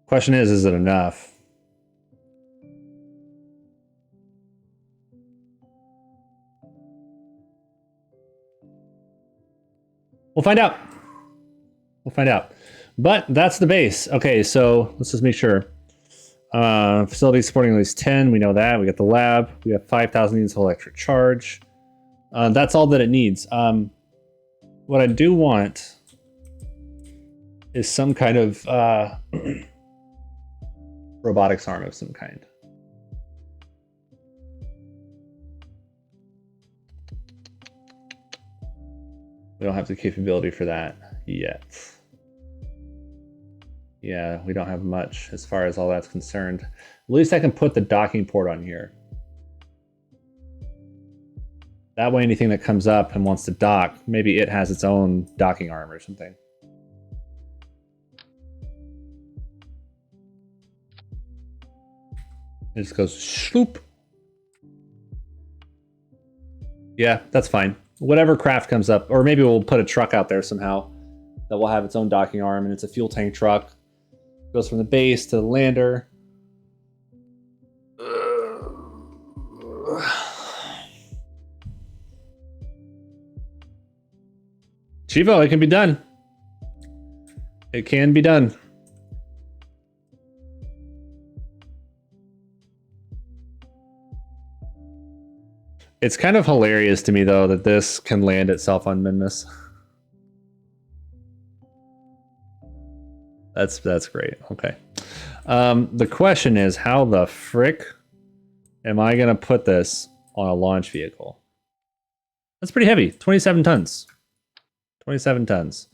Question is it enough? We'll find out. We'll find out. But that's the base. Okay, so let's just make sure. Facility supporting at least 10. We know that. We got the lab. We have 5,000 units of electric charge. That's all that it needs. What I do want is some kind of robotics arm of some kind. We don't have the capability for that yet. Yeah, we don't have much as far as all that's concerned. At least I can put the docking port on here. That way anything that comes up and wants to dock, maybe it has its own docking arm or something. It just goes swoop. Yeah, that's fine. Whatever craft comes up, or maybe we'll put a truck out there somehow that will have its own docking arm, and it's a fuel tank truck. Goes from the base to the lander. Chivo, it can be done. It can be done. It's kind of hilarious to me, though, that this can land itself on Minmus. That's great. Okay. The question is, how the frick am I going to put this on a launch vehicle? That's pretty heavy. 27 tons. 27 tons.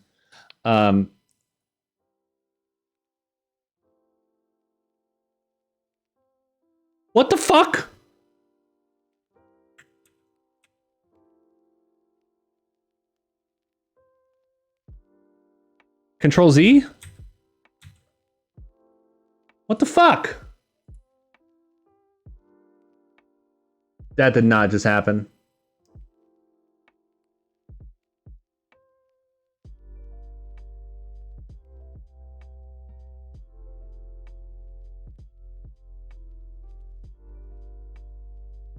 What the fuck? Control Z? What the fuck? That did not just happen.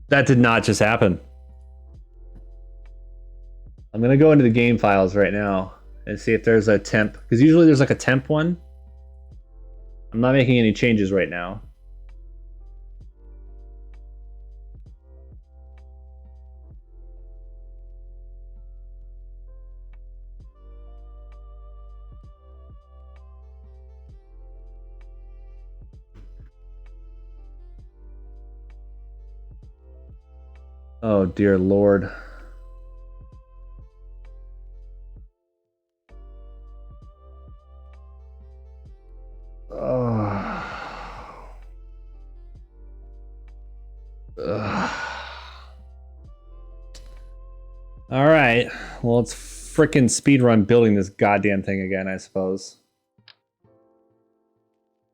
That did not just happen. I'm gonna go into the game files right now and see if there's a temp, because usually there's like a temp one. I'm not making any changes right now. Oh, dear Lord. All right. Well, let's frickin' speedrun building this goddamn thing again, I suppose.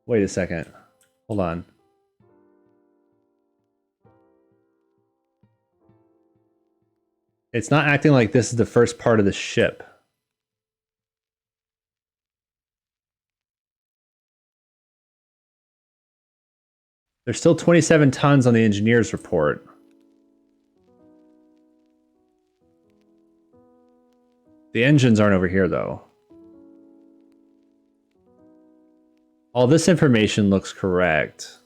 Wait a second. Hold on. It's not acting like this is the first part of the ship. There's still 27 tons on the engineer's report. The engines aren't over here, though. All this information looks correct.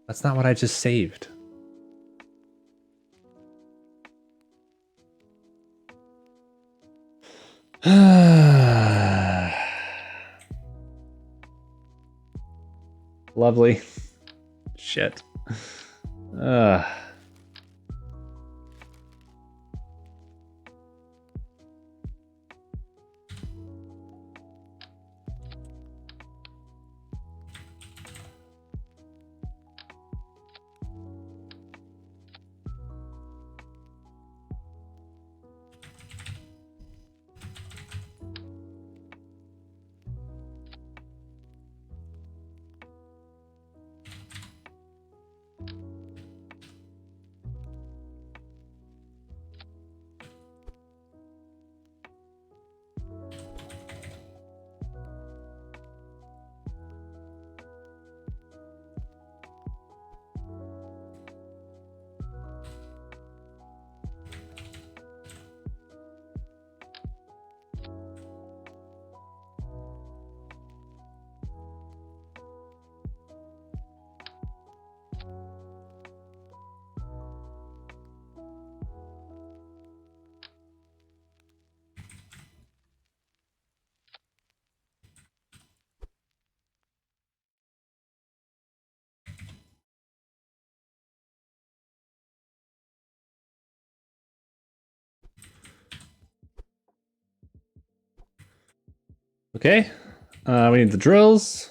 That's not what I just saved. Lovely. Shit. Okay. We need the drills.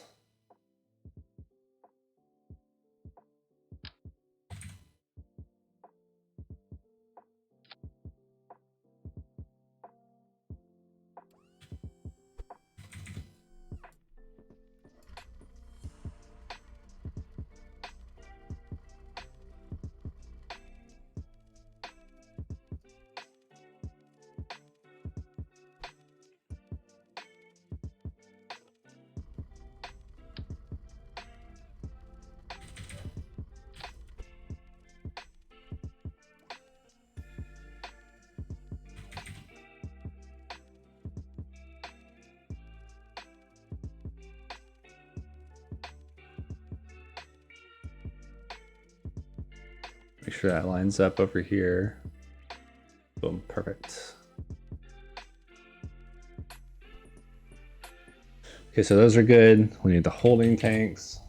Make sure that lines up over here. Boom, perfect. Okay, so those are good. We need the holding tanks.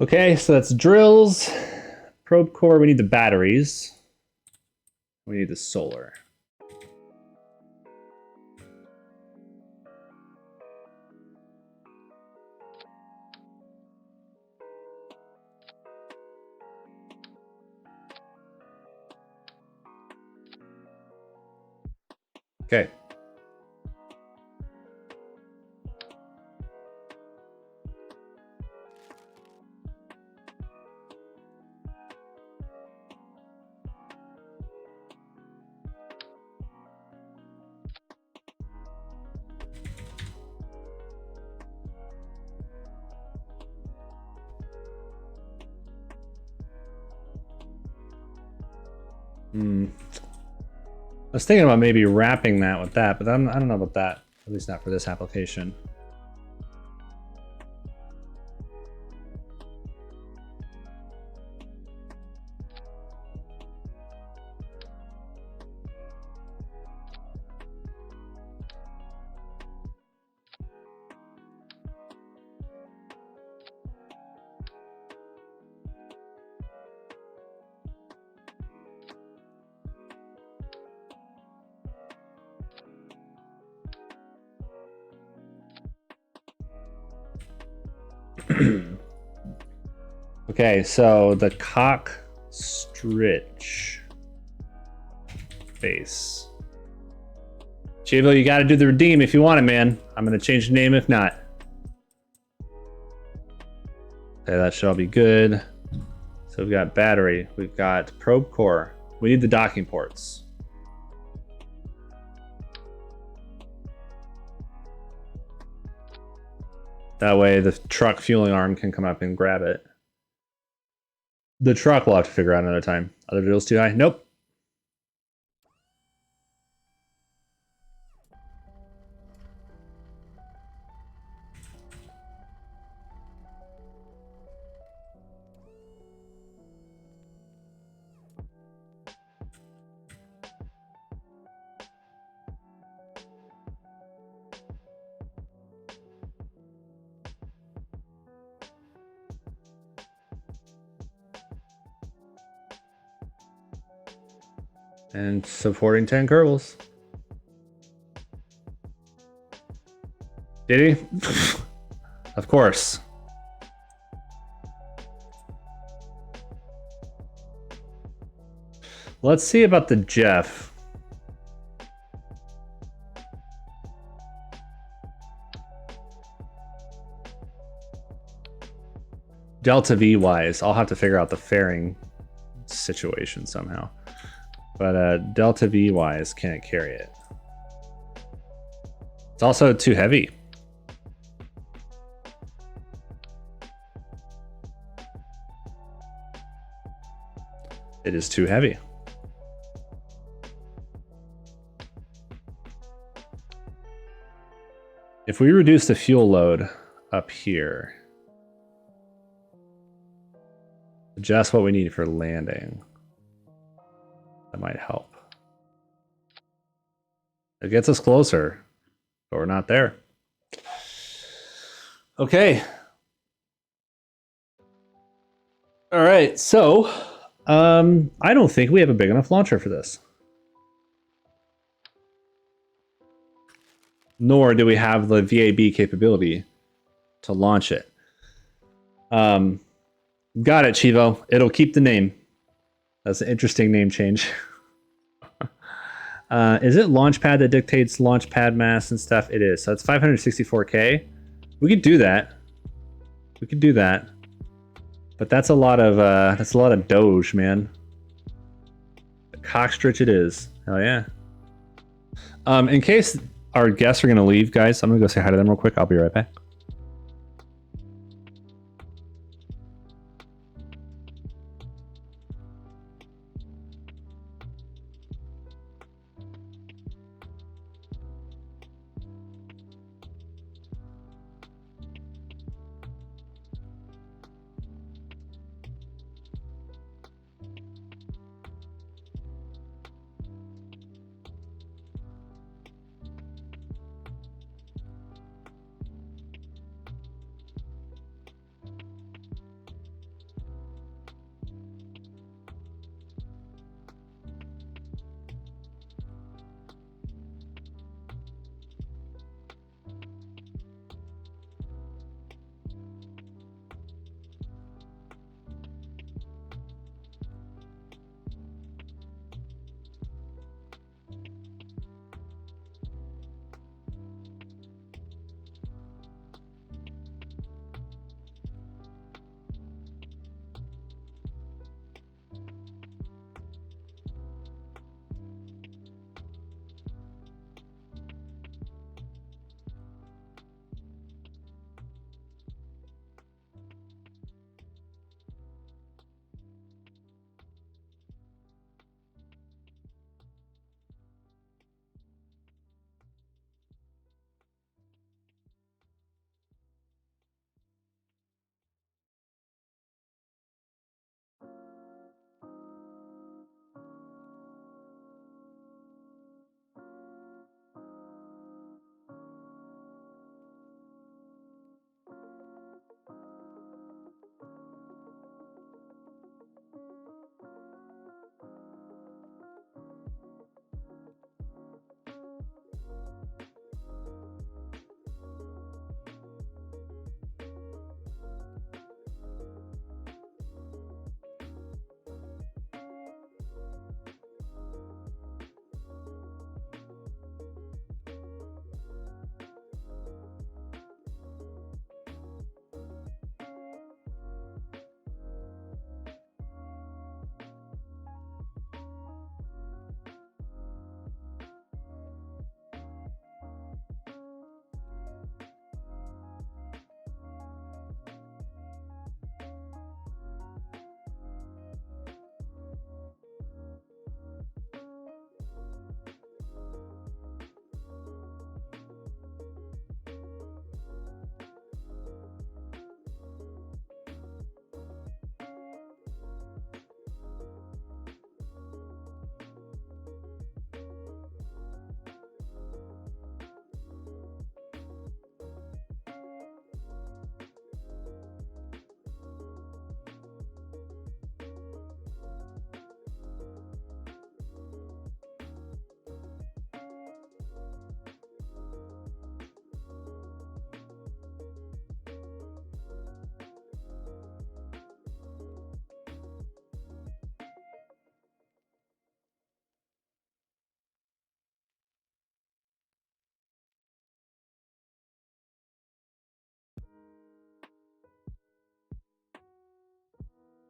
Okay, so that's drills. Probe core, we need the batteries. We need the solar. Okay. I was thinking about maybe wrapping that with that, but I don't know about that. At least not for this application. Okay, so the cock stritch face. Chivo, you got to do the redeem if you want it, man. I'm going to change the name if not. Okay, that should all be good. So we've got battery. We've got probe core. We need the docking ports. That way the truck fueling arm can come up and grab it. The truck we'll have to figure out another time. Other drills too high? Nope. And supporting 10 Kerbals. Did he? Of course. Let's see about the Jeff. Delta V wise, I'll have to figure out the fairing situation somehow. But Delta V wise, can't carry it. It's also too heavy. It is too heavy. If we reduce the fuel load up here, just what we need for landing, that might help. It gets us closer, but we're not there. Okay. All right, so I don't think we have a big enough launcher for this. Nor do we have the VAB capability to launch it. Got it, Chivo. It'll keep the name. That's an interesting name change. Is it Launchpad that dictates Launchpad mass and stuff? It is. So it's 564K. We could do that. We could do that. But that's a lot of Doge, man. Cockstritch it is. Hell yeah. In case our guests are gonna leave, guys, I'm gonna go say hi to them real quick. I'll be right back.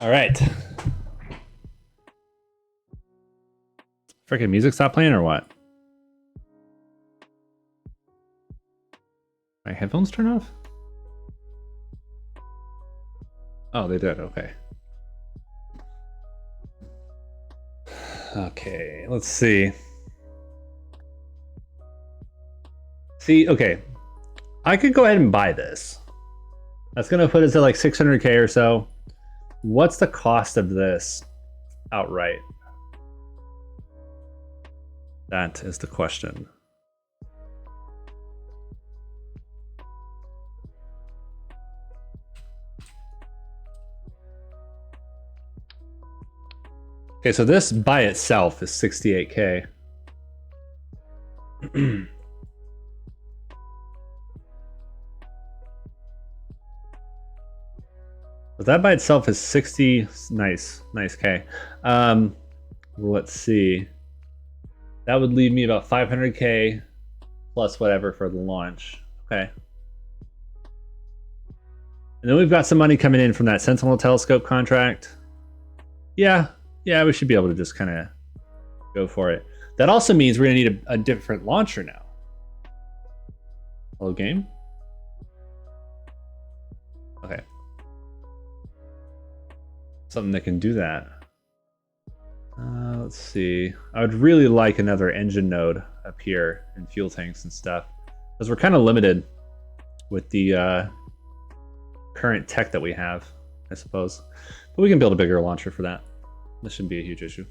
All right. Freaking music stop playing or what? My headphones turn off? Oh, they did. Okay. Okay, let's see. Okay. I could go ahead and buy this. That's going to put us at like 600K or so. What's the cost of this outright? That is the question. Okay, so this by itself is 68K. But that by itself is 60. Nice K. Let's see. That would leave me about 500K plus whatever for the launch. Okay. And then we've got some money coming in from that Sentinel telescope contract. Yeah, we should be able to just kind of go for it. That also means we're gonna need a different launcher now. Hello, game? Okay. Something that can do that. Let's see. I would really like another engine node up here and fuel tanks and stuff, because we're kind of limited with the current tech that we have, I suppose. But we can build a bigger launcher for that. This shouldn't be a huge issue.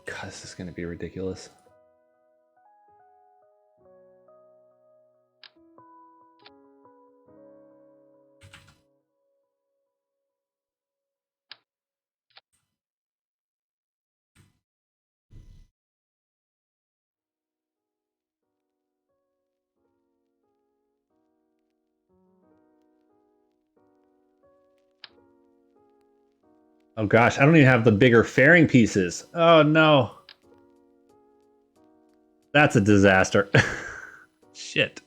God, this is going to be ridiculous. Oh gosh, I don't even have the bigger fairing pieces. Oh no. That's a disaster. Shit.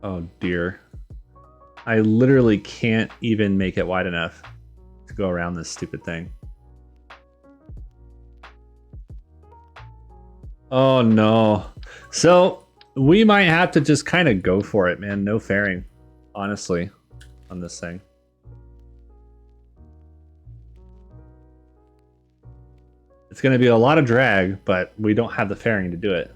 Oh dear. I literally can't even make it wide enough to go around this stupid thing. Oh no. So we might have to just kind of go for it, man. No fairing, honestly, on this thing. It's going to be a lot of drag, but we don't have the fairing to do it.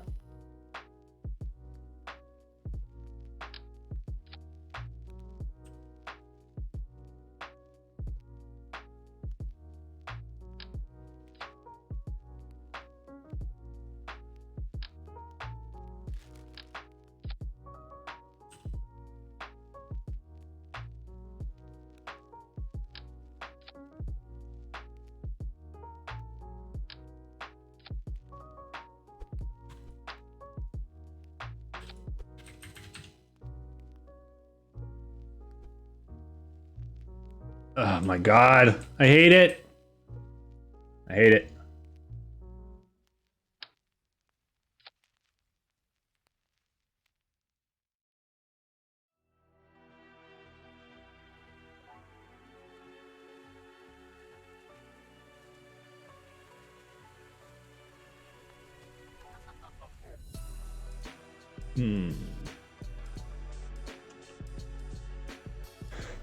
Oh my god. I hate it. I hate it.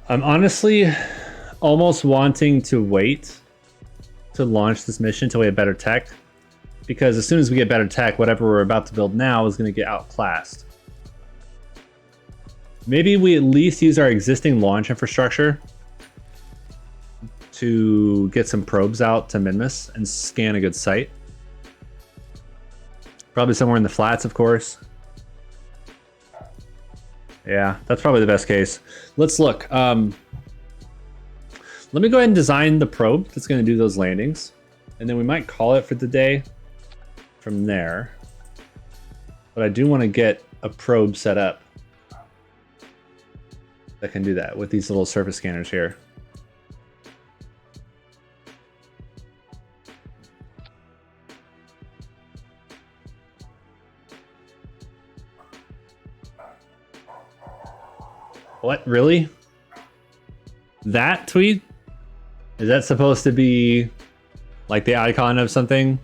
I'm honestly almost wanting to wait to launch this mission until we have better tech, because as soon as we get better tech, whatever we're about to build now is going to get outclassed. Maybe we at least use our existing launch infrastructure to get some probes out to Minmus and scan a good site. Probably somewhere in the flats, of course. Yeah, that's probably the best case. Let's look. Let me go ahead and design the probe that's going to do those landings. And then we might call it for the day from there. But I do want to get a probe set up that can do that with these little surface scanners here. What, really? That tweet? Is that supposed to be like the icon of something?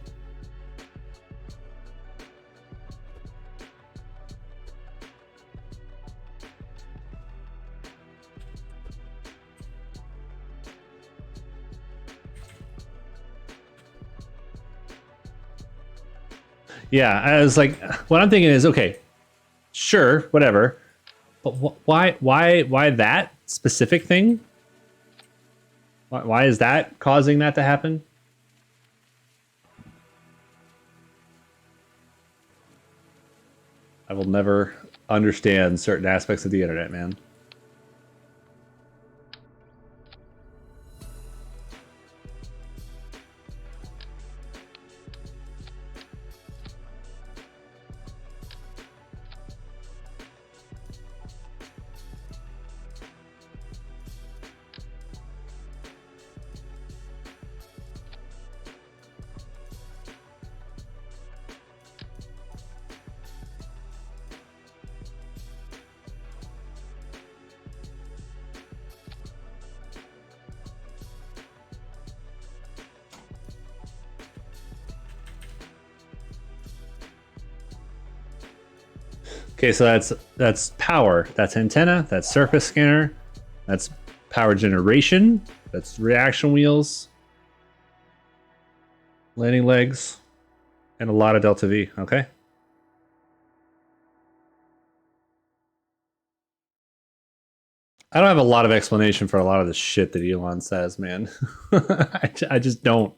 Yeah, I was like, what I'm thinking is, okay, sure, whatever. But why that specific thing? Why is that causing that to happen? I will never understand certain aspects of the internet, man. Okay, so that's power. That's antenna. That's surface scanner. That's power generation. That's reaction wheels. Landing legs. And a lot of delta V. Okay. I don't have a lot of explanation for a lot of the shit that Elon says, man. I just don't.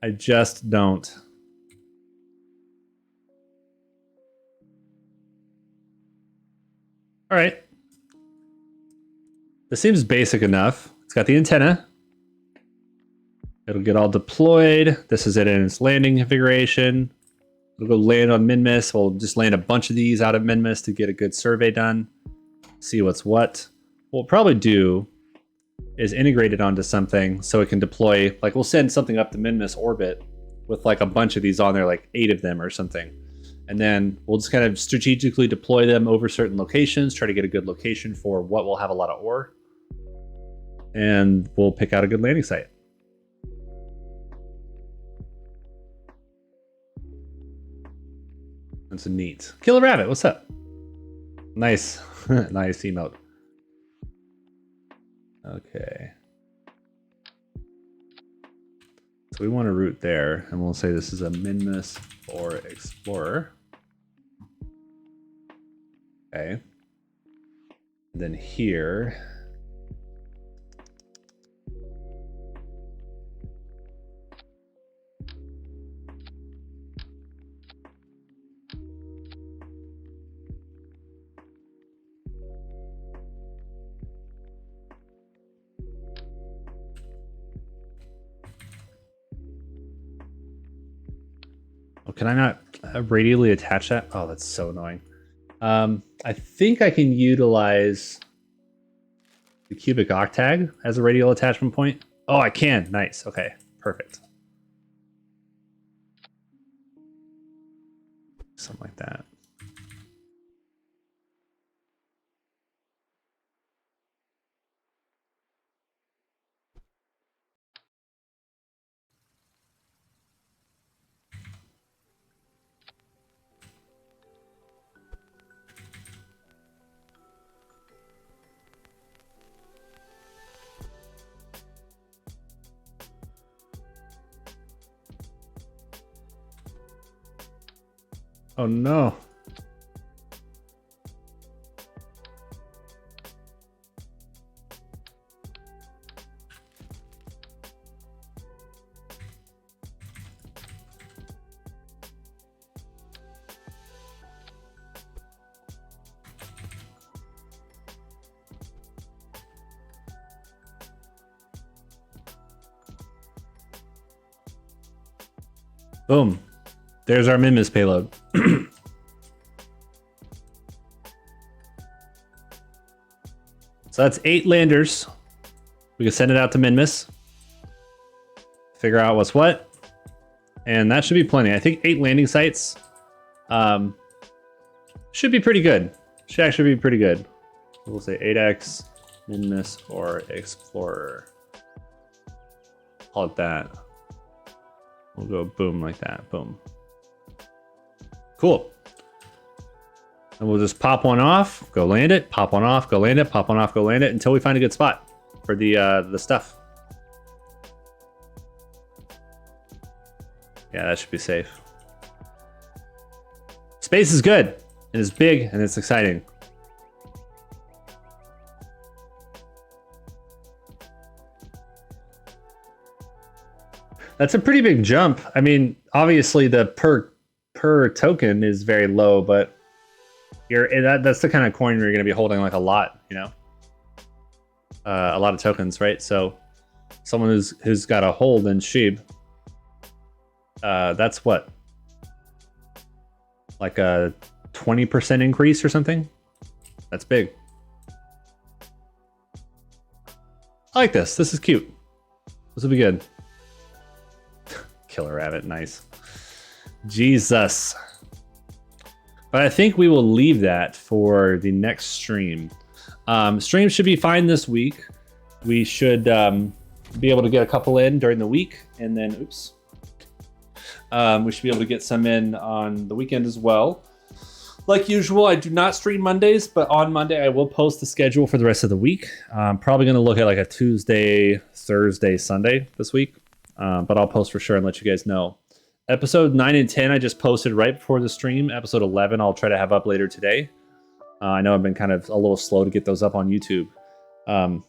I just don't. All right. This seems basic enough. It's got the antenna. It'll get all deployed. This is it in its landing configuration. It'll go land on Minmus. We'll just land a bunch of these out of Minmus to get a good survey done. See what's what. What we'll probably do is integrate it onto something so it can deploy. Like we'll send something up the Minmus orbit with like a bunch of these on there, like 8 of them or something. And then we'll just kind of strategically deploy them over certain locations, try to get a good location for what will have a lot of ore. And we'll pick out a good landing site. That's neat. Killer Rabbit, what's up? Nice. Nice emote. Okay. So we want to route there, and we'll say this is a Minmus or Explorer. Okay. And then here. Oh, can I not radially attach that? Oh, that's so annoying. I think I can utilize the cubic octag as a radial attachment point. Oh, I can. Nice. Okay, perfect. Something like that. Oh no. Boom. There's our Minmus payload. So that's 8 landers. We can send it out to Minmus. Figure out what's what. And that should be plenty. I think 8 landing sites should be pretty good. Should actually be pretty good. We'll say 8x, Minmus, or Explorer. Call it that. We'll go boom like that. Boom. Cool. And we'll just pop one off, go land it, pop one off, go land it, pop one off, go land it, until we find a good spot for the stuff. Yeah, that should be safe. Space is good, and it's big, and it's exciting. That's a pretty big jump. I mean, obviously the per token is very low, but that's the kind of coin where you're going to be holding like a lot, you know, a lot of tokens, right? So someone who's got a hold in SHIB, that's what, like a 20% increase or something. That's big. I like this. This is cute. This will be good. Killer rabbit, nice. Jesus. But I think we will leave that for the next stream. Stream should be fine this week. We should be able to get a couple in during the week, and then, oops. We should be able to get some in on the weekend as well. Like usual, I do not stream Mondays, but on Monday I will post the schedule for the rest of the week. I'm probably going to look at like a Tuesday, Thursday, Sunday this week. But I'll post for sure and let you guys know. Episode 9 and 10 I just posted right before the stream. Episode 11 I'll try to have up later today. I know I've been kind of a little slow to get those up on YouTube. But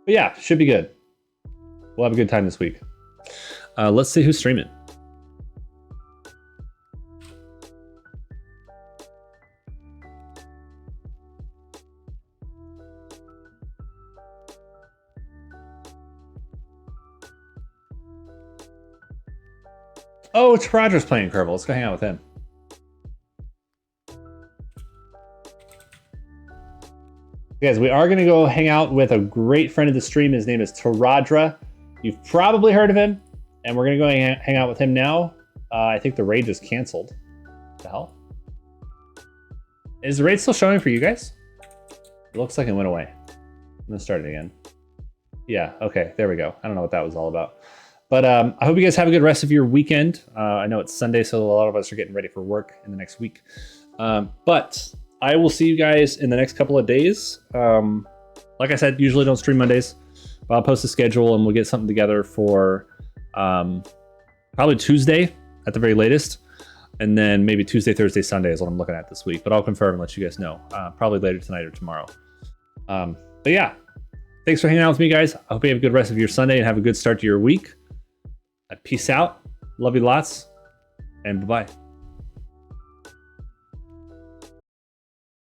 yeah, should be good. We'll have a good time this week. Let's see who's streaming. Oh, it's Roger's playing Kerbal. Let's go hang out with him. Guys, we are going to go hang out with a great friend of the stream. His name is Taradra. You've probably heard of him, and we're going to go hang out with him now. I think the raid just canceled. What the hell? Is the raid still showing for you guys? It looks like it went away. I'm going to start it again. Yeah, okay, there we go. I don't know what that was all about. But I hope you guys have a good rest of your weekend. I know it's Sunday, so a lot of us are getting ready for work in the next week. But I will see you guys in the next couple of days. Like I said, usually don't stream Mondays, but I'll post a schedule and we'll get something together for probably Tuesday at the very latest. And then maybe Tuesday, Thursday, Sunday is what I'm looking at this week. But I'll confirm and let you guys know. Probably later tonight or tomorrow. But yeah, thanks for hanging out with me, guys. I hope you have a good rest of your Sunday and have a good start to your week. Peace out. Love you lots. And bye-bye.